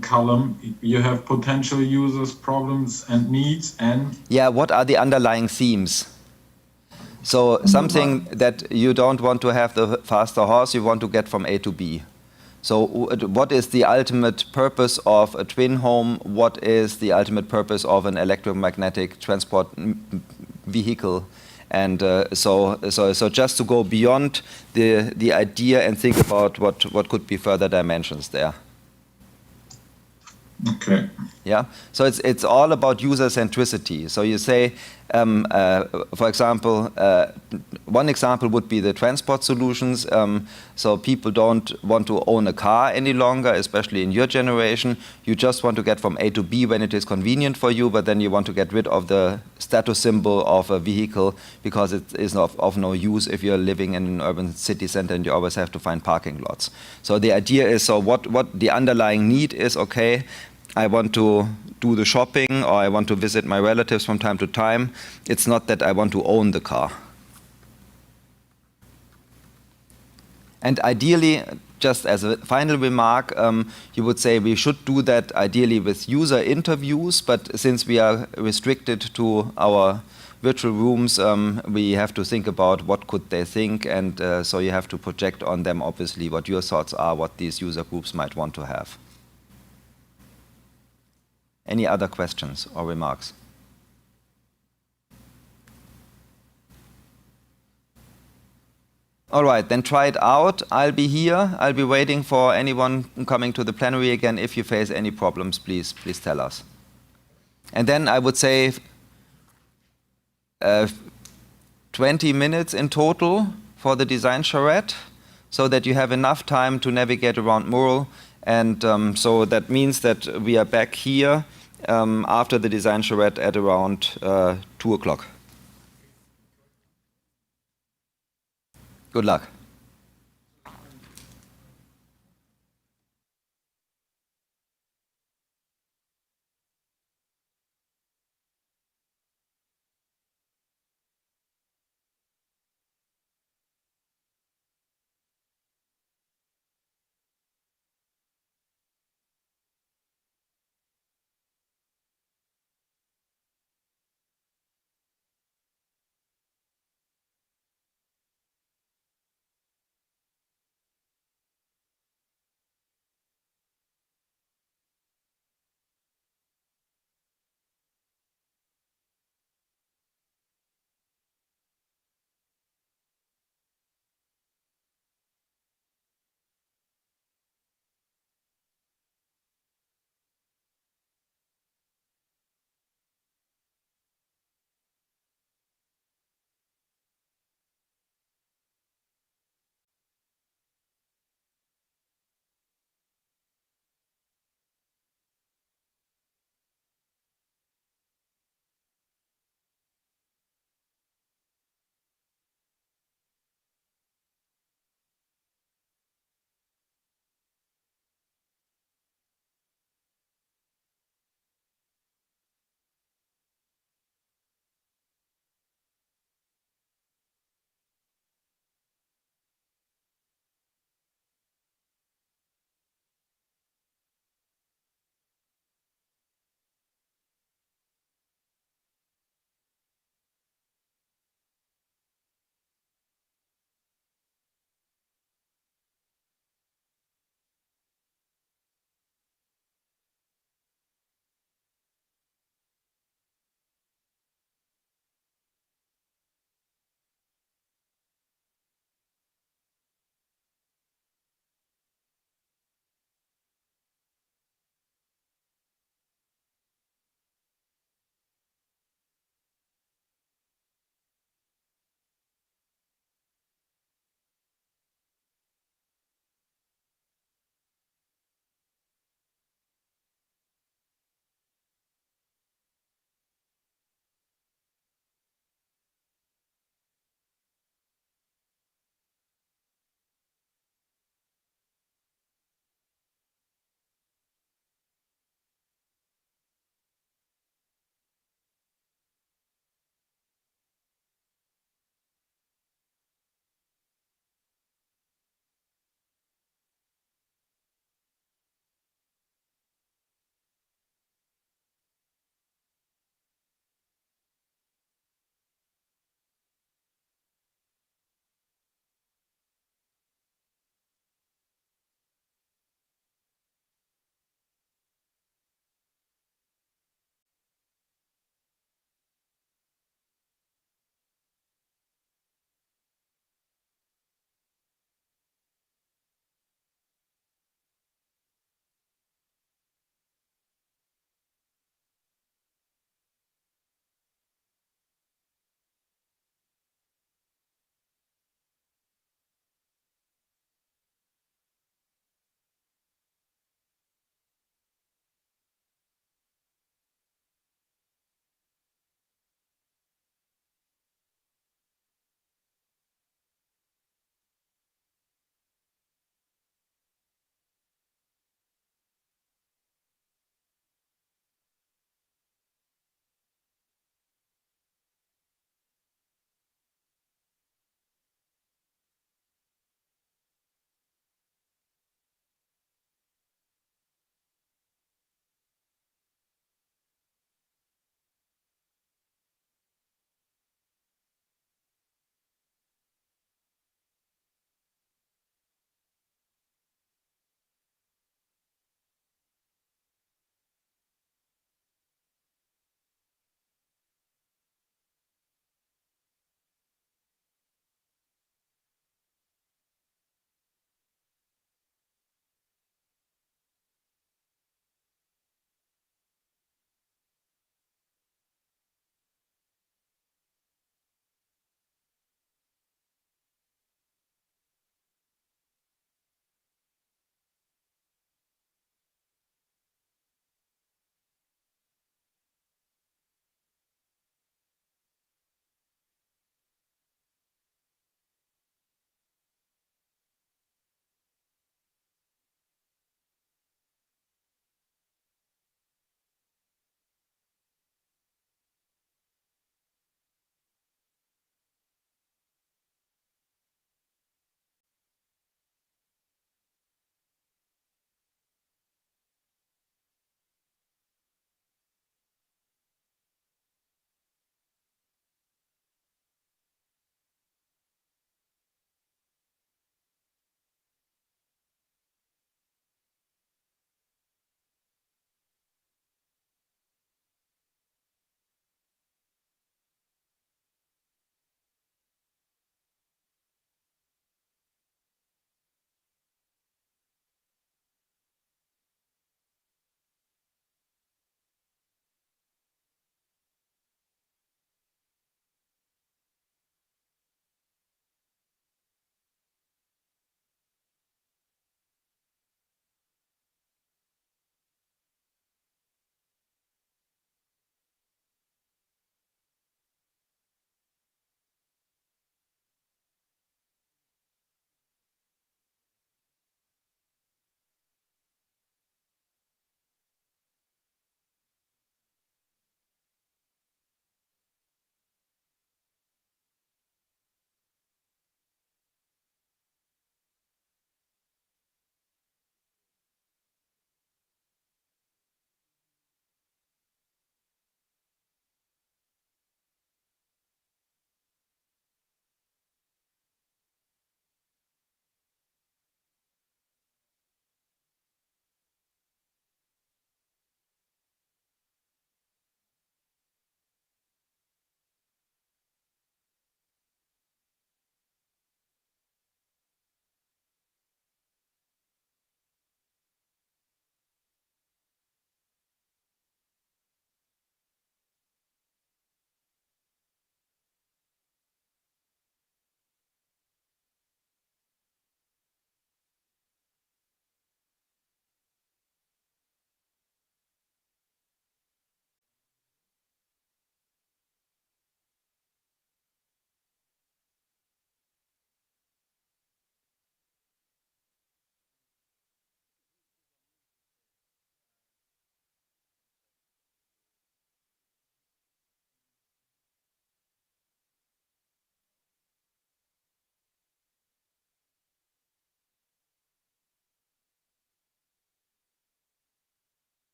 column? You have potential users, problems and needs, and what are the underlying themes? So something that you don't want to have the faster horse, you want to get from A to B. So what is the ultimate purpose of a twin home? What is the ultimate purpose of an electromagnetic transport vehicle? And so just to go beyond the idea and think about what could be further dimensions there. Okay. Yeah. So it's all about user centricity. So you say, for example, one example would be the transport solutions. So people don't want to own a car any longer, especially in your generation. You just want to get from A to B when it is convenient for you, but then you want to get rid of the status symbol of a vehicle because it is of no use if you're living in an urban city center and you always have to find parking lots. So the idea is, so what the underlying need is, okay, I want to do the shopping, or I want to visit my relatives from time to time. It's not that I want to own the car. And ideally, just as a final remark, you would say we should do that ideally with user interviews, but since we are restricted to our virtual rooms, we have to think about what could they think, and so you have to project on them, obviously, what your thoughts are, what these user groups might want to have. Any other questions or remarks? All right, then try it out. I'll be here. I'll be waiting for anyone coming to the plenary again. If you face any problems, please tell us. And then I would say 20 minutes in total for the design charrette, so that you have enough time to navigate around Mural. And so that means that we are back here after the design charrette at around 2 o'clock. Good luck.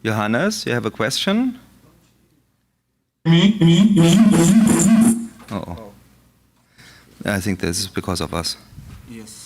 Johannes, you have a question? Me? Uh-oh. I think this is because of us. Yes.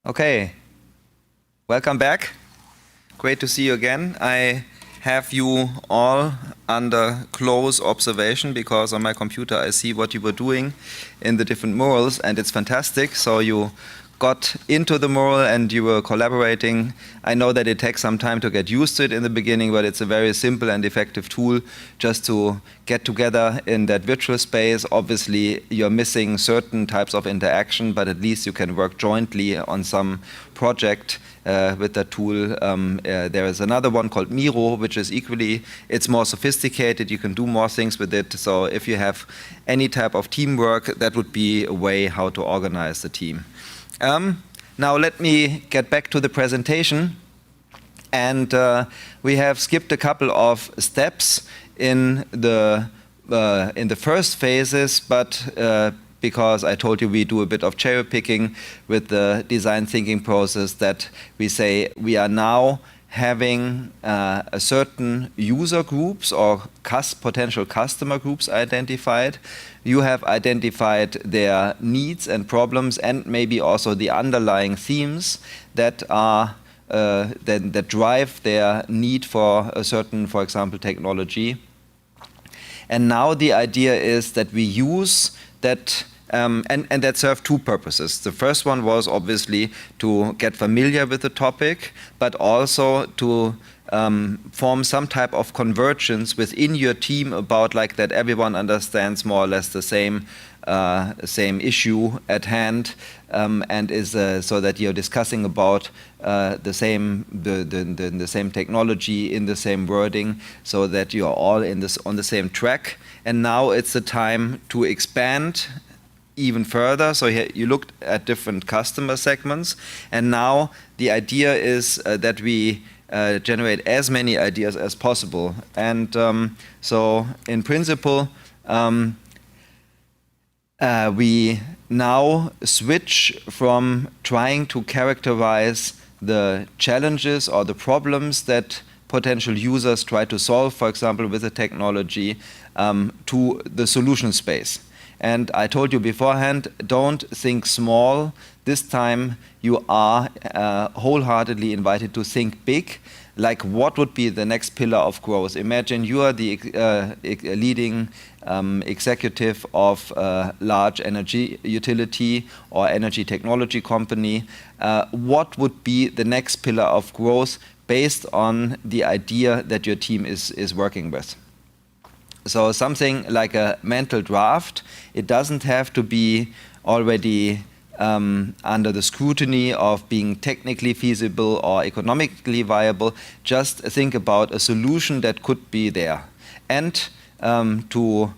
Okay, welcome back. Great to see you again. I have you all under close observation because on my computer I see what you were doing in the different murals, and it's fantastic. So you got into the mural and you were collaborating. I know that it takes some time to get used to it in the beginning, but it's a very simple and effective tool just to get together in that virtual space. Obviously, you're missing certain types of interaction, but at least you can work jointly on some project with that tool. There is another one called Miro, which is equally, it's more sophisticated. You can do more things with it. So if you have any type of teamwork, that would be a way how to organize the team. Now let me get back to the presentation, and we have skipped a couple of steps in the first phases, but because I told you we do a bit of cherry picking with the design thinking process, that we say we are now having a certain user groups or potential customer groups identified. You have identified their needs and problems, and maybe also the underlying themes that are that drive their need for a certain, for example, technology. And now the idea is that we use that, and that serve two purposes. The first one was obviously to get familiar with the topic, but also to form some type of convergence within your team about like that everyone understands more or less the same issue at hand, and is so that you're discussing about the same technology in the same wording, so that you are all on the same track. And now it's the time to expand even further. So here you looked at different customer segments, and now the idea is that we generate as many ideas as possible. And so in principle, we now switch from trying to characterize the challenges or the problems that potential users try to solve, for example, with a technology, to the solution space. And I told you beforehand, don't think small. This time you are wholeheartedly invited to think big. Like, what would be the next pillar of growth? Imagine you are the leading executive of a large energy utility or energy technology company. What would be the next pillar of growth based on the idea that your team is working with? So something like a mental draft. It doesn't have to be already under the scrutiny of being technically feasible or economically viable. Just think about a solution that could be there. And to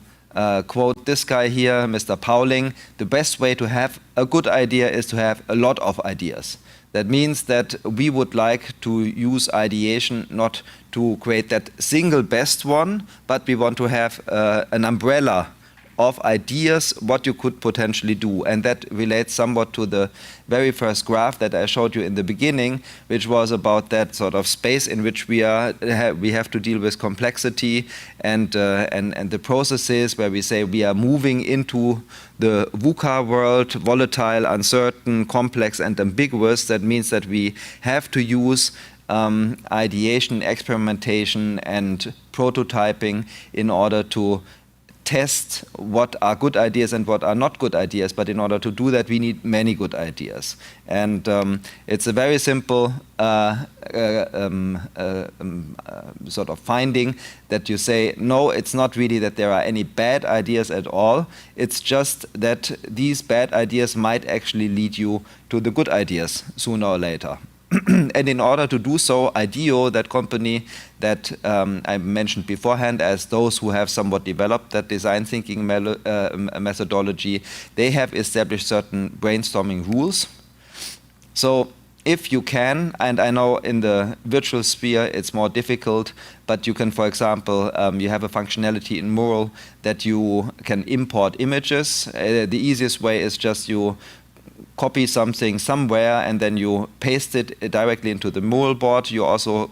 quote this guy here, Mr. Pauling, the best way to have a good idea is to have a lot of ideas. That means that we would like to use ideation not to create that single best one, but we want to have an umbrella of ideas what you could potentially do. And that relates somewhat to the very first graph that I showed you in the beginning, which was about that sort of space in which we have to deal with complexity and the processes where we say we are moving into the VUCA world, volatile, uncertain, complex, and ambiguous. That means that we have to use ideation, experimentation, and prototyping in order to test what are good ideas and what are not good ideas. But in order to do that, we need many good ideas. And it's a very simple sort of finding that you say, no, it's not really that there are any bad ideas at all. It's just that these bad ideas might actually lead you to the good ideas sooner or later. And in order to do so, IDEO, that company that I mentioned beforehand as those who have somewhat developed that design thinking methodology, they have established certain brainstorming rules. So if you can, and I know in the virtual sphere it's more difficult, but you can, for example, you have a functionality in Mural that you can import images. The easiest way is just you copy something somewhere and then you paste it directly into the mural board. You also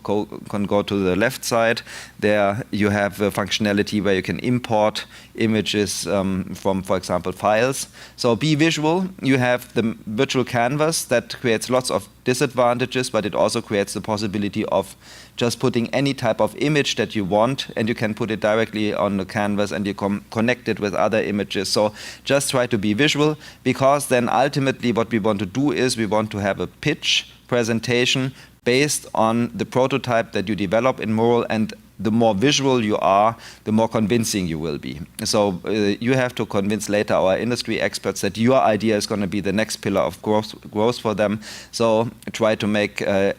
can go to the left side. There you have a functionality where you can import images from, for example, files. So be visual. You have the virtual canvas that creates lots of disadvantages, but it also creates the possibility of just putting any type of image that you want, and you can put it directly on the canvas and you connect it with other images. So just try to be visual, because then ultimately what we want to do is we want to have a pitch presentation based on the prototype that you develop in Mural, and the more visual you are, the more convincing you will be. So you have to convince later our industry experts that your idea is going to be the next pillar of growth for them. So try to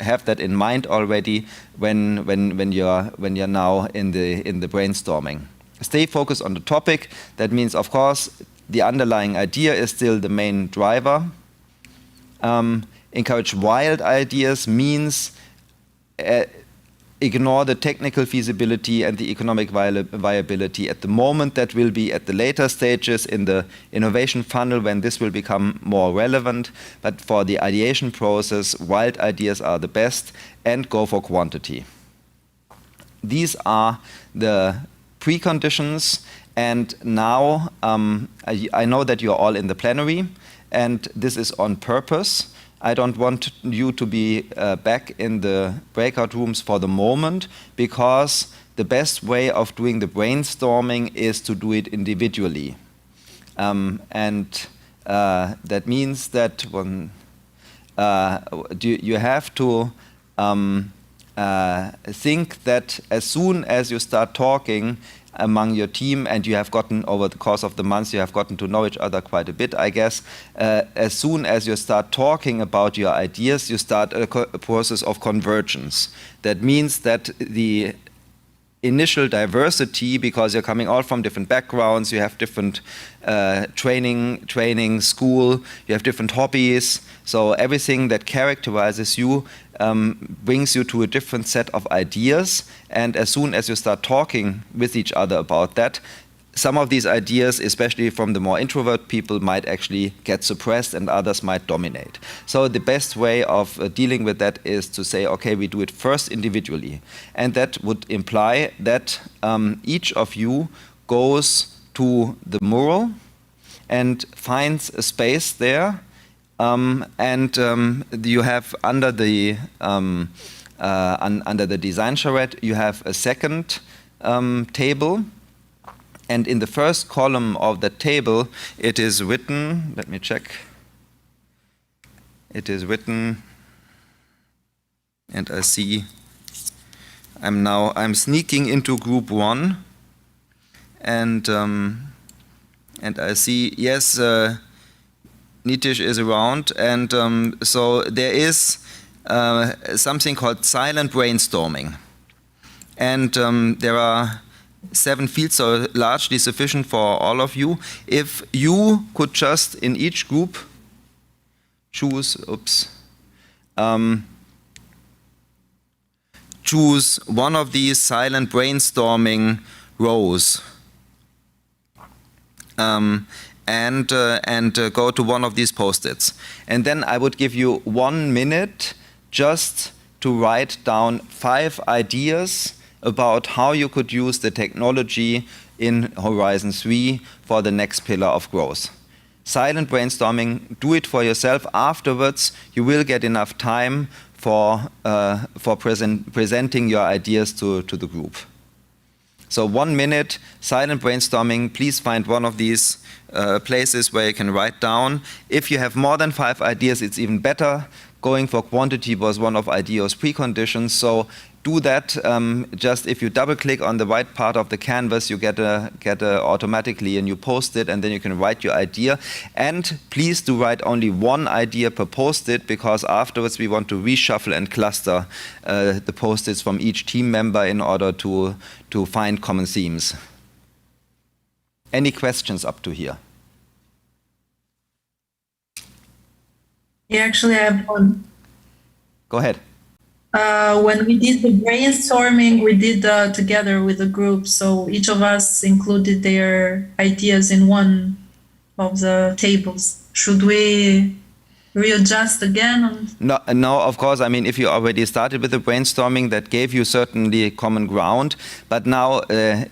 have that in mind already when you're now in the brainstorming. Stay focused on the topic. That means, of course, the underlying idea is still the main driver. Encourage wild ideas means ignore the technical feasibility and the economic viability at the moment. That will be at the later stages in the innovation funnel when this will become more relevant. But for the ideation process, wild ideas are the best, and go for quantity. These are the preconditions. And now I know that you're all in the plenary, and this is on purpose. I don't want you to be back in the breakout rooms for the moment, because the best way of doing the brainstorming is to do it individually. That means that you have to think that as soon as you start talking among your team, and you have gotten, over the course of the months, you have gotten to know each other quite a bit, I guess. As soon as you start talking about your ideas, you start a process of convergence. That means that the initial diversity, because you're coming all from different backgrounds, you have different training, school, you have different hobbies. So everything that characterizes you brings you to a different set of ideas. And as soon as you start talking with each other about that, some of these ideas, especially from the more introvert people, might actually get suppressed and others might dominate. So the best way of dealing with that is to say, okay, we do it first individually. And that would imply that each of you goes to the mural and finds a space there. You have under the design charrette, you have a second table. And in the first column of that table, it is written, let me check. It is written, and I see, I'm sneaking into group 1. And I see, yes, Nitish is around. And so there is something called silent brainstorming. And there are 7 fields, so largely sufficient for all of you. If you could just in each group choose one of these silent brainstorming rows and go to one of these post-its. And then I would give you 1 minute just to write down 5 ideas about how you could use the technology in Horizon 3 for the next pillar of growth. Silent brainstorming, do it for yourself. Afterwards, you will get enough time for presenting your ideas to the group. So 1 minute, silent brainstorming. Please find one of these places where you can write down. If you have more than 5 ideas, it's even better. Going for quantity was one of IDEO's preconditions. So do that. Just if you double click on the right part of the canvas, you get automatically a new post-it, and then you can write your idea. And please do write only 1 idea per post-it, because afterwards we want to reshuffle and cluster the post-its from each team member in order to find common themes. Any questions up to here? Yeah, actually I have one. Go ahead. When we did the brainstorming, we did together with the group. So each of us included their ideas in one of the tables. Should we readjust again? No, of course. I mean, if you already started with the brainstorming, that gave you certainly common ground. But now,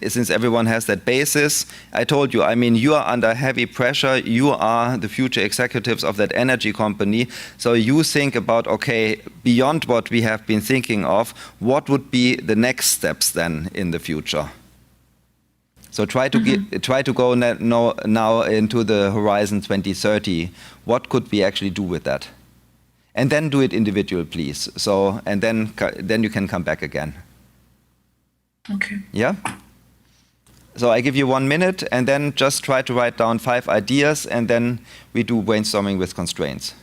since everyone has that basis, I told you, I mean, you are under heavy pressure. You are the future executives of that energy company. So you think about, okay, beyond what we have been thinking of, what would be the next steps then in the future? So try to go now into the horizon 2030. What could we actually do with that? And then do it individual, please. So, and then you can come back again. Okay. Yeah? So I give you 1 minute, and then just try to write down 5 ideas, and then we do brainstorming with constraints.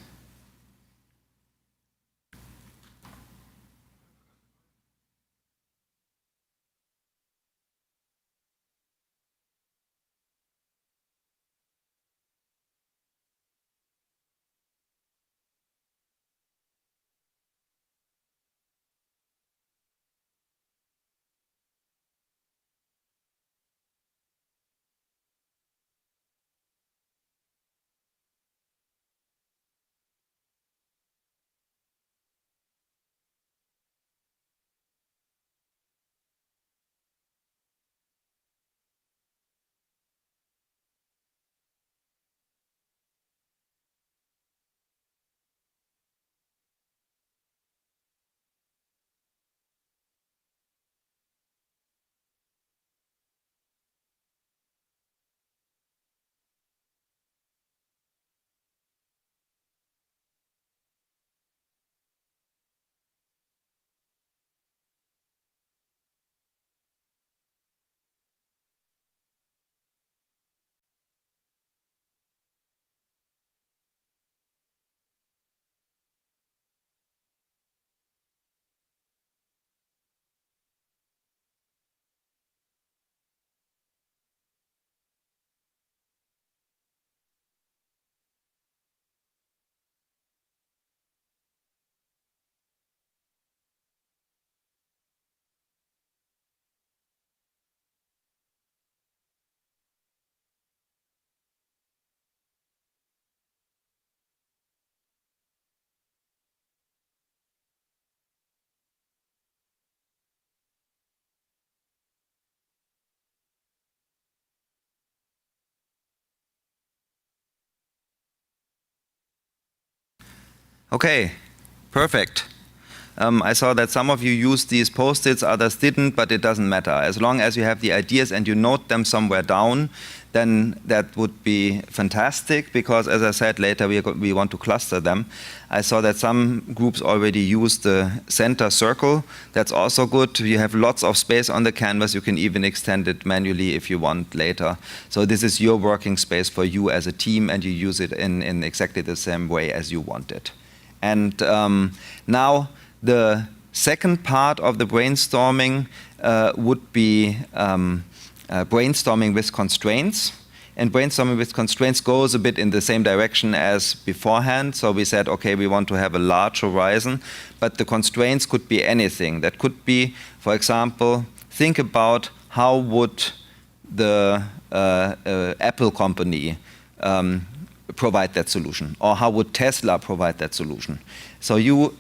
Okay, perfect. I saw that some of you used these post-its, others didn't, but it doesn't matter. As long as you have the ideas and you note them somewhere down, then that would be fantastic, because as I said later, we want to cluster them. I saw that some groups already use the center circle. That's also good. You have lots of space on the canvas. You can even extend it manually if you want later. So this is your working space for you as a team, and you use it in exactly the same way as you want it. And now the second part of the brainstorming would be brainstorming with constraints. And brainstorming with constraints goes a bit in the same direction as beforehand. So we said, okay, we want to have a large horizon, but the constraints could be anything. That could be, for example, think about how would the Apple company provide that solution, or how would Tesla provide that solution. So you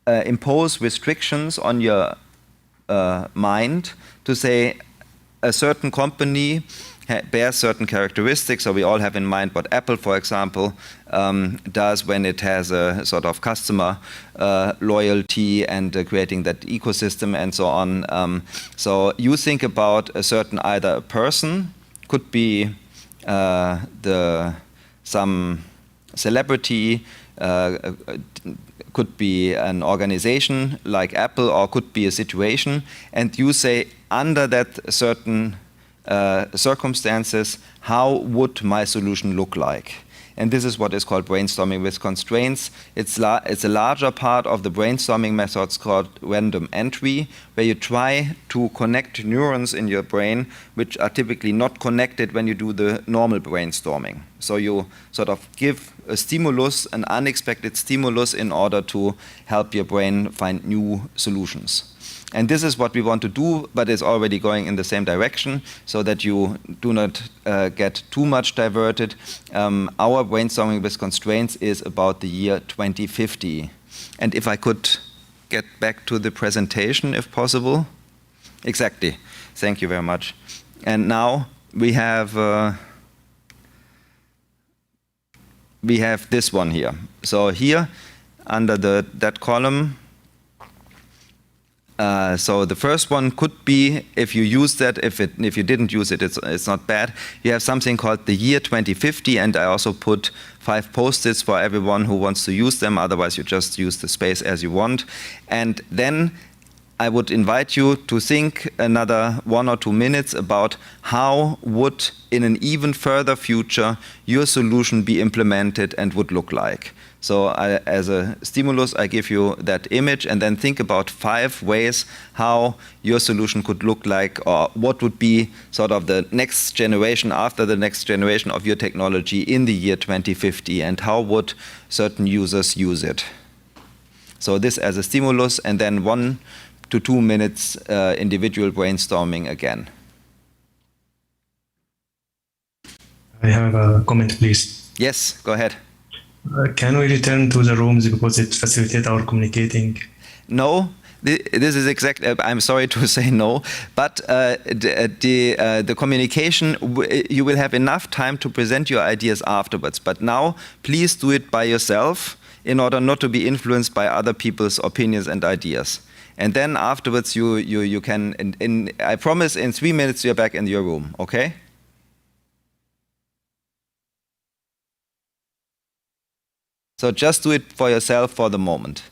impose restrictions on your mind to say a certain company bears certain characteristics. So we all have in mind what Apple, for example, does when it has a sort of customer loyalty and creating that ecosystem and so on. So you think about a certain, either a person, could be some celebrity, could be an organization like Apple, or could be a situation, and you say, under that certain circumstances, how would my solution look like? And this is what is called brainstorming with constraints. It's a larger part of the brainstorming methods called random entry, where you try to connect neurons in your brain which are typically not connected when you do the normal brainstorming. So you sort of give a stimulus, an unexpected stimulus, in order to help your brain find new solutions. And this is what we want to do, but it's already going in the same direction, so that you do not get too much diverted. Our brainstorming with constraints is about the year 2050. And if I could get back to the presentation, if possible. Exactly. Thank you very much. And now we have this one here. So here, under that column, so the first one could be, if you use that, if you didn't use it, it's not bad. You have something called the year 2050, and I also put 5 post-its for everyone who wants to use them. Otherwise, you just use the space as you want. And then I would invite you to think another 1 or 2 minutes about how would, in an even further future, your solution be implemented and would look like. So as a stimulus, I give you that image, and then think about 5 ways how your solution could look like, or what would be sort of the next generation after the next generation of your technology in the year 2050, and how would certain users use it. So this as a stimulus, and then 1 to 2 minutes individual brainstorming again. I have a comment, please. Yes, go ahead. Can we return to the rooms because it facilitates our communicating? No, this is exactly, I'm sorry to say no, but the communication, you will have enough time to present your ideas afterwards. But now, please do it by yourself in order not to be influenced by other people's opinions and ideas. And then afterwards, you can, I promise, in 3 minutes, you're back in your room, okay? So just do it for yourself for the moment.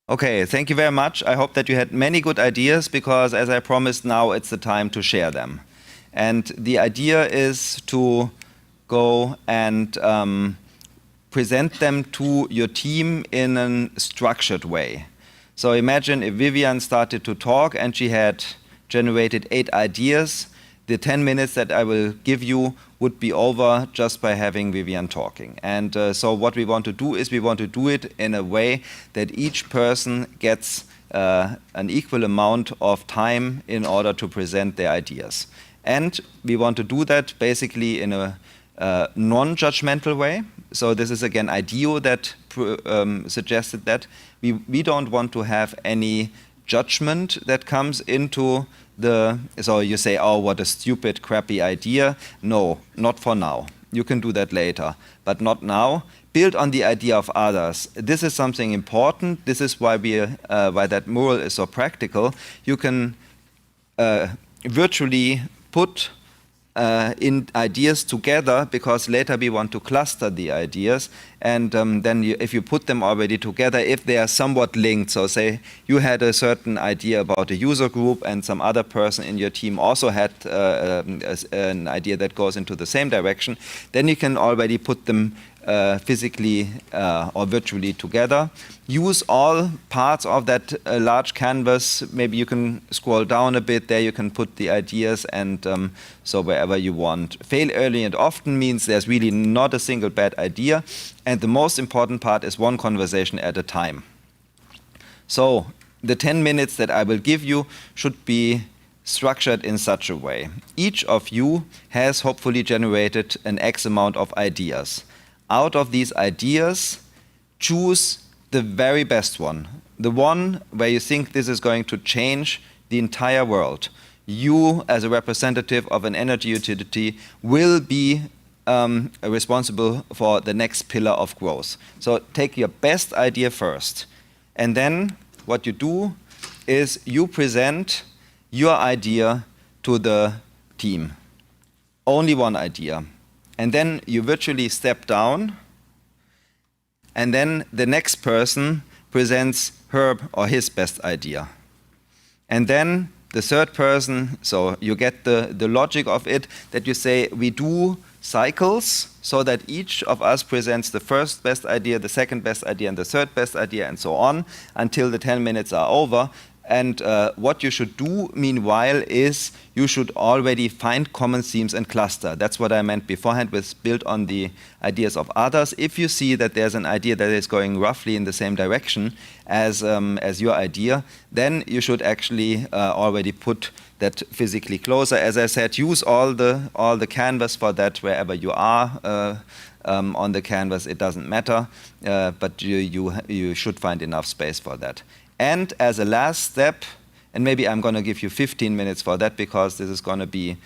Okay, thank you very much. I hope that you had many good ideas, because as I promised, now it's the time to share them. And the idea is to go and present them to your team in a structured way. So imagine if Vivian started to talk and she had generated 8 ideas, the 10 minutes that I will give you would be over just by having Vivian talking. And so what we want to do is we want to do it in a way that each person gets an equal amount of time in order to present their ideas. And we want to do that basically in a non-judgmental way. So this is again IDEO that suggested that. We don't want to have any judgment that comes into so you say, oh, what a stupid, crappy idea. No, not for now. You can do that later, but not now. Build on the idea of others. This is something important. This is why why that mural is so practical. You can virtually put in ideas together, because later we want to cluster the ideas, and then if you put them already together, if they are somewhat linked, so say you had a certain idea about a user group and some other person in your team also had an idea that goes into the same direction, then you can already put them physically or virtually together. Use all parts of that large canvas. Maybe you can scroll down a bit. There you can put the ideas, and so wherever you want. Fail early and often means there's really not a single bad idea. And the most important part is one conversation at a time. So the 10 minutes that I will give you should be structured in such a way. Each of you has hopefully generated an X amount of ideas. Out of these ideas, choose the very best one, the one where you think this is going to change the entire world. You, as a representative of an energy utility, will be responsible for the next pillar of growth. So take your best idea first. And then what you do is you present your idea to the team. Only one idea. And then you virtually step down, and then the next person presents her or his best idea. And then the third person, so you get the logic of it, that you say we do cycles so that each of us presents the first best idea, the second best idea, and the third best idea, and so on, until the 10 minutes are over. And what you should do, meanwhile, is you should already find common themes and cluster. That's what I meant beforehand with build on the ideas of others. If you see that there's an idea that is going roughly in the same direction as your idea, then you should actually already put that physically closer. As I said, use all the canvas for that wherever you are. On the canvas, it doesn't matter, but you should find enough space for that. And as a last step, and maybe I'm going to give you 15 minutes for that, because this is going to be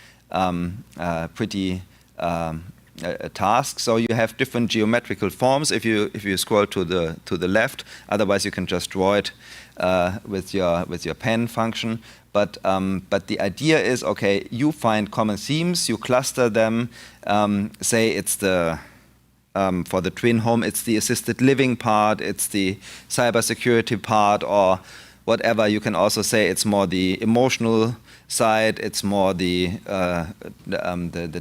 pretty a task. So you have different geometrical forms if you scroll to the left. Otherwise, you can just draw it with your pen function. But the idea is, okay, you find common themes, you cluster them. Say it's for the twin home, it's the assisted living part, it's the cybersecurity part, or whatever. You can also say it's more the emotional side, it's more the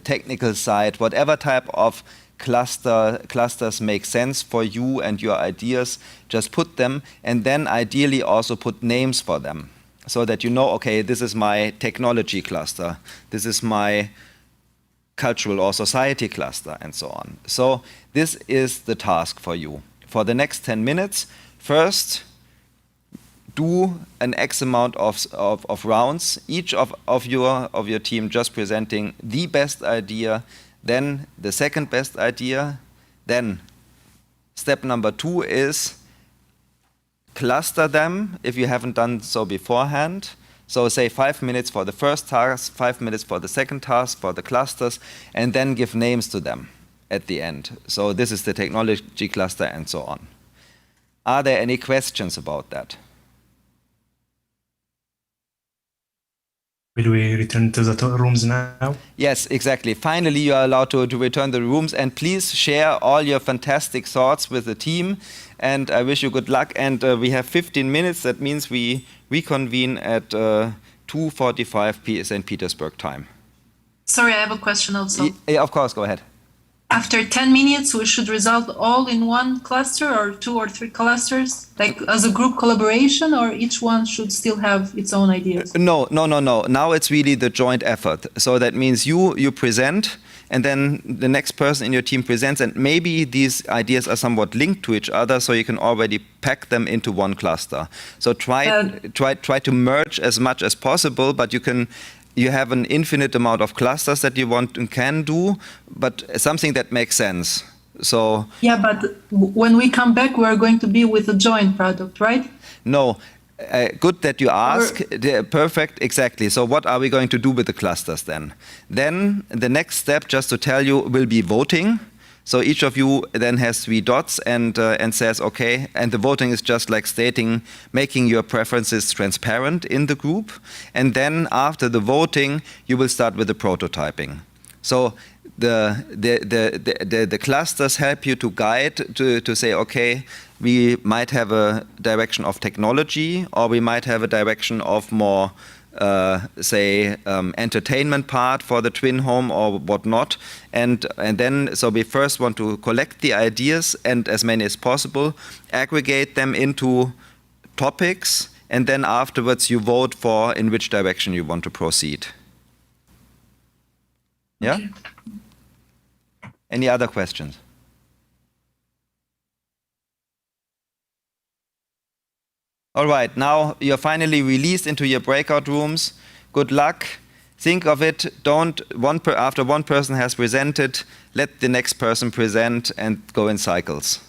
technical side. Whatever type of clusters make sense for you and your ideas, just put them, and then ideally also put names for them, so that you know, okay, this is my technology cluster, this is my cultural or society cluster, and so on. So this is the task for you. For the next 10 minutes, first do an X amount of rounds, each of your team just presenting the best idea, then the second best idea. Then step number 2 is cluster them if you haven't done so beforehand. So say 5 minutes for the first task, 5 minutes for the second task, for the clusters, and then give names to them at the end. So this is the technology cluster, and so on. Are there any questions about that? Will we return to the rooms now? Yes, exactly. Finally, you are allowed to return to the rooms, and please share all your fantastic thoughts with the team. And I wish you good luck. And we have 15 minutes. That means we reconvene at 2:45 St. Petersburg time. Sorry, I have a question also. Yeah, of course, go ahead. after 10 minutes, we should resolve all in one cluster or 2 or 3 clusters, like as a group collaboration, or each one should still have its own ideas? No. Now it's really the joint effort. So that means you present, and then the next person in your team presents, and maybe these ideas are somewhat linked to each other, so you can already pack them into one cluster. So try to merge as much as possible, but you have an infinite amount of clusters that you want and can do, but something that makes sense. So yeah, but when we come back, we are going to be with a joint product, right? No. Good that you ask. Perfect, exactly. So what are we going to do with the clusters then? Then the next step, just to tell you, will be voting. So each of you then has 3 dots and says, okay, and the voting is just like stating, making your preferences transparent in the group. And then after the voting, you will start with the prototyping. So the clusters help you to guide, to say, okay, we might have a direction of technology, or we might have a direction of more, entertainment part for the twin home or whatnot. And then, so we first want to collect the ideas, and as many as possible, aggregate them into topics, and then afterwards you vote for in which direction you want to proceed. Yeah? Okay. Any other questions? All right, now you're finally released into your breakout rooms. Good luck. Think of it, after one person has presented, let the next person present and go in cycles.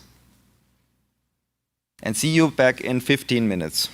And see you back in 15 minutes.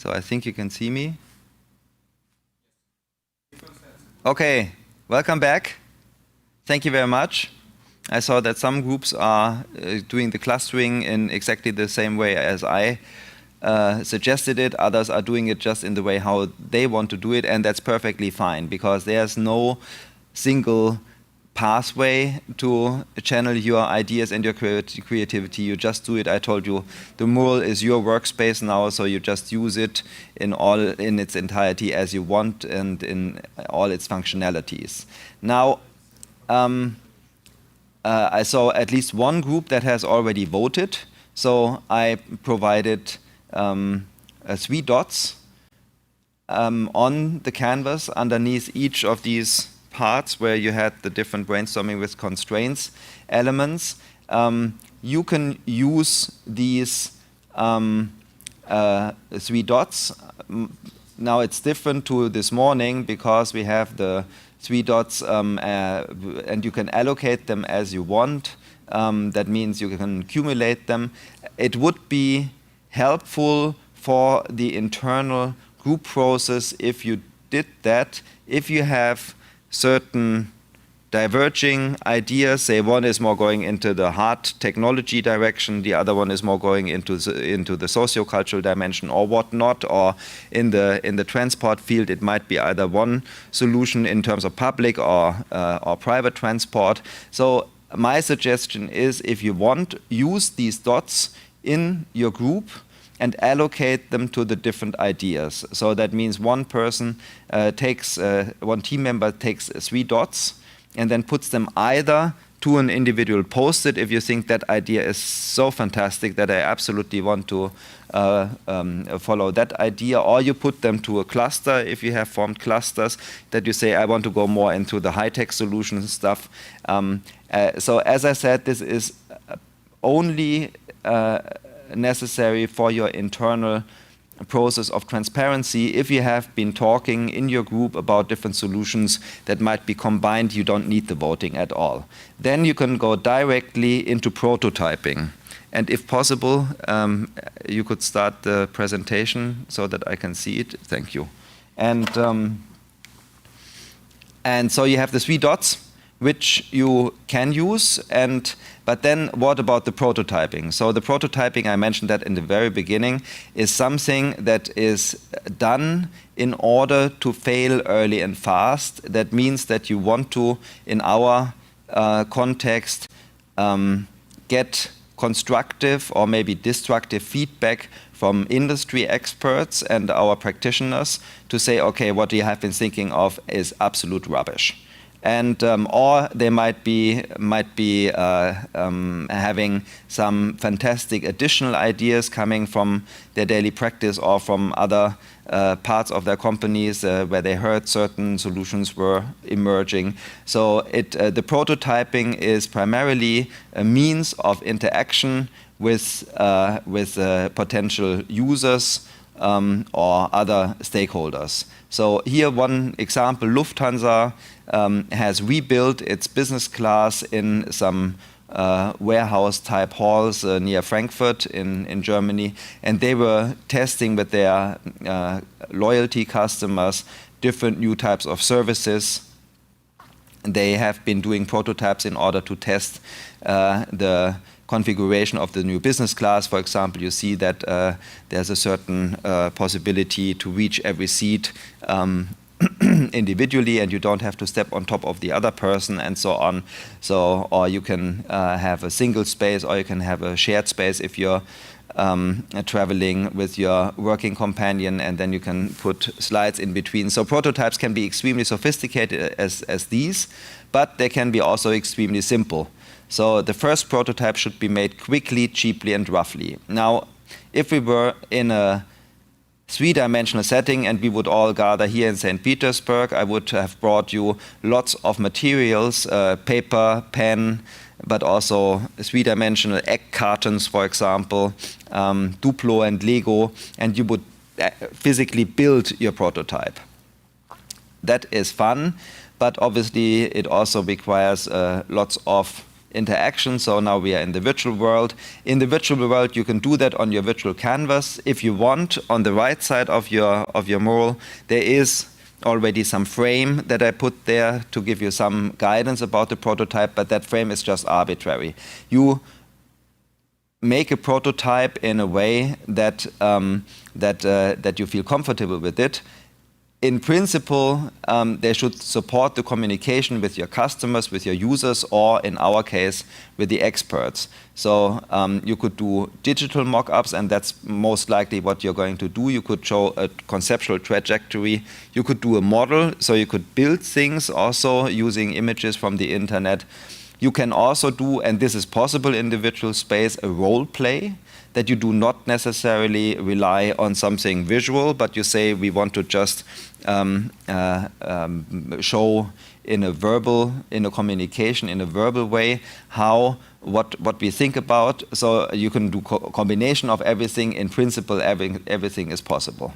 So I think you can see me. Okay, welcome back. Thank you very much. I saw that some groups are doing the clustering in exactly the same way as I suggested it. Others are doing it just in the way how they want to do it, and that's perfectly fine, because there's no single pathway to channel your ideas and your creativity. You just do it. I told you the mural is your workspace now, so you just use it in its entirety as you want and in all its functionalities. Now, I saw at least one group that has already voted, so I provided 3 dots on the canvas underneath each of these parts where you had the different brainstorming with constraints elements. You can use these 3 dots. Now it's different to this morning because we have the 3 dots and you can allocate them as you want. That means you can accumulate them. It would be helpful for the internal group process if you did that. If you have certain diverging ideas, say one is more going into the hard technology direction, the other one is more going into the socio-cultural dimension or whatnot, or in the transport field it might be either one solution in terms of public or private transport. So my suggestion is, if you want, use these dots in your group and allocate them to the different ideas. So that means one person one team member takes 3 dots and then puts them either to an individual post-it if you think that idea is so fantastic that I absolutely want to follow that idea, or you put them to a cluster if you have formed clusters that you say, I want to go more into the high-tech solution stuff. So as I said, this is only necessary for your internal process of transparency. If you have been talking in your group about different solutions that might be combined, you don't need the voting at all. Then you can go directly into prototyping. And if possible, you could start the presentation so that I can see it. Thank you. And so you have the 3 dots, which you can use, but then what about the prototyping? So the prototyping, I mentioned that in the very beginning, is something that is done in order to fail early and fast. That means that you want to, in our context, get constructive or maybe destructive feedback from industry experts and our practitioners to say, okay, what you have been thinking of is absolute rubbish. And or they might be having some fantastic additional ideas coming from their daily practice or from other parts of their companies where they heard certain solutions were emerging. So the prototyping is primarily a means of interaction with potential users or other stakeholders. So here one example, Lufthansa has rebuilt its business class in some warehouse type halls near Frankfurt in Germany, and they were testing with their loyalty customers different new types of services. They have been doing prototypes in order to test the configuration of the new business class. For example, you see that there's a certain possibility to reach every seat individually, and you don't have to step on top of the other person and so on. So, or you can have a single space, or you can have a shared space if you're traveling with your working companion, and then you can put slides in between. So prototypes can be extremely sophisticated as these, but they can be also extremely simple. So the first prototype should be made quickly, cheaply, and roughly. Now, if we were in a 3-dimensional setting and we would all gather here in St. Petersburg, I would have brought you lots of materials, paper, pen, but also 3-dimensional egg cartons, for example, Duplo and Lego, and you would physically build your prototype. That is fun, but obviously it also requires lots of interaction. So now we are in the virtual world. In the virtual world, you can do that on your virtual canvas. If you want, on the right side of your mural, there is already some frame that I put there to give you some guidance about the prototype, but that frame is just arbitrary. You make a prototype in a way that that you feel comfortable with it. In principle, they should support the communication with your customers, with your users, or in our case, with the experts. So you could do digital mock-ups, and that's most likely what you're going to do. You could show a conceptual trajectory. You could do a model, so you could build things also using images from the internet. You can also do, and this is possible in the virtual space, a role play, that you do not necessarily rely on something visual, but you say we want to just show in a communication, in a verbal way, what we think about. So you can do combination of everything. In principle, everything is possible.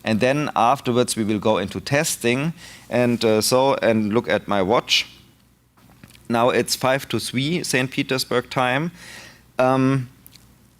And then afterwards we will go into testing, and look at my watch. Now it's 5 to 3 St. Petersburg time.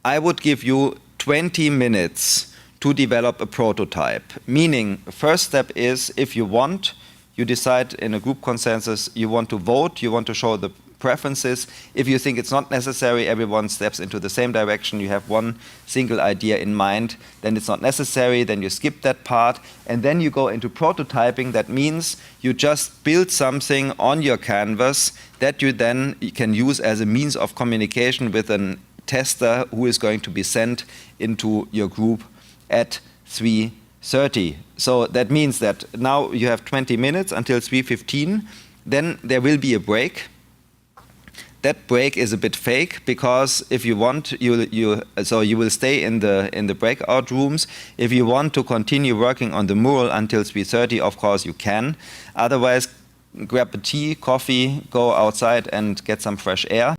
I would give you 20 minutes to develop a prototype. Meaning, first step is, if you want, you decide in a group consensus, you want to vote, you want to show the preferences. If you think it's not necessary, everyone steps into the same direction, you have one single idea in mind, then it's not necessary, then you skip that part, and then you go into prototyping. That means you just build something on your canvas that you then can use as a means of communication with an tester who is going to be sent into your group at 3:30. So that means that now you have 20 minutes until 3:15. Then there will be a break. That break is a bit fake, because if you want, you will stay in the breakout rooms. If you want to continue working on the mural until 3:30, of course you can. Otherwise, grab a tea, coffee, go outside and get some fresh air.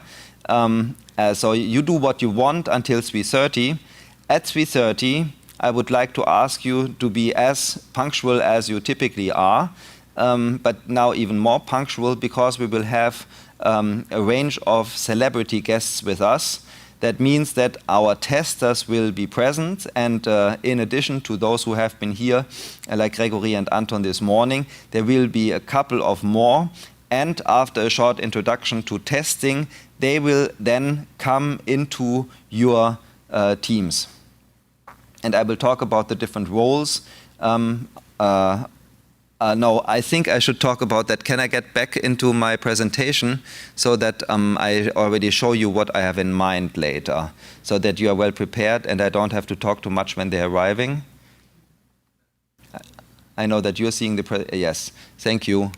So you do what you want until 3:30. At 3:30, I would like to ask you to be as punctual as you typically are, but now even more punctual, because we will have a range of celebrity guests with us. That means that our testers will be present, and in addition to those who have been here, like Gregory and Anton this morning, there will be a couple of more. And after a short introduction to testing, they will then come into your teams. And I will talk about the different roles. No, I think I should talk about that. Can I get back into my presentation so that I already show you what I have in mind later, so that you are well prepared and I don't have to talk too much when they're arriving? I know that you're seeing the yes, thank you.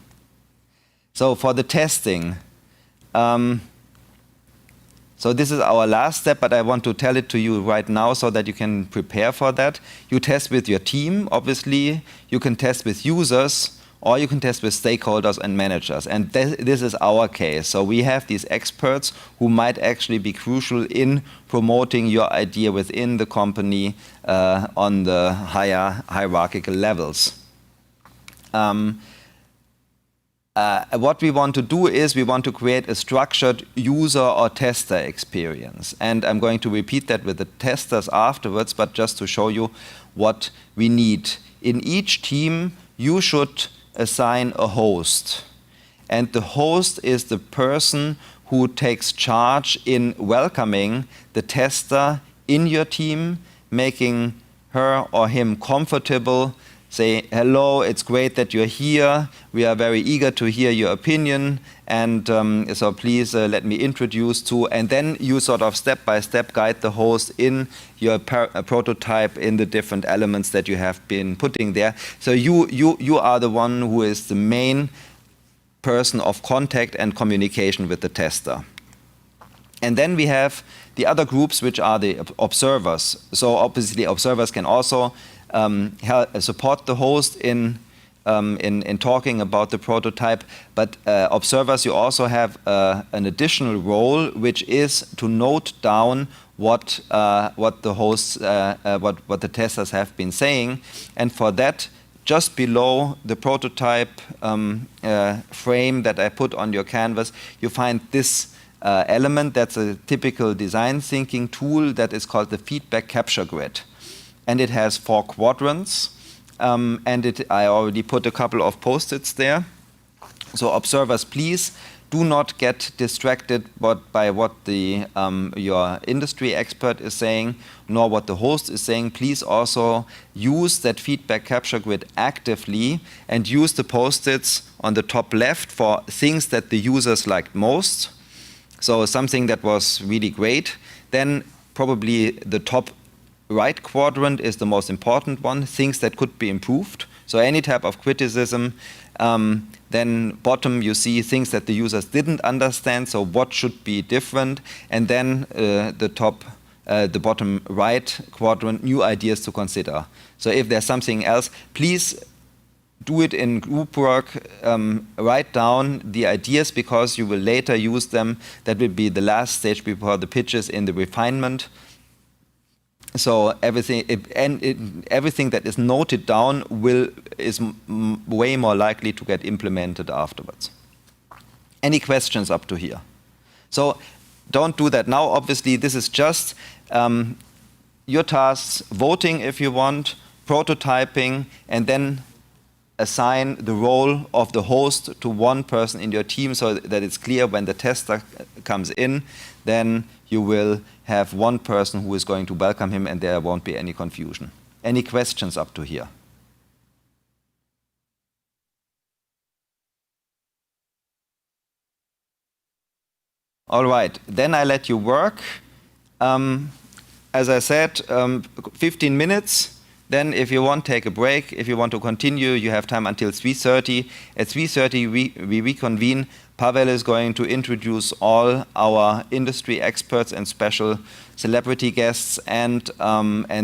So for the testing, so this is our last step, but I want to tell it to you right now so that you can prepare for that. You test with your team, obviously. You can test with users, or you can test with stakeholders and managers. And this is our case. So we have these experts who might actually be crucial in promoting your idea within the company on the higher hierarchical levels. What we want to do is we want to create a structured user or tester experience. And I'm going to repeat that with the testers afterwards, but just to show you what we need. In each team, you should assign a host. And the host is the person who takes charge in welcoming the tester in your team, making her or him comfortable. Say, hello, it's great that you're here. We are very eager to hear your opinion. And so please let me introduce to, and then you sort of step by step guide the host in your prototype in the different elements that you have been putting there. So you are the one who is the main person of contact and communication with the tester. And then we have the other groups, which are the observers. So obviously observers can also support the host in talking about the prototype, but observers, you also have an additional role, which is to note down what the hosts, what the testers have been saying, and for that, just below the prototype frame that I put on your canvas, you find this element. That's a typical design thinking tool that is called the feedback capture grid. And it has 4 quadrants. I already put a couple of post-its there. So observers, please do not get distracted by what your industry expert is saying, nor what the host is saying. Please also use that feedback capture grid actively and use the post-its on the top left for things that the users liked most. So something that was really great. Then probably the top right quadrant is the most important one, things that could be improved. So any type of criticism. Then bottom you see things that the users didn't understand, so what should be different. And then the bottom right quadrant, new ideas to consider. So if there's something else, please do it in group work. Write down the ideas because you will later use them. That will be the last stage before the pitches in the refinement. So everything that is noted down is way more likely to get implemented afterwards. Any questions up to here? So don't do that now. Obviously, this is just your tasks, voting if you want, prototyping, and then assign the role of the host to one person in your team so that it's clear when the tester comes in, then you will have one person who is going to welcome him and there won't be any confusion. Any questions up to here? All right, then I let you work. As I said, 15 minutes. Then if you want, take a break. If you want to continue, you have time until 3:30. At 3:30, we reconvene. Pavel is going to introduce all our industry experts and special celebrity guests, and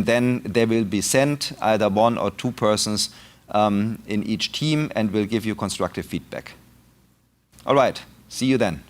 then they will be sent, either 1 or 2 persons in each team, and will give you constructive feedback. All right, see you then.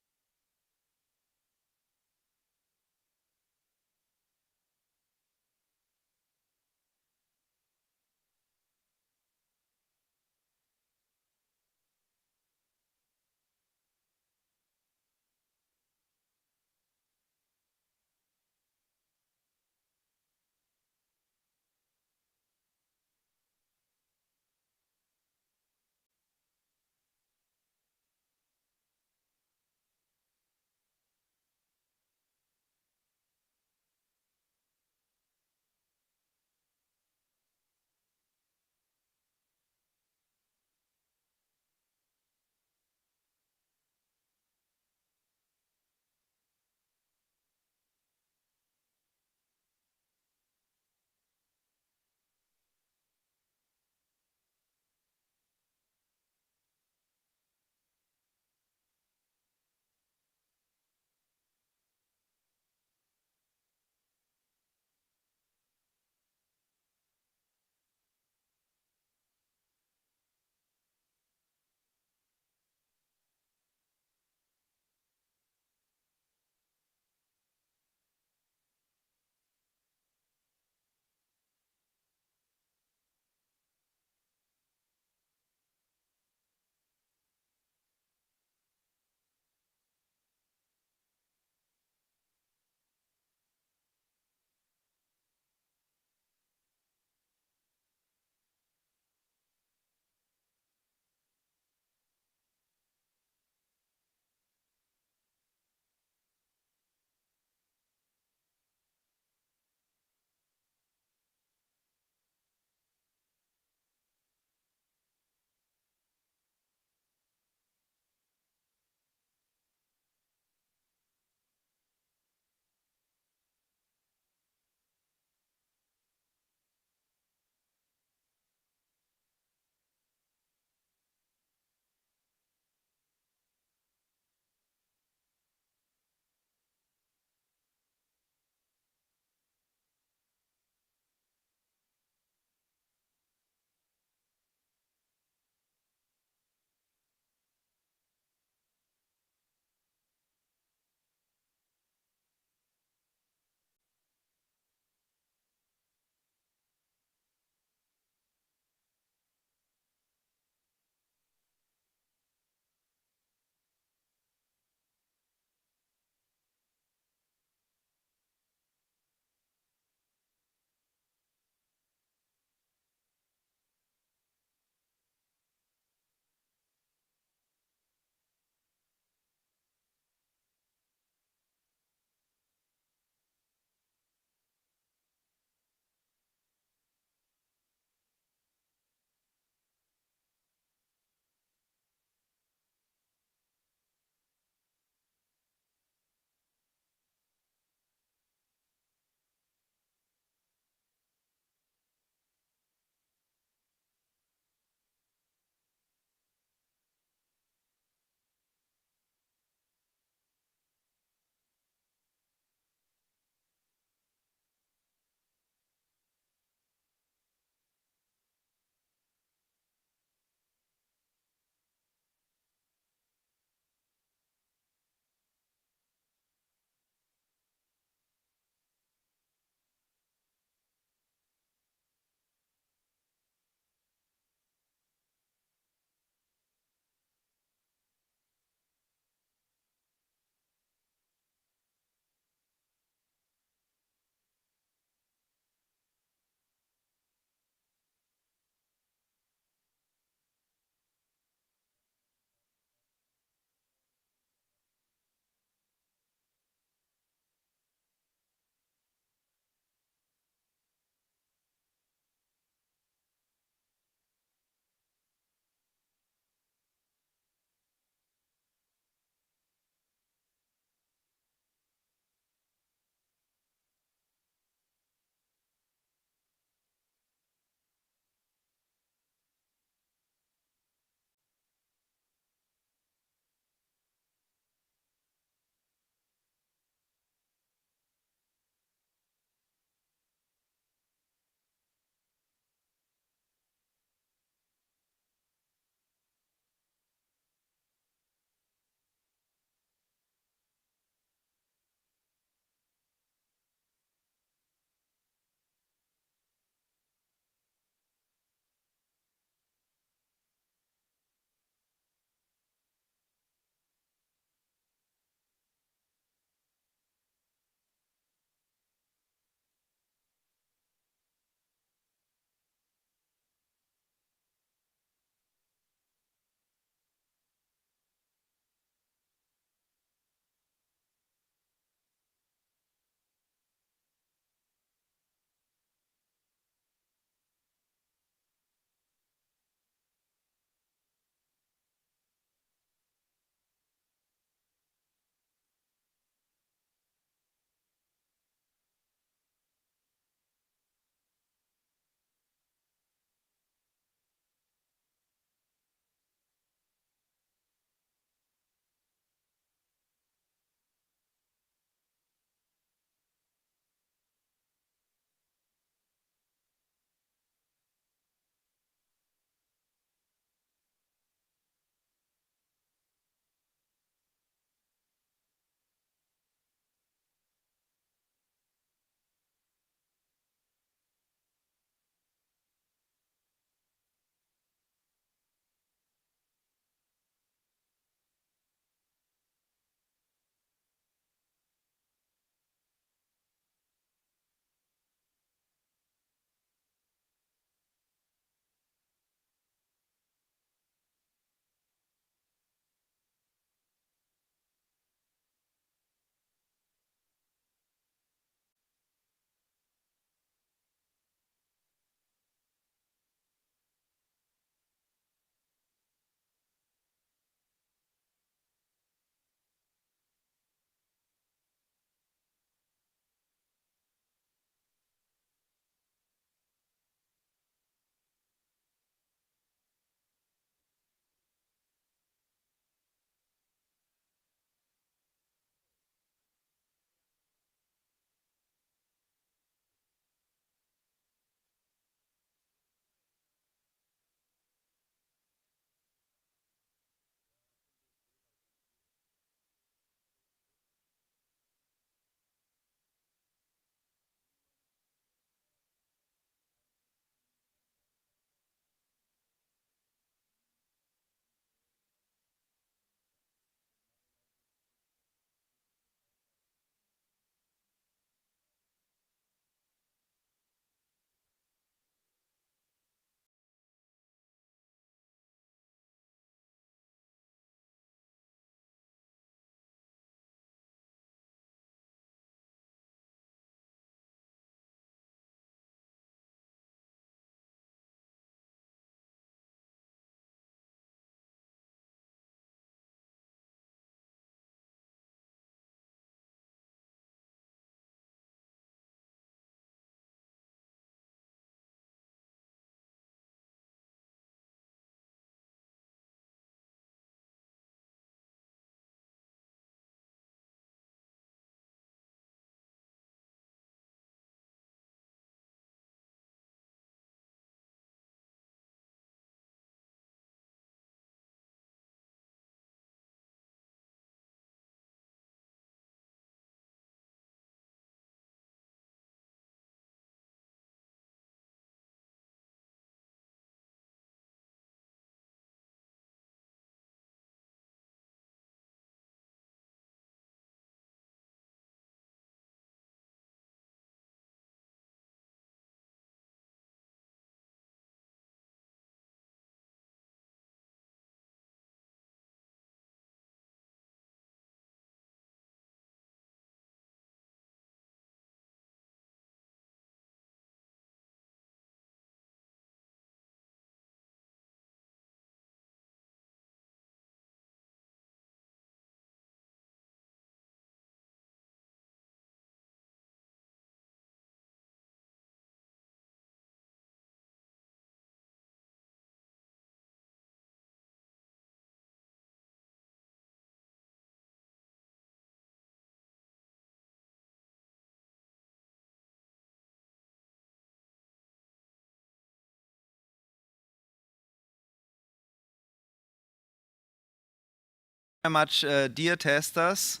very much, dear testers.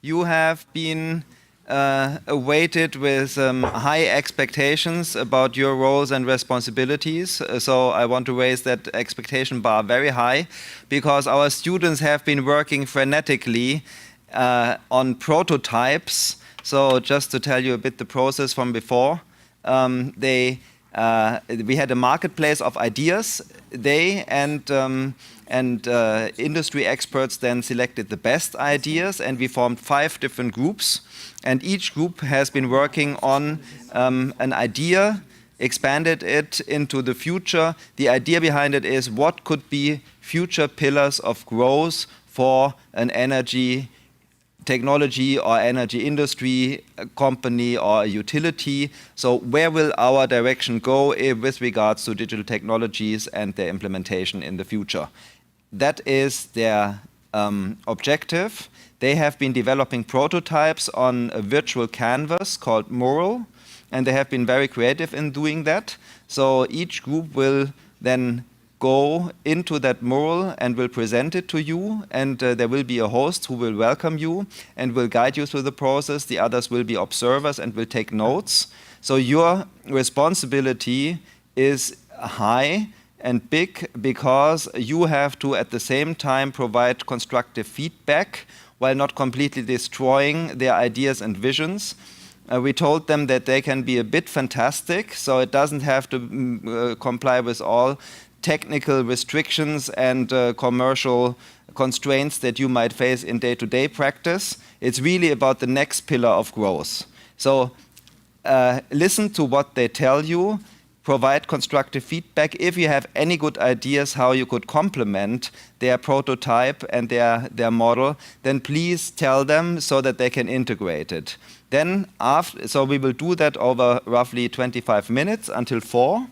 You have been awaited with high expectations about your roles and responsibilities. So I want to raise that expectation bar very high, because our students have been working frenetically on prototypes. So just to tell you a bit the process from before, we had a marketplace of ideas. They and industry experts then selected the best ideas, and we formed 5 different groups. And each group has been working on an idea, expanded it into the future. The idea behind it is what could be future pillars of growth for an energy technology or energy industry, a company or a utility. So where will our direction go with regards to digital technologies and their implementation in the future? That is their objective. They have been developing prototypes on a virtual canvas called Mural, and they have been very creative in doing that. So each group will then go into that mural and will present it to you, and there will be a host who will welcome you and will guide you through the process. The others will be observers and will take notes. So your responsibility is high and big, because you have to at the same time provide constructive feedback while not completely destroying their ideas and visions. We told them that they can be a bit fantastic, so it doesn't have to comply with all technical restrictions and commercial constraints that you might face in day-to-day practice. It's really about the next pillar of growth. So listen to what they tell you, provide constructive feedback. If you have any good ideas how you could complement their prototype and their model, then please tell them so that they can integrate it. Then so we will do that over roughly 25 minutes until 4.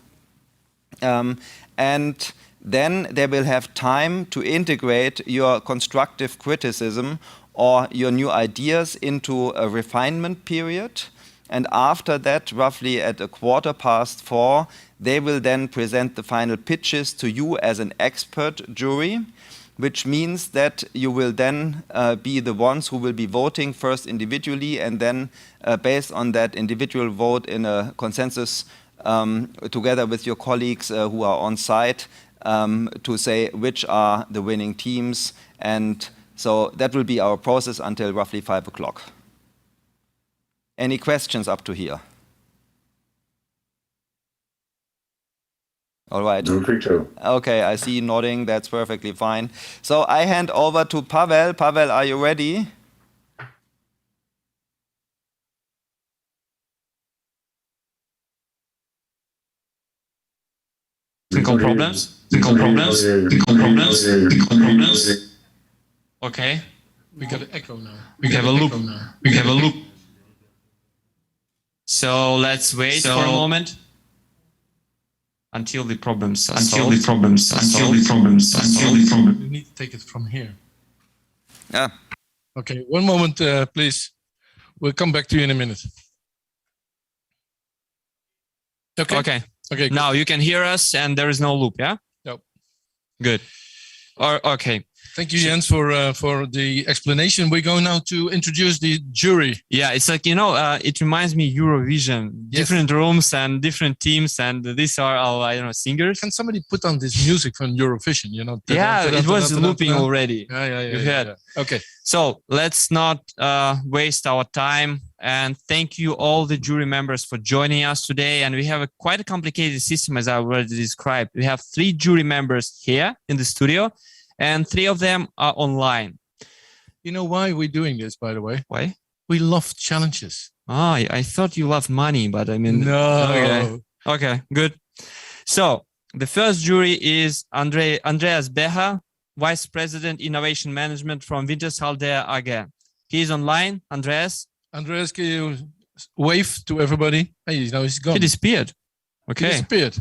And then they will have time to integrate your constructive criticism or your new ideas into a refinement period. And after that, roughly at 4:15, they will then present the final pitches to you as an expert jury, which means that you will then be the ones who will be voting first individually, and then based on that individual vote in a consensus together with your colleagues who are on site to say which are the winning teams. And so that will be our process until roughly 5 o'clock. Any questions up to here? All right. Okay, I see you nodding. That's perfectly fine. So I hand over to Pavel. Pavel, are you ready? Technical problems. Okay. We got an echo now. We have a loop. So let's wait for a moment until the problems are solved. We need to take it from here. Yeah. Okay, one moment, please. We'll come back to you in a minute. Okay. Now you can hear us and there is no loop, yeah? Yep. Good. Okay. Thank you, Jens, for the explanation. We're going now to introduce the jury. Yeah, it's like, it reminds me Eurovision. Yes. Different rooms and different teams, and these are all, singers. Can somebody put on this music from Eurovision, Yeah, it was looping already. Yeah. Okay. So let's not waste our time. And thank you all the jury members for joining us today. And we have quite a complicated system, as I already described. We have 3 jury members here in the studio, and 3 of them are online. You know why we're doing this, by the way? Why? We love challenges. I thought you loved money, but I mean... No. Okay, good. So the first jury is Andreas Becher, Vice President Innovation Management from Wintershall AG. He is online. Andreas, can you wave to everybody? Hey, now he's gone. He disappeared. Okay. He disappeared.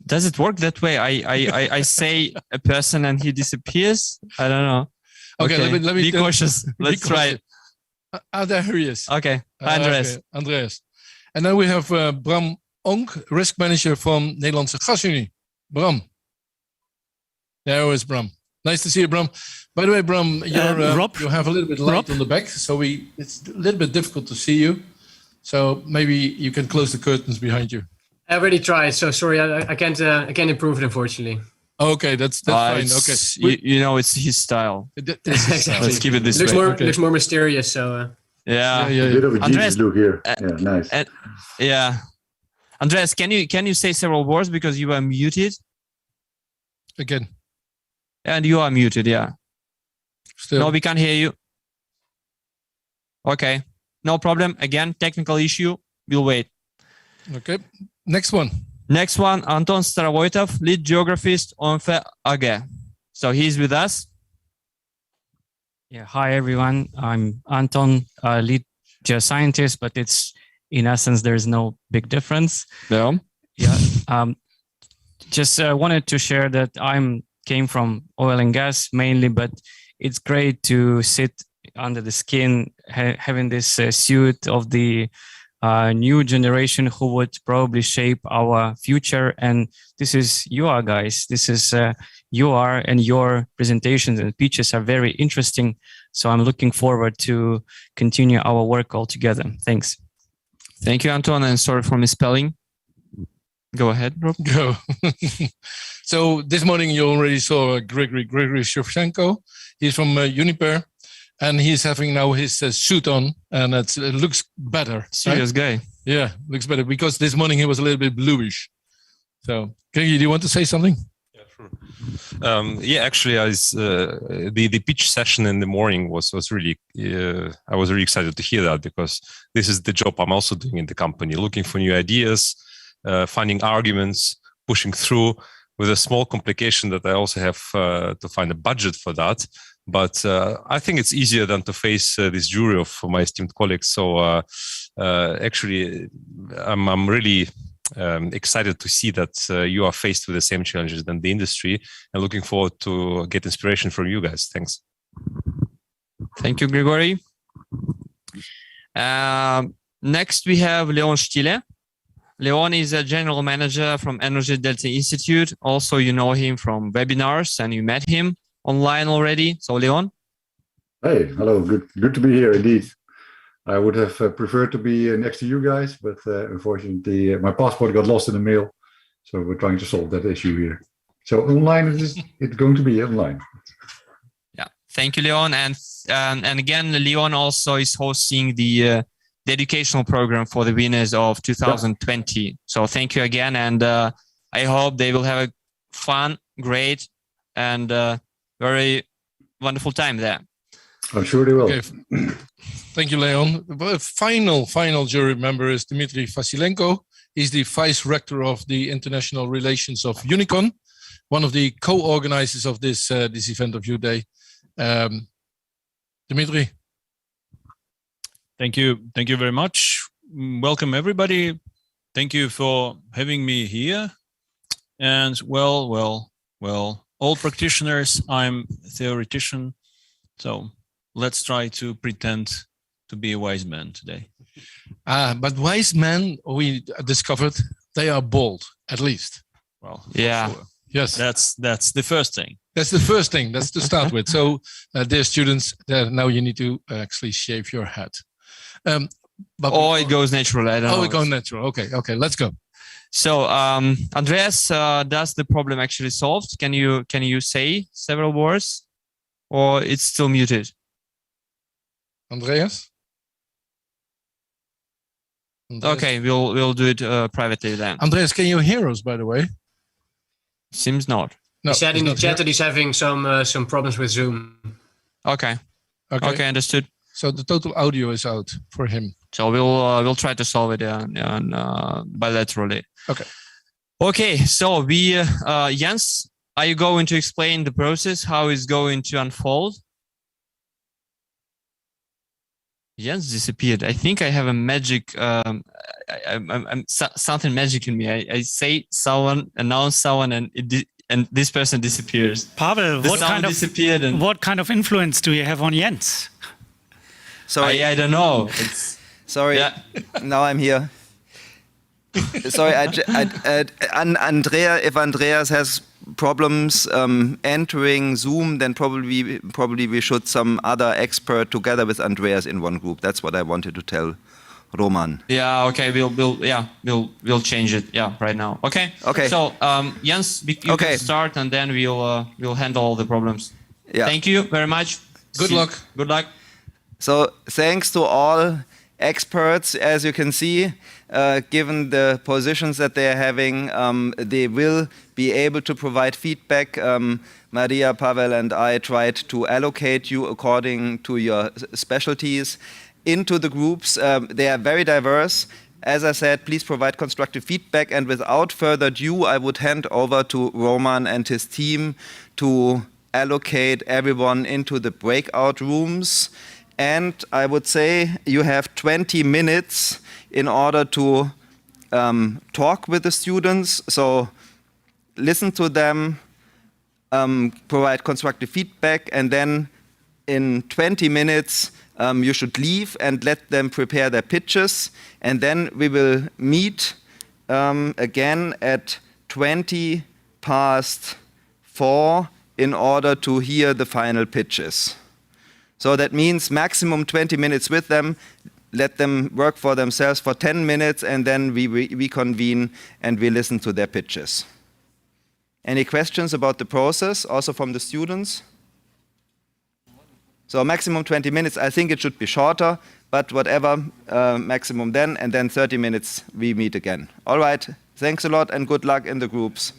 Does it work that way? I say a person and he disappears? I don't know. Okay. Let me be cautious. Let's try it. There he is. Okay. Andreas. Okay. Andreas. And then we have Bram Onk, Risk Manager from Nederlandse Gasunie. Bram. There is Bram. Nice to see you, Bram. By the way, Bram, you have a little bit light on the back, so it's a little bit difficult to see you. So maybe you can close the curtains behind you. I already tried, so sorry, I can't improve it, unfortunately. Okay, that's fine. Okay, you know, it's his style. Exactly. Let's keep it this looks way. More, Looks more mysterious, so. Yeah. A bit of a Jesus look here. Nice. Yeah. Andreas, can you say several words because you are muted? Again. And you are muted, yeah. Still. No, we can't hear you. Okay. No problem. Again, technical issue. We'll wait. Okay. Next one. Next one, Anton Starovoitov, lead geographist on AG. So he's with us. Yeah. Hi, everyone. I'm Anton, lead geoscientist, but it's in essence, there's no big difference. No. Yeah. Just wanted to share that came from oil and gas mainly, but it's great to sit under the skin, having this suit of the new generation who would probably shape our future. And this is you are, guys. This is you are, and your presentations and pitches are very interesting. So I'm looking forward to continue our work all together. Thanks. Thank you, Anton, and sorry for misspelling. Go ahead, Rob. Go. So this morning you already saw Gregory Shevchenko. He's from Uniper, and he's having now his suit on, and it looks better. Serious guy. Yeah, looks better because this morning he was a little bit bluish. So, Gregory, do you want to say something? Yeah, sure. Actually, the pitch session in the morning was really. I was really excited to hear that because this is the job I'm also doing in the company, looking for new ideas, finding arguments, pushing through. With a small complication that I also have to find a budget for that. But I think it's easier than to face this jury of my esteemed colleagues. So actually, I'm really excited to see that you are faced with the same challenges than the industry, and looking forward to get inspiration from you guys. Thanks. Thank you, Grigory. Next, we have Leon Stile. Leon is a general manager from Energy Delta Institute. Also, you know him from webinars and you met him online already. So, Leon. Hey, hello. Good to be here indeed. I would have preferred to be next to you guys, but unfortunately, my passport got lost in the mail. So we're trying to solve that issue here. So online, it's going to be online. Yeah. Thank you, Leon. And again, Leon also is hosting the educational program for the winners of 2020. Yeah. So thank you again. And I hope they will have a fun, great, and very wonderful time there. I'm sure they will. Okay. Thank you, Leon. The final jury member is Dmitry Vasilenko. He's the vice rector of the International Relations of Unicon, one of the co-organizers of this event of U-Day. Dmitry. Thank you very much. Welcome, everybody. Thank you for having me here. And well, all practitioners, I'm a theoretician. So let's try to pretend to be a wise man today. But wise men, we discovered, they are bold, at least. Well, yeah. Sure. Yes. That's the first thing. That's the first thing. That's to start with. So, dear students, now you need to actually shave your head. But it goes natural. I don't know. It goes natural. Okay, let's go. So, Andreas, does the problem actually solved? Can you say several words, or it's still muted? Andreas? Okay, we'll do it privately then. Andreas, can you hear us, by the way? Seems not. No, he said in the chat that he's having some problems with Zoom. Okay, understood. So the total audio is out for him. So we'll try to solve it bilaterally. Okay. So we Jens, are you going to explain the process, how it's going to unfold? Jens disappeared. I think I have a magic. I'm something magic in me. I say someone, announce someone, and this person disappears. Pavel, what kind of influence do you have on Jens? Sorry, I don't know. Sorry, now I'm here. Sorry, Andrea. If Andreas has problems entering Zoom, then probably we should some other expert together with Andreas in one group. That's what I wanted to tell Roman. Yeah. Okay. We'll change it. Yeah. Right now. Okay. Okay. So Jens, you can start, and then we'll handle all the problems. Yeah. Thank you very much. Good luck. Good luck. So thanks to all experts. As you can see, given the positions that they are having, they will be able to provide feedback. Maria, Pavel, and I tried to allocate you according to your specialties into the groups. They are very diverse. As I said, please provide constructive feedback. And without further ado, I would hand over to Roman and his team to allocate everyone into the breakout rooms. And I would say you have 20 minutes in order to talk with the students. So listen to them, provide constructive feedback, and then in 20 minutes, you should leave and let them prepare their pitches. And then we will meet again at 4:20 in order to hear the final pitches. So that means maximum 20 minutes with them. Let them work for themselves for 10 minutes, and then we reconvene and we listen to their pitches. Any questions about the process, also from the students? So maximum 20 minutes. I think it should be shorter, but whatever, maximum then, and then 30 minutes we meet again. All right. Thanks a lot and good luck in the groups.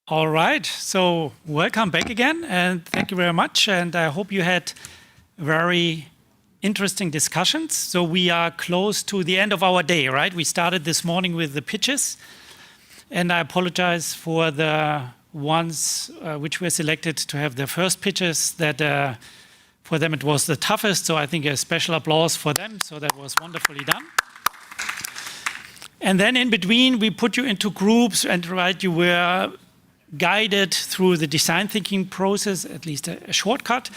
All right, so welcome back again, and thank you very much. And I hope you had very interesting discussions. So we are close to the end of our day, right? We started this morning with the pitches, and I apologize for the ones which were selected to have their first pitches that for them it was the toughest. So I think a special applause for them. So that was wonderfully done. And then in between, we put you into groups, and right, you were guided through the design thinking process, at least a shortcut,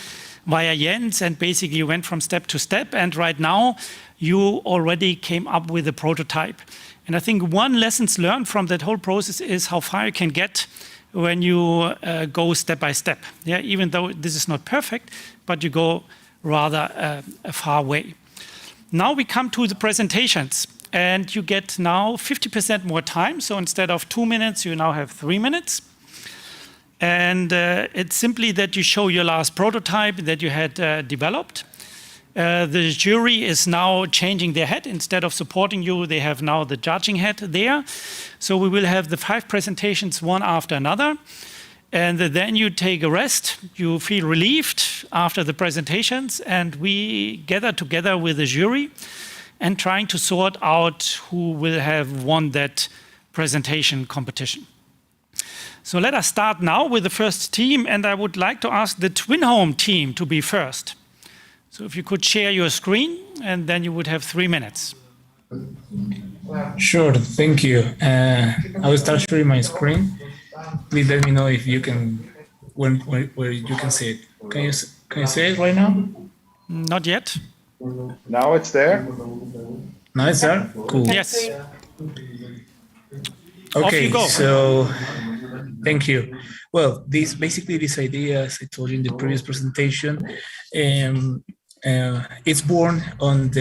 via Jens, and basically you went from step to step. And right now, you already came up with a prototype. And I think one lessons learned from that whole process is how far you can get when you go step by step. Yeah, even though this is not perfect, but you go rather a far way. Now we come to the presentations, and you get now 50% more time. So instead of 2 minutes, you now have 3 minutes. And it's simply that you show your last prototype that you had developed. The jury is now changing their head. Instead of supporting you, they have now the judging head there. So we will have the 5 presentations one after another. And then you take a rest. You feel relieved after the presentations. And we gather together with the jury and trying to sort out who will have won that presentation competition. So let us start now with the first team, and I would like to ask the Twin Home team to be first. So if you could share your screen, and then you would have 3 minutes. Sure, thank you. I will start sharing my screen. Please let me know if you can, where you can see it. Can you see it right now? Not yet. Now it's there. Now it's there? Cool. Yes. Okay, so thank you. Well, this idea, as I told you in the previous presentation, it's born on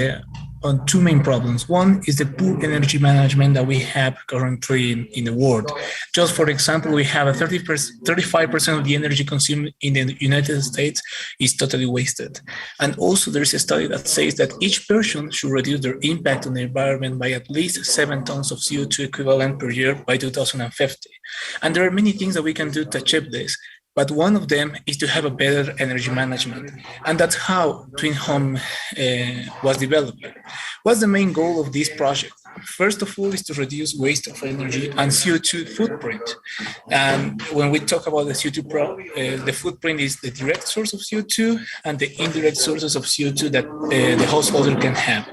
2 main problems. One is the poor energy management that we have currently in the world. Just for example, we have 35% of the energy consumed in the United States is totally wasted. And also there is a study that says that each person should reduce their impact on the environment by at least 7 tons of CO2 equivalent per year by 2050. And there are many things that we can do to achieve this. But one of them is to have a better energy management. And that's how Twin Home was developed. What's the main goal of this project? First of all, is to reduce waste of energy and CO2 footprint. And when we talk about the CO2, the footprint is the direct source of CO2 and the indirect sources of CO2 that the householder can have.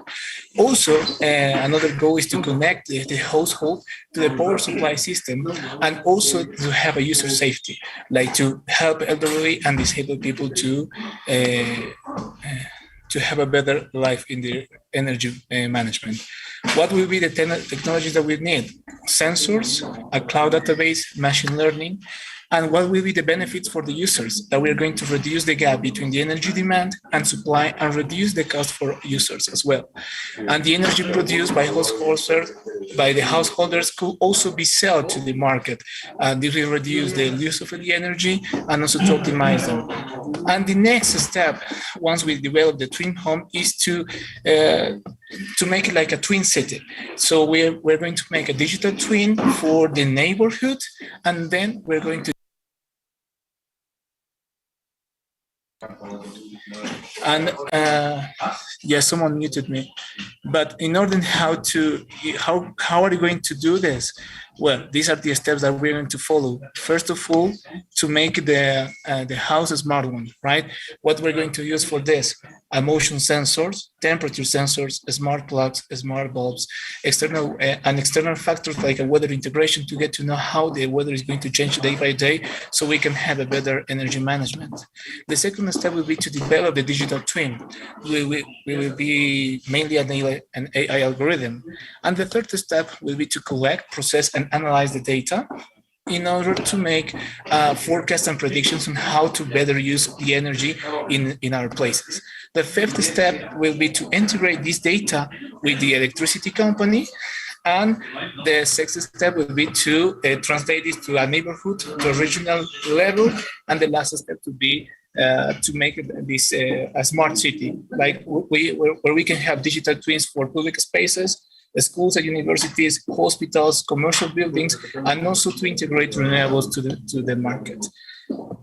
Also, another goal is to connect the household to the power supply system, and also to have a user safety, like to help elderly and disabled people to have a better life in their energy management. What will be the technologies that we need? Sensors, a cloud database, machine learning, and what will be the benefits for the users? That we are going to reduce the gap between the energy demand and supply and reduce the cost for users as well. And the energy produced by the householders could also be sold to the market. And this will reduce the use of the energy and also to optimize them. And the next step, once we develop the Twin Home, is to make it like a twin city. So we're going to make a digital twin for the neighborhood, and then we're going to and yes, someone muted me. But in order how are you going to do this? Well, these are the steps that we're going to follow. First of all, to make the house a smart one, right? What we're going to use for this: motion sensors, temperature sensors, smart plugs, smart bulbs, external factors like a weather integration to get to know how the weather is going to change day by day, so we can have a better energy management. The second step will be to develop the digital twin. We will be mainly an AI algorithm. And the third step will be to collect, process, and analyze the data in order to make forecasts and predictions on how to better use the energy in our places. The fifth step will be to integrate this data with the electricity company. And the sixth step will be to translate this to a neighborhood, to a regional level. And the last step will be to make this a smart city, like where we can have digital twins for public spaces, schools and universities, hospitals, commercial buildings, and also to integrate renewables to the market.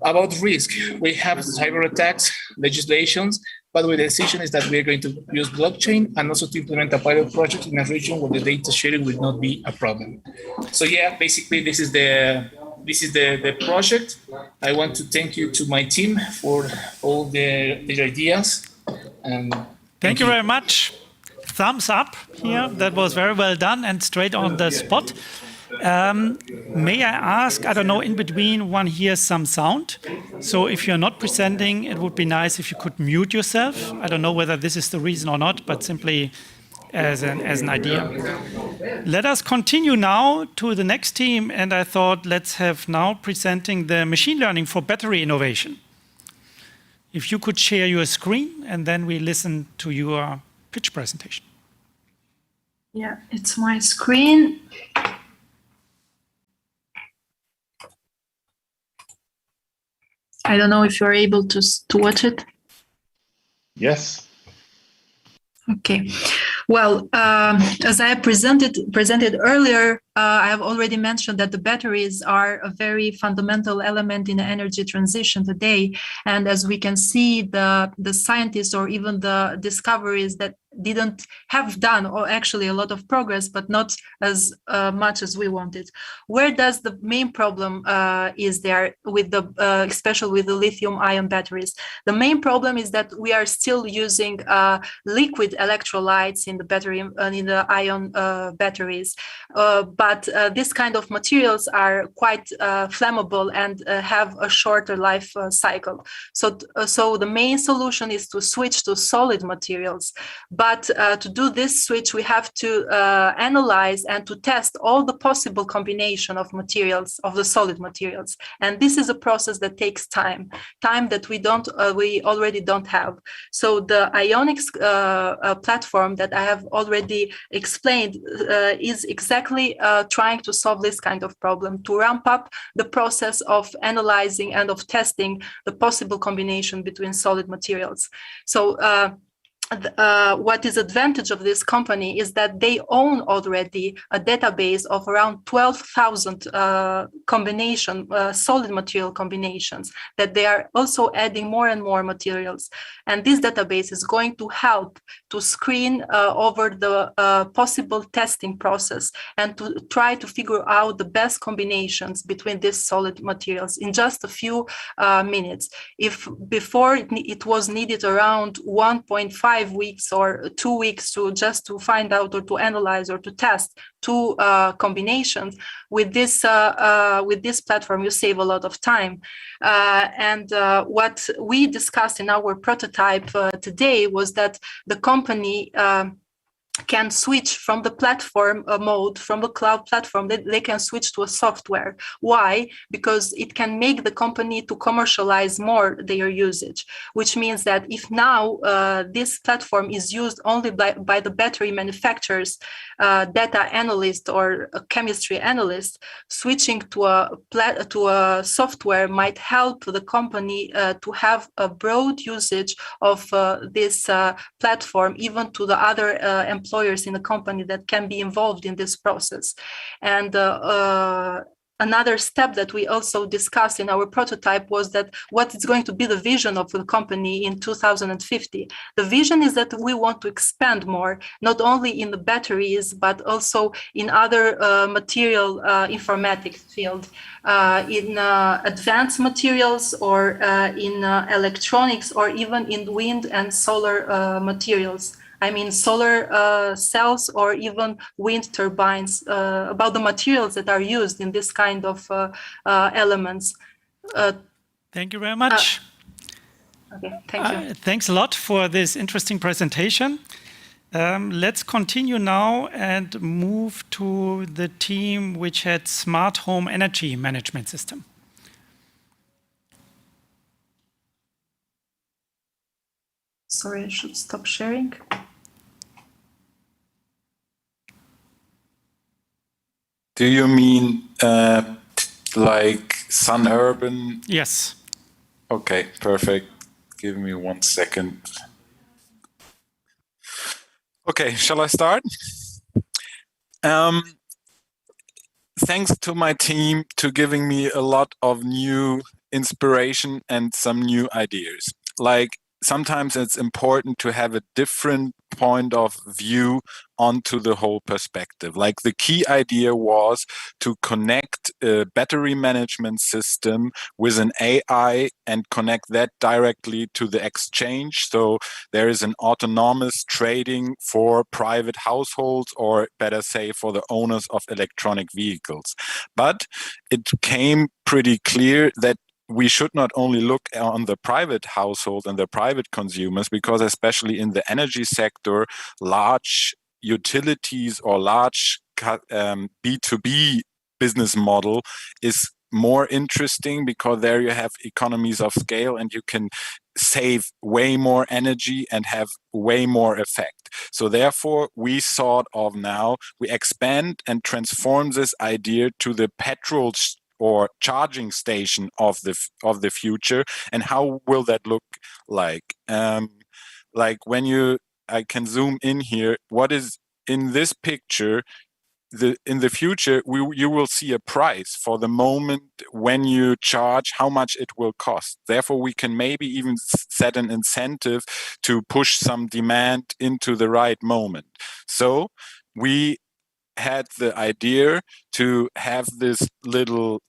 About risk, we have cyber attacks, legislations, but the decision is that we're going to use blockchain and also to implement a pilot project in a region where the data sharing will not be a problem. So yeah, basically this is the project. I want to thank you to my team for all their ideas. And thank you very much. Thumbs up here. That was very well done and straight on the spot. May I ask, I don't know, in between one hears some sound. So if you're not presenting, it would be nice if you could mute yourself. I don't know whether this is the reason or not, but simply as an idea. Let us continue now to the next team. And I thought let's have now presenting the machine learning for battery innovation. If you could share your screen and then we listen to your pitch presentation. Yeah, it's my screen. I don't know if you're able to watch it. Yes. Okay. Well, as I presented earlier, I have already mentioned that the batteries are a very fundamental element in the energy transition today. And as we can see, the scientists or even the discoveries that didn't have done, or actually a lot of progress, but not as much as we wanted. Where does the main problem is there with the, especially with the lithium-ion batteries? The main problem is that we are still using liquid electrolytes in the battery, in the ion batteries, but this kind of materials are quite flammable and have a shorter life cycle. So the main solution is to switch to solid materials. But to do this switch, we have to analyze and to test all the possible combination of materials, of the solid materials. And this is a process that takes time that we already don't have. So the Ionics platform that I have already explained is exactly trying to solve this kind of problem, to ramp up the process of analyzing and of testing the possible combination between solid materials. So what is advantage of this company is that they own already a database of around 12,000 solid material combinations, that they are also adding more and more materials. And this database is going to help to screen over the possible testing process and to try to figure out the best combinations between these solid materials in just a few minutes. If before it was needed around 1.5 weeks or 2 weeks to find out or to analyze or to test two combinations, with this platform you save a lot of time. And what we discussed in our prototype today was that the company can switch from the platform mode, from the cloud platform, they can switch to a software. Why? Because it can make the company to commercialize more their usage, which means that if now this platform is used only by the battery manufacturers, data analyst or a chemistry analyst, switching to a software might help the company to have a broad usage of this platform, even to the other employers in the company that can be involved in this process. And another step that we also discussed in our prototype was that what is going to be the vision of the company in 2050. The vision is that we want to expand more, not only in the batteries, but also in other material informatics field, in advanced materials or in electronics, or even in wind and solar materials. I mean, solar cells or even wind turbines, about the materials that are used in this kind of elements. Thank you very much. Okay, thank you. Thanks a lot for this interesting presentation. Let's continue now and move to the team which had smart home energy management system. Sorry, I should stop sharing. Do you mean like Sun Urban? Yes. Okay, perfect. Give me 1 second. Okay, shall I start? Thanks to my team to giving me a lot of new inspiration and some new ideas. Like sometimes it's important to have a different point of view onto the whole perspective. Like the key idea was to connect a battery management system with an AI and connect that directly to the exchange. So there is an autonomous trading for private households, or better say for the owners of electronic vehicles. But it became pretty clear that we should not only look on the private household and the private consumers, because especially in the energy sector, large utilities or large B2B business model is more interesting, because there you have economies of scale and you can save way more energy and have way more effect. So therefore, we we expand and transform this idea to the petrol or charging station of the future. And how will that look like? Like when I can zoom in here, what is in this picture? In the future, you will see a price for the moment when you charge, how much it will cost. Therefore, we can maybe even set an incentive to push some demand into the right moment. So we had the idea to have this little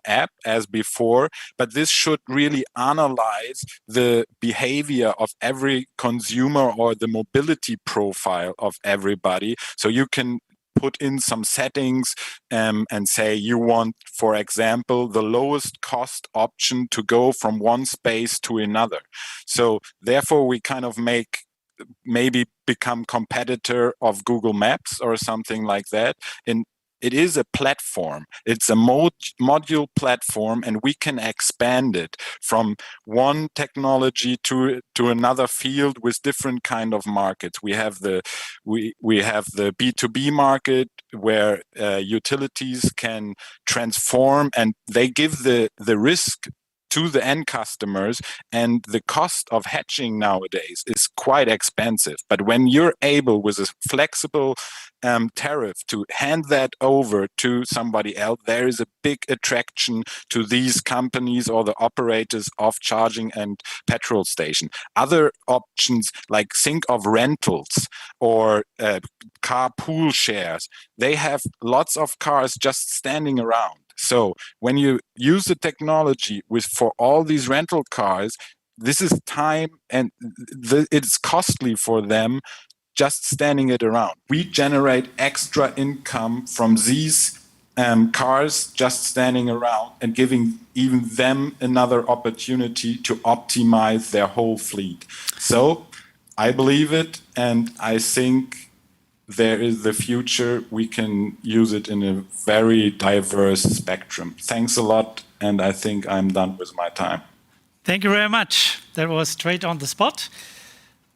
app as before, but this should really analyze the behavior of every consumer or the mobility profile of everybody. So you can put in some settings and say you want, for example, the lowest cost option to go from one space to another. So therefore, we kind of maybe become competitor of Google Maps or something like that. And it is a platform. It's a module platform, and we can expand it from one technology to another field with different kind of markets. We have the B2B market where utilities can transform, and they give the risk to the end customers, and the cost of hedging nowadays is quite expensive. But when you're able with a flexible tariff to hand that over to somebody else, there is a big attraction to these companies or the operators of charging and petrol station. Other options, like think of rentals or car pool shares, they have lots of cars just standing around. So when you use the technology for all these rental cars, this is time and it's costly for them just standing it around. We generate extra income from these cars just standing around and giving even them another opportunity to optimize their whole fleet. So I believe it, and I think there is the future. We can use it in a very diverse spectrum. Thanks a lot, and I think I'm done with my time. Thank you very much. That was straight on the spot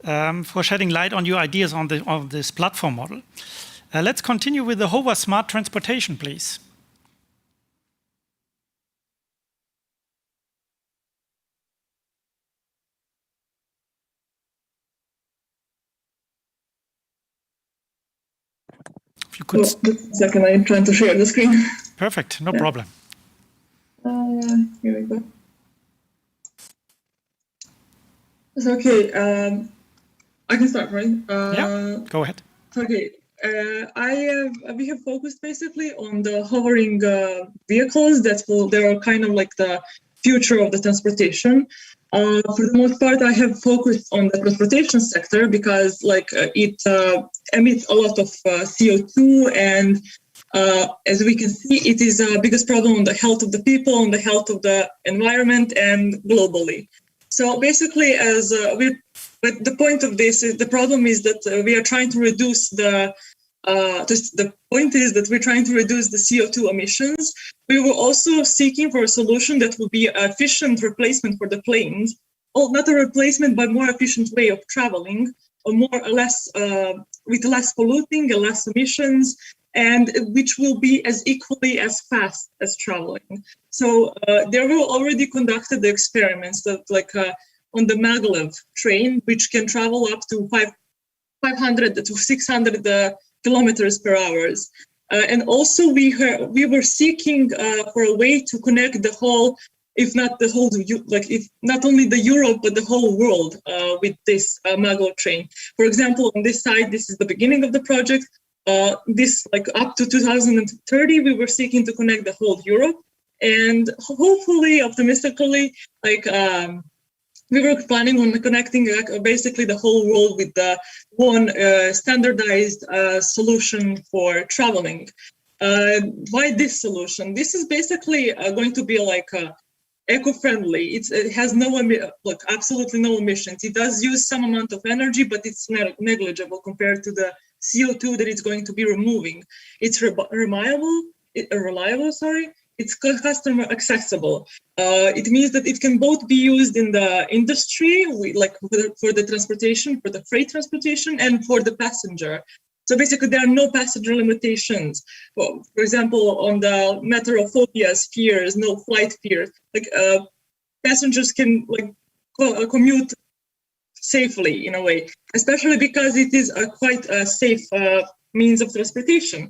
for shedding light on your ideas on this platform model. Let's continue with the Hover Smart Transportation, please. If you could... Just a second, I'm trying to share the screen. Perfect, no problem. Here we go. It's okay. I can start, right? Yeah, go ahead. Okay. We have focused basically on the hovering vehicles they are kind of like the future of the transportation. For the most part, I have focused on the transportation sector because it emits a lot of CO2, and as we can see, it is the biggest problem on the health of the people, on the health of the environment, and globally. So basically, but the point of this is the problem is that we are trying to reduce the point is that we're trying to reduce the CO2 emissions. We were also seeking for a solution that will be an efficient replacement for the planes. Well, not a replacement, but more efficient way of traveling, or more or less with less polluting and less emissions, and which will be as equally as fast as traveling. So there were already conducted the experiments that on the maglev train, which can travel up to 500 to 600 kilometers per hour. And also we were seeking for a way to connect the whole, if not the whole, like if not only the Europe, but the whole world with this maglev train. For example, on this side, this is the beginning of the project. This, like up to 2030, we were seeking to connect the whole Europe. And hopefully, optimistically, like we were planning on connecting basically the whole world with the one standardized solution for traveling. Why this solution? This is basically going to be like eco-friendly. It has absolutely no emissions. It does use some amount of energy, but it's negligible compared to the CO2 that it's going to be removing. It's reliable. It's customer accessible. It means that it can both be used in the industry, for the transportation, for the freight transportation, and for the passenger. So basically, there are no passenger limitations. Well, for example, on the matter of phobias, fears, no flight fears, passengers can commute safely in a way, especially because it is quite a safe means of transportation.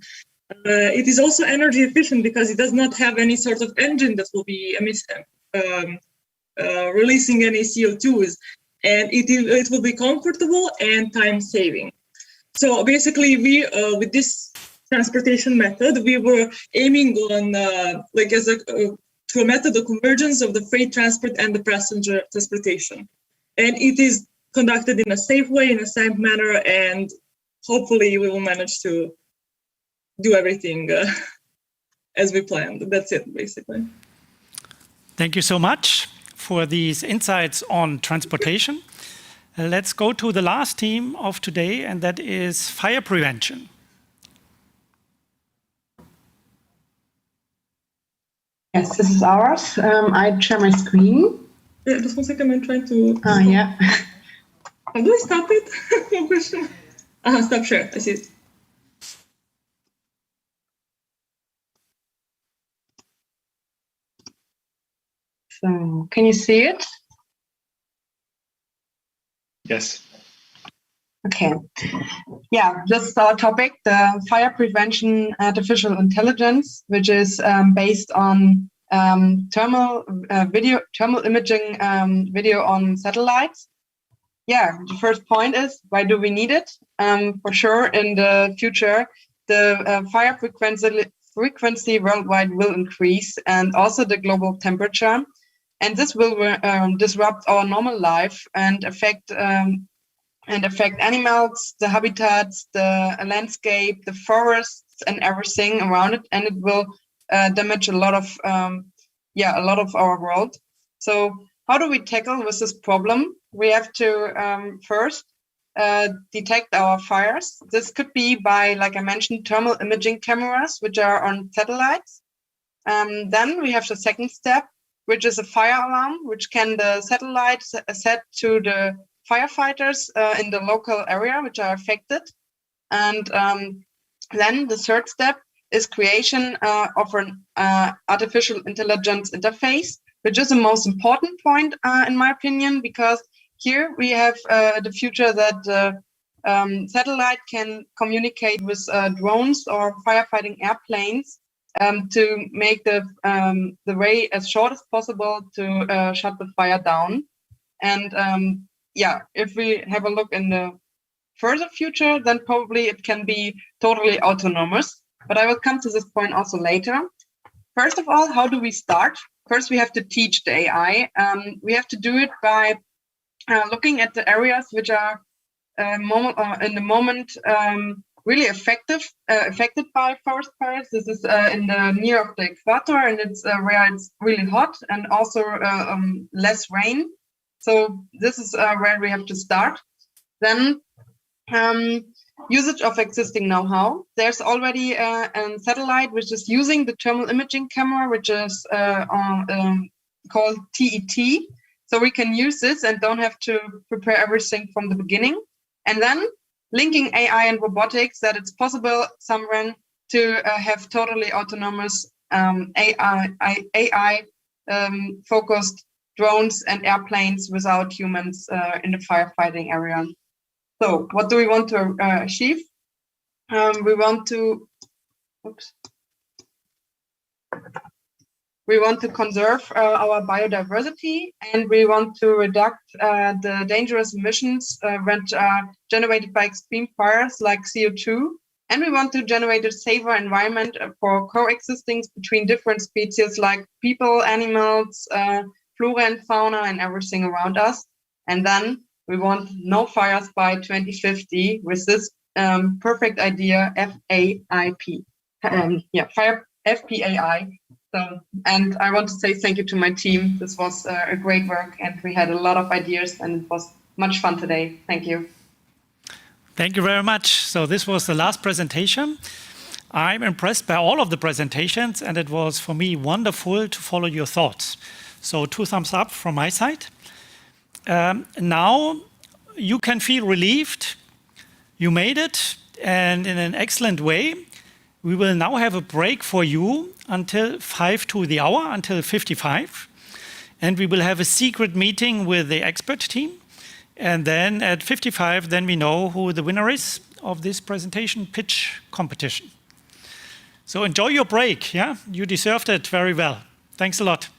It is also energy efficient because it does not have any sort of engine that will be releasing any CO2s, and it will be comfortable and time saving. So basically, we with this transportation method, we were aiming on to a method of convergence of the freight transport and the passenger transportation, and it is conducted in a safe way, in a safe manner, and hopefully we will manage to do everything as we planned. That's it, basically. Thank you so much for these insights on transportation. Let's go to the last team of today, and that is fire prevention. Yes, this is ours. I share my screen. Yeah, just 1 second, I'm trying to... yeah. How do I stop it? No question. Stop share, I see it. So, can you see it? Yes. Okay. Yeah, this is our topic, the fire prevention artificial intelligence, which is based on thermal imaging video on satellites. Yeah, the first point is, why do we need it? For sure, in the future, the fire frequency worldwide will increase, and also the global temperature. And this will disrupt our normal life and affect animals, the habitats, the landscape, the forests, and everything around it. And it will damage a lot of our world. So how do we tackle with this problem? We have to first detect our fires. This could be by, like I mentioned, thermal imaging cameras, which are on satellites. Then we have the second step, which is a fire alarm, which can the satellite set to the firefighters in the local area which are affected. And then the third step is creation of an artificial intelligence interface, which is the most important point in my opinion, because here we have the future that satellite can communicate with drones or firefighting airplanes to make the way as short as possible to shut the fire down. And if we have a look in the further future, then probably it can be totally autonomous. But I will come to this point also later. First of all, how do we start? First, we have to teach the AI. We have to do it by looking at the areas which are in the moment really affected by forest fires. This is in the near of the equator, and it's where it's really hot and also less rain. So this is where we have to start. Then usage of existing know-how. There's already a satellite which is using the thermal imaging camera, which is called TET. So we can use this and don't have to prepare everything from the beginning. And then linking AI and robotics, that it's possible somewhere to have totally autonomous AI focused drones and airplanes without humans in the firefighting area. So what do we want to achieve? we want to conserve our biodiversity, and we want to reduce the dangerous emissions which are generated by extreme fires like CO2. And we want to generate a safer environment for coexisting between different species like people, animals, flora and fauna, and everything around us. And then we want no fires by 2050 with this perfect idea, FAIP. Fire FPAI. So, and I want to say thank you to my team. This was a great work, and we had a lot of ideas, and it was much fun today. Thank you. Thank you very much. So this was the last presentation. I'm impressed by all of the presentations, and it was for me wonderful to follow your thoughts. So 2 thumbs up from my side. Now you can feel relieved. You made it, and in an excellent way. We will now have a break for you until 5 to the hour, until 55. And we will have a secret meeting with the expert team. And then at 55, then we know who the winner is of this presentation pitch competition. So enjoy your break, yeah? You deserved it very well. Thanks a lot.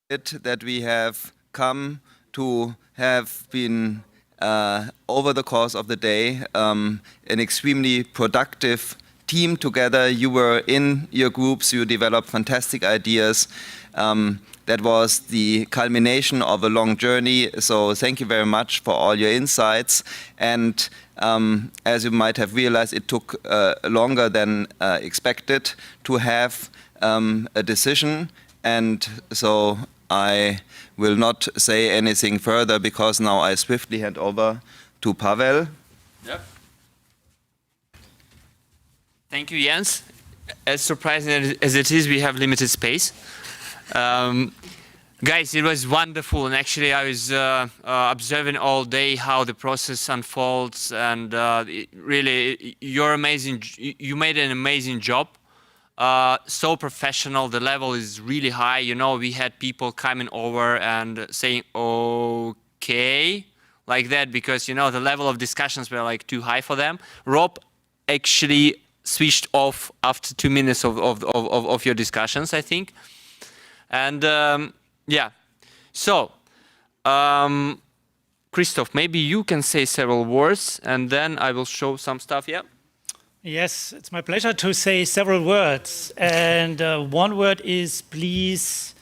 that we have come to have been over the course of the day an extremely productive team together. You were in your groups, you developed fantastic ideas. That was the culmination of a long journey. So thank you very much for all your insights. And as you might have realized, it took longer than expected to have a decision. And so I will not say anything further because now I swiftly hand over to Pavel. Yep. Thank you, Jens. As surprising as it is, we have limited space. Guys, it was wonderful, and actually I was observing all day how the process unfolds, and really, you're amazing. You made an amazing job. So professional. The level is really high. You know, we had people coming over and saying okay like that because, you know, the level of discussions were like too high for them. Rob actually switched off after 2 minutes of your discussions, I think. And yeah, so Christoph, maybe you can say several words and then I will show some stuff. Yeah. Yes, it's my pleasure to say several words. And one word is please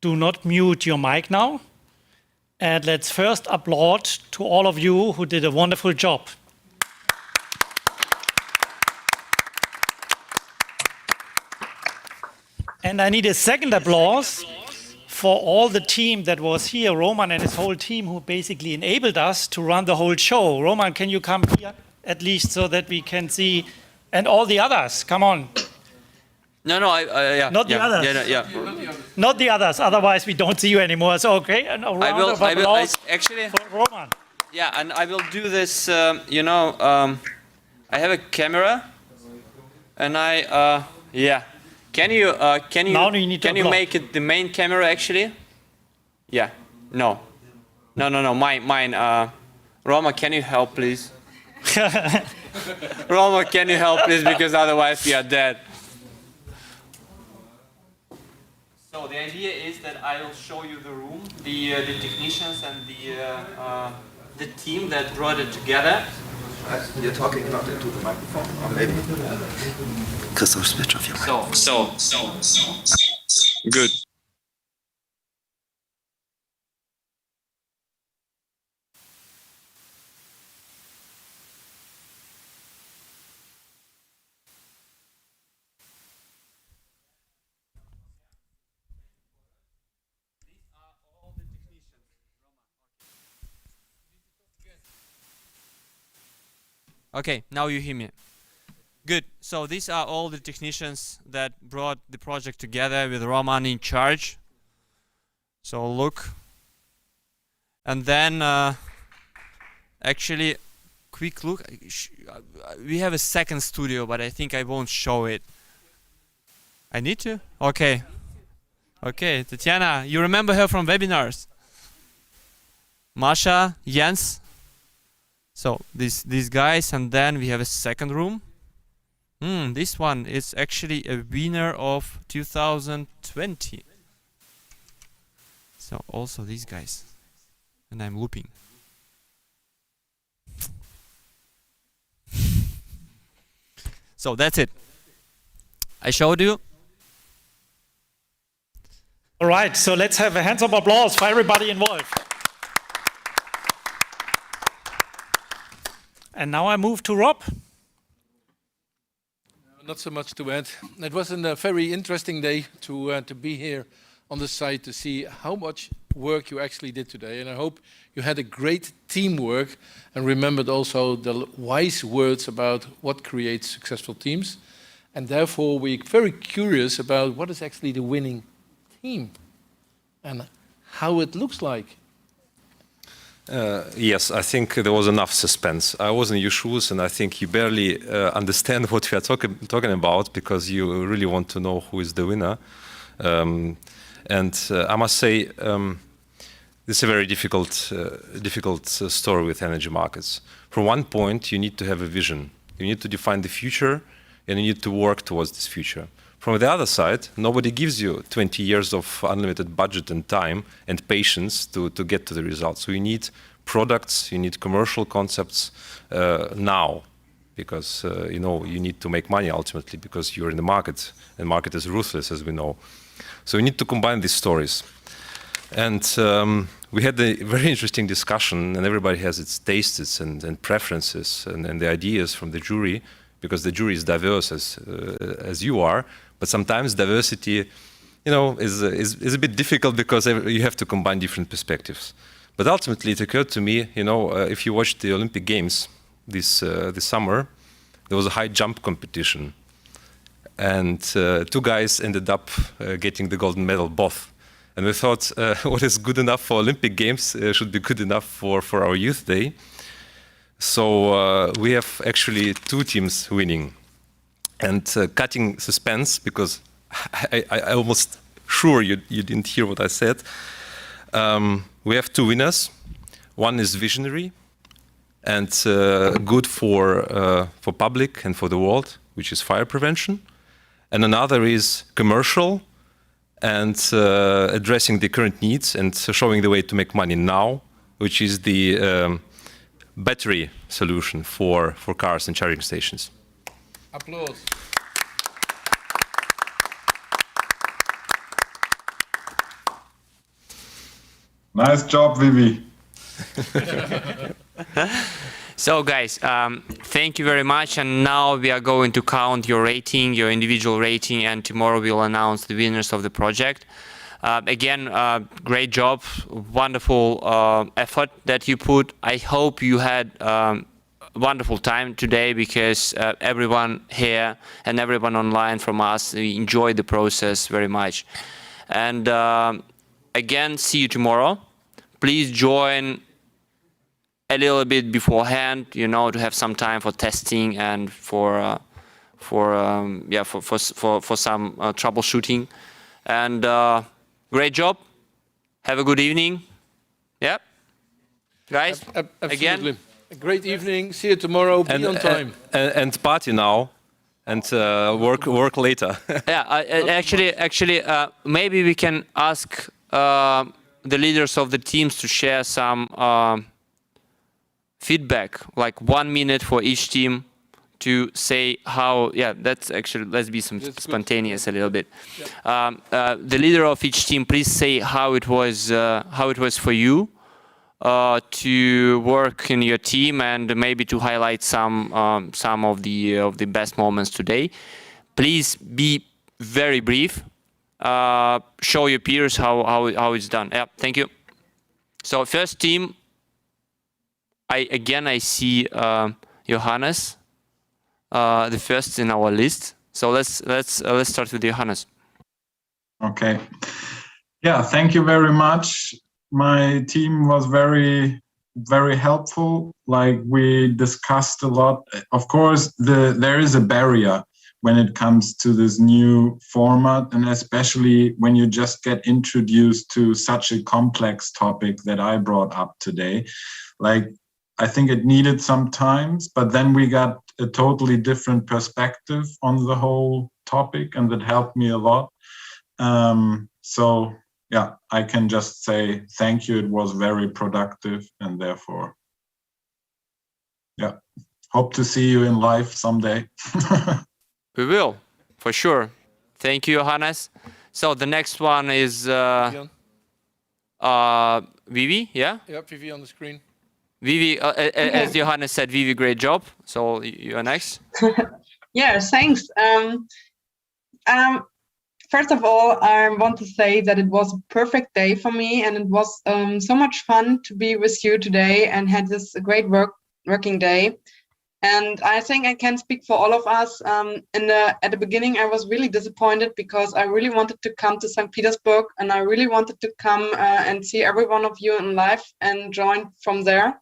do not mute your mic now. And let's first applaud to all of you who did a wonderful job. And I need a second applause for all the team that was here, Roman and his whole team, who basically enabled us to run the whole show. Roman, can you come here at least so that we can see, and all the others, come on. No, yeah. Not the others. Yeah. Not the others, otherwise we don't see you anymore. So, okay, and a round of applause actually, for Roman. Yeah, and I will do this, you know, I have a camera, and yeah. Can you make it the main camera actually? Yeah. No, mine. Roma, can you help please? Roma, can you help please? Because otherwise we are dead. So the idea is that I will show you the room, the technicians and the team that brought it together. You're talking not into the microphone, or maybe. Christoph, switch off your microphone. So. Good. Okay, now you hear me. Good. So these are all the technicians that brought the project together with Roman in charge. So look. And then actually, quick look. We have a second studio, but I think I won't show it. I need to? Okay. Okay, Tatiana, you remember her from webinars. Masha, Jens. So these guys, and then we have a second room. This one is actually a winner of 2020. So also these guys, and I'm looping. So that's it. I showed you. All right, so let's have a hands of applause for everybody involved. And now I move to Rob. Not so much to add. It was a very interesting day to be here on the site to see how much work you actually did today. And I hope you had a great teamwork and remembered also the wise words about what creates successful teams. And therefore, we're very curious about what is actually the winning team and how it looks like. Yes, I think there was enough suspense. I was in your shoes, and I think you barely understand what we are talking about because you really want to know who is the winner. And I must say, this is a very difficult story with energy markets. From one point, you need to have a vision. You need to define the future, and you need to work towards this future. From the other side, nobody gives you 20 years of unlimited budget and time and patience to get to the results. So you need products, you need commercial concepts now, because you need to make money ultimately, because you're in the market, and market is ruthless, as we know. So we need to combine these stories. And we had a very interesting discussion, and everybody has its tastes and preferences and the ideas from the jury, because the jury is diverse as you are. But sometimes diversity, is a bit difficult because you have to combine different perspectives. But ultimately, it occurred to me, if you watched the Olympic Games this summer, there was a high jump competition, and 2 guys ended up getting the golden medal, both. And we thought, what is good enough for Olympic Games should be good enough for our Youth Day. So we have actually 2 teams winning. And cutting suspense, because I almost sure you didn't hear what I said. We have 2 winners. One is visionary and good for public and for the world, which is fire prevention. And another is commercial and addressing the current needs and showing the way to make money now, which is the battery solution for cars and charging stations. Applause. Nice job, Vivi. So guys, thank you very much. And now we are going to count your rating, your individual rating, and tomorrow we'll announce the winners of the project. Again, great job, wonderful effort that you put. I hope you had wonderful time today, because everyone here and everyone online from us enjoyed the process very much. And again, see you tomorrow. Please join a little bit beforehand, to have some time for testing and for some troubleshooting. And great job. Have a good evening. Yep. Guys, Absolutely. again. A great evening. See you tomorrow. Be on time. And party now, and work later. Actually, maybe we can ask the leaders of the teams to share some feedback, like 1 minute for each team, to say how. That's actually, let's be spontaneous a little bit. The leader of each team, please say how it was for you to work in your team, and maybe to highlight some of the best moments today. Please be very brief. Show your peers how it's done. Yeah, thank you. So first team, I see Johannes, the first in our list. So let's start with Johannes. Okay. Yeah, thank you very much. My team was very, very helpful. Like, we discussed a lot. Of course, there is a barrier when it comes to this new format, and especially when you just get introduced to such a complex topic that I brought up today. Like, I think it needed some time, but then we got a totally different perspective on the whole topic, and that helped me a lot. So yeah, I can just say thank you. It was very productive, and therefore, yeah, hope to see you in life someday. We will, for sure. Thank you, Johannes. So the next one is Vivi, yeah? Yeah, Vivi on the screen. Vivi, as Johannes said, Vivi, great job. So you're next. Yeah, thanks. First of all, I want to say that it was a perfect day for me, and it was so much fun to be with you today and had this great working day. And I think I can speak for all of us. At the beginning, I was really disappointed because I really wanted to come to St. Petersburg, and I really wanted to come and see every one of you in live and join from there.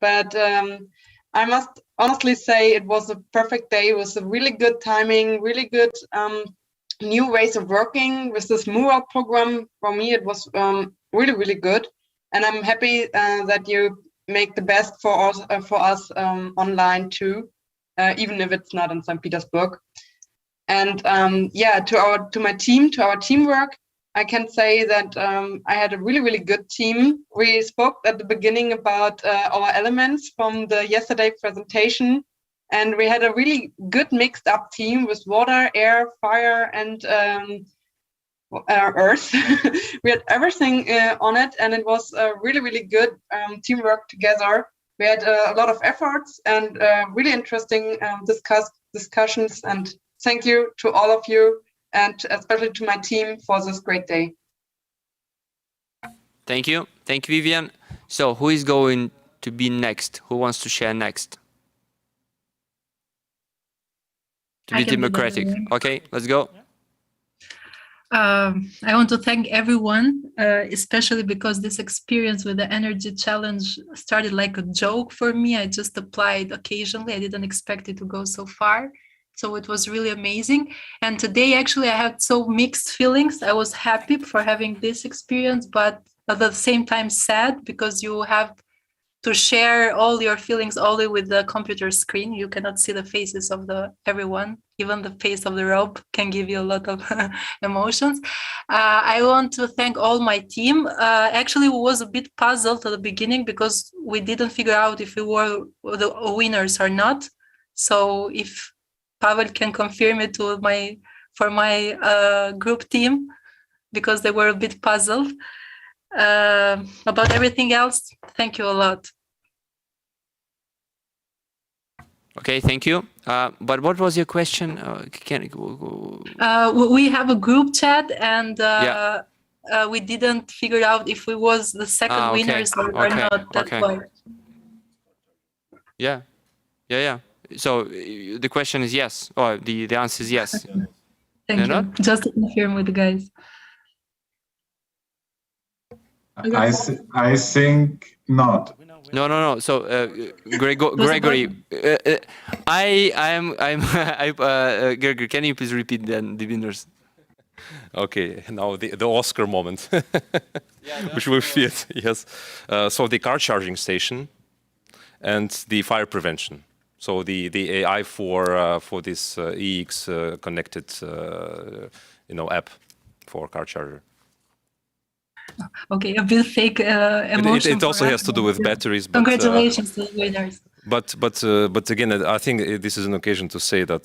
But I must honestly say it was a perfect day. It was a really good timing, really good new ways of working with this mural program. For me, it was really, really good. And I'm happy that you make the best for us online too, even if it's not in St. Petersburg. And yeah, to my team, to our teamwork, I can say that I had a really, really good team. We spoke at the beginning about our elements from the yesterday presentation, and we had a really good mixed up team with water, air, fire, and earth. We had everything on it, and it was a really, really good teamwork together. We had a lot of efforts and really interesting discussions, and thank you to all of you, and especially to my team for this great day. Thank you, Vivian. So who is going to be next? Who wants to share next? To be democratic. Okay, let's go. I want to thank everyone, especially because this experience with the energy challenge started like a joke for me. I just applied occasionally. I didn't expect it to go so far. So it was really amazing. And today, actually, I had so mixed feelings. I was happy for having this experience, but at the same time sad, because you have to share all your feelings only with the computer screen. You cannot see the faces of everyone. Even the face of the robe can give you a lot of emotions. I want to thank all my team. Actually, we was a bit puzzled at the beginning because we didn't figure out if we were the winners or not. So if Pavel can confirm it for my group team, because they were a bit puzzled. About everything else, thank you a lot. Okay, thank you. But what was your question? We have a group chat, and we didn't figure out if we was the second winners or not. That's why. Yeah. So the question is yes, or the answer is yes. Thank you. Not? Just to confirm with the guys. I think not. No. So Gregory, Gregory, can you please repeat then the winners? Okay, now the Oscar moment, which we feel, yes. So the car charging station and the fire prevention. So the AI for this EX connected app for car charger. Okay, a bit fake emotion. It also has to do with batteries. But, congratulations to the winners. But again, I think this is an occasion to say that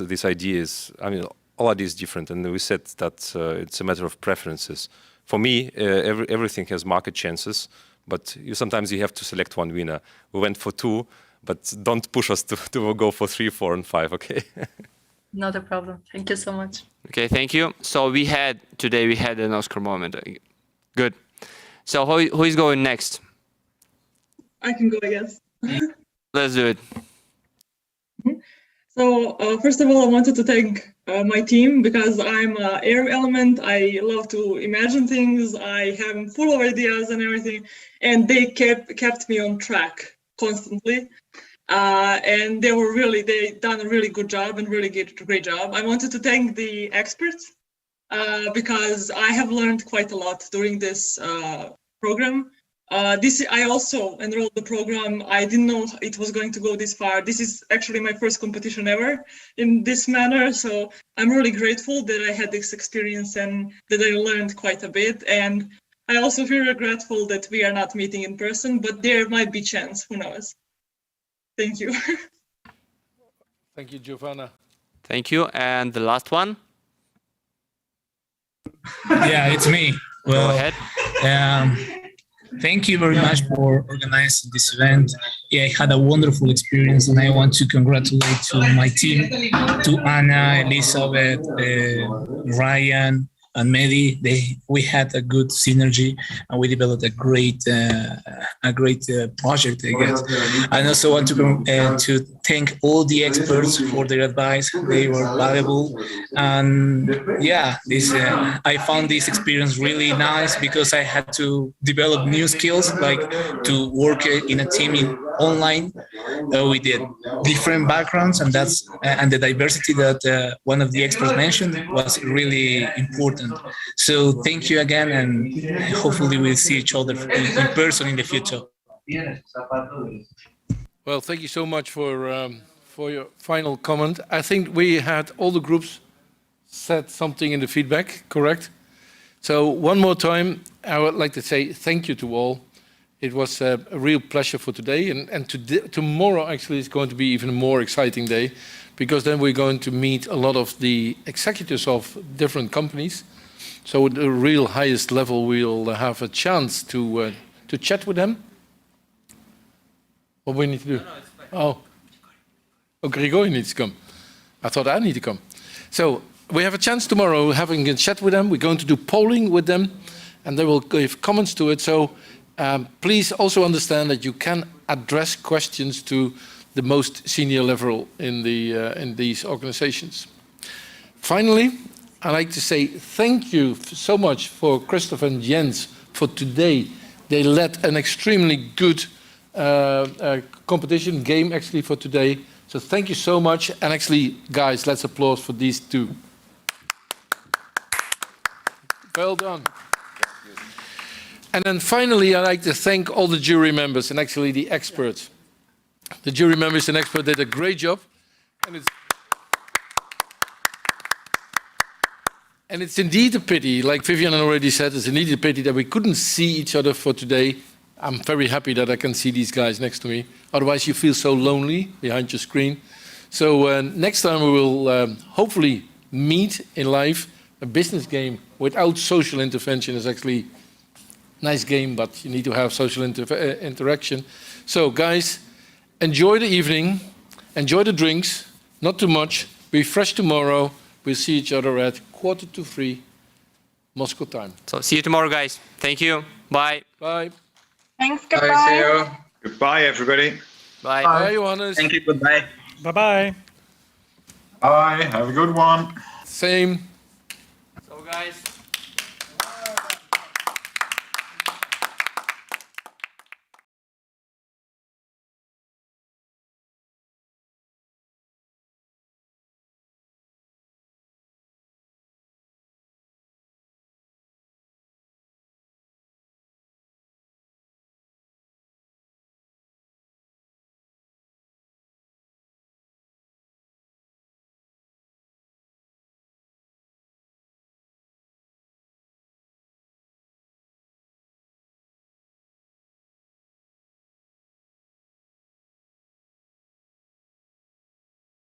this idea is. I mean, all idea is different, and we said that it's a matter of preferences. For me, everything has market chances, but sometimes you have to select one winner. We went for 2, but don't push us to go for 3, 4, and 5. Okay. Not a problem. Thank you so much. Okay, thank you. So today we had an Oscar moment. Good. So who is going next? I can go, I guess. Let's do it. So first of all, I wanted to thank my team, because I'm an air element. I love to imagine things. I am full of ideas and everything, and they kept me on track constantly. And they done a really good job and really great job. I wanted to thank the experts because I have learned quite a lot during this program. I also enrolled the program. I didn't know it was going to go this far. This is actually my first competition ever in this manner. So I'm really grateful that I had this experience and that I learned quite a bit. And I also feel regretful that we are not meeting in person, but there might be chance, who knows. Thank you. Thank you, Giovanna. Thank you. And the last one? Yeah, it's me. Well, go ahead. Thank you very much for organizing this event. Yeah, I had a wonderful experience, and I want to congratulate to my team, to Anna, Elizabeth, Ryan, and Mehdi. We had a good synergy, and we developed a great project, I guess. I also want to thank all the experts for their advice. They were valuable, and yeah, I found this experience really nice because I had to develop new skills, like to work in a team online with the different backgrounds, and the diversity that one of the experts mentioned was really important. So thank you again, and hopefully we'll see each other in person in the future. Well, thank you so much for for your final comment. I think we had all the groups said something in the feedback, correct? So one more time, I would like to say thank you to all. It was a real pleasure for today, and tomorrow actually is going to be even a more exciting day, because then we're going to meet a lot of the executives of different companies. So at the real highest level, we'll have a chance to chat with them. What we need to do? Oh, Grigori needs to come. I thought I need to come. So we have a chance tomorrow having a chat with them. We're going to do polling with them, and they will give comments to it. So please also understand that you can address questions to the most senior level in these organizations. Finally, I'd like to say thank you so much for Christoph and Jens for today. They led an extremely good competition game actually for today. So thank you so much. And actually, guys, let's applaud for these two. Well done. And then finally, I'd like to thank all the jury members and actually the experts. The jury members and experts did a great job. And it's indeed a pity, like Vivian already said, it's indeed a pity that we couldn't see each other for today. I'm very happy that I can see these guys next to me. Otherwise, you feel so lonely behind your screen. So next time we will hopefully meet in live. A business game without social intervention is actually a nice game, but you need to have social interaction. So guys, enjoy the evening, enjoy the drinks, not too much, be fresh tomorrow. We'll see each other at 2:45 Moscow time. So see you tomorrow, guys. Thank you. Bye. Bye. Thanks, goodbye. Bye, see you. Goodbye, everybody. Bye. Bye, Johannes. Thank you, goodbye. Bye-bye. Bye. Have a good one. Same. So guys.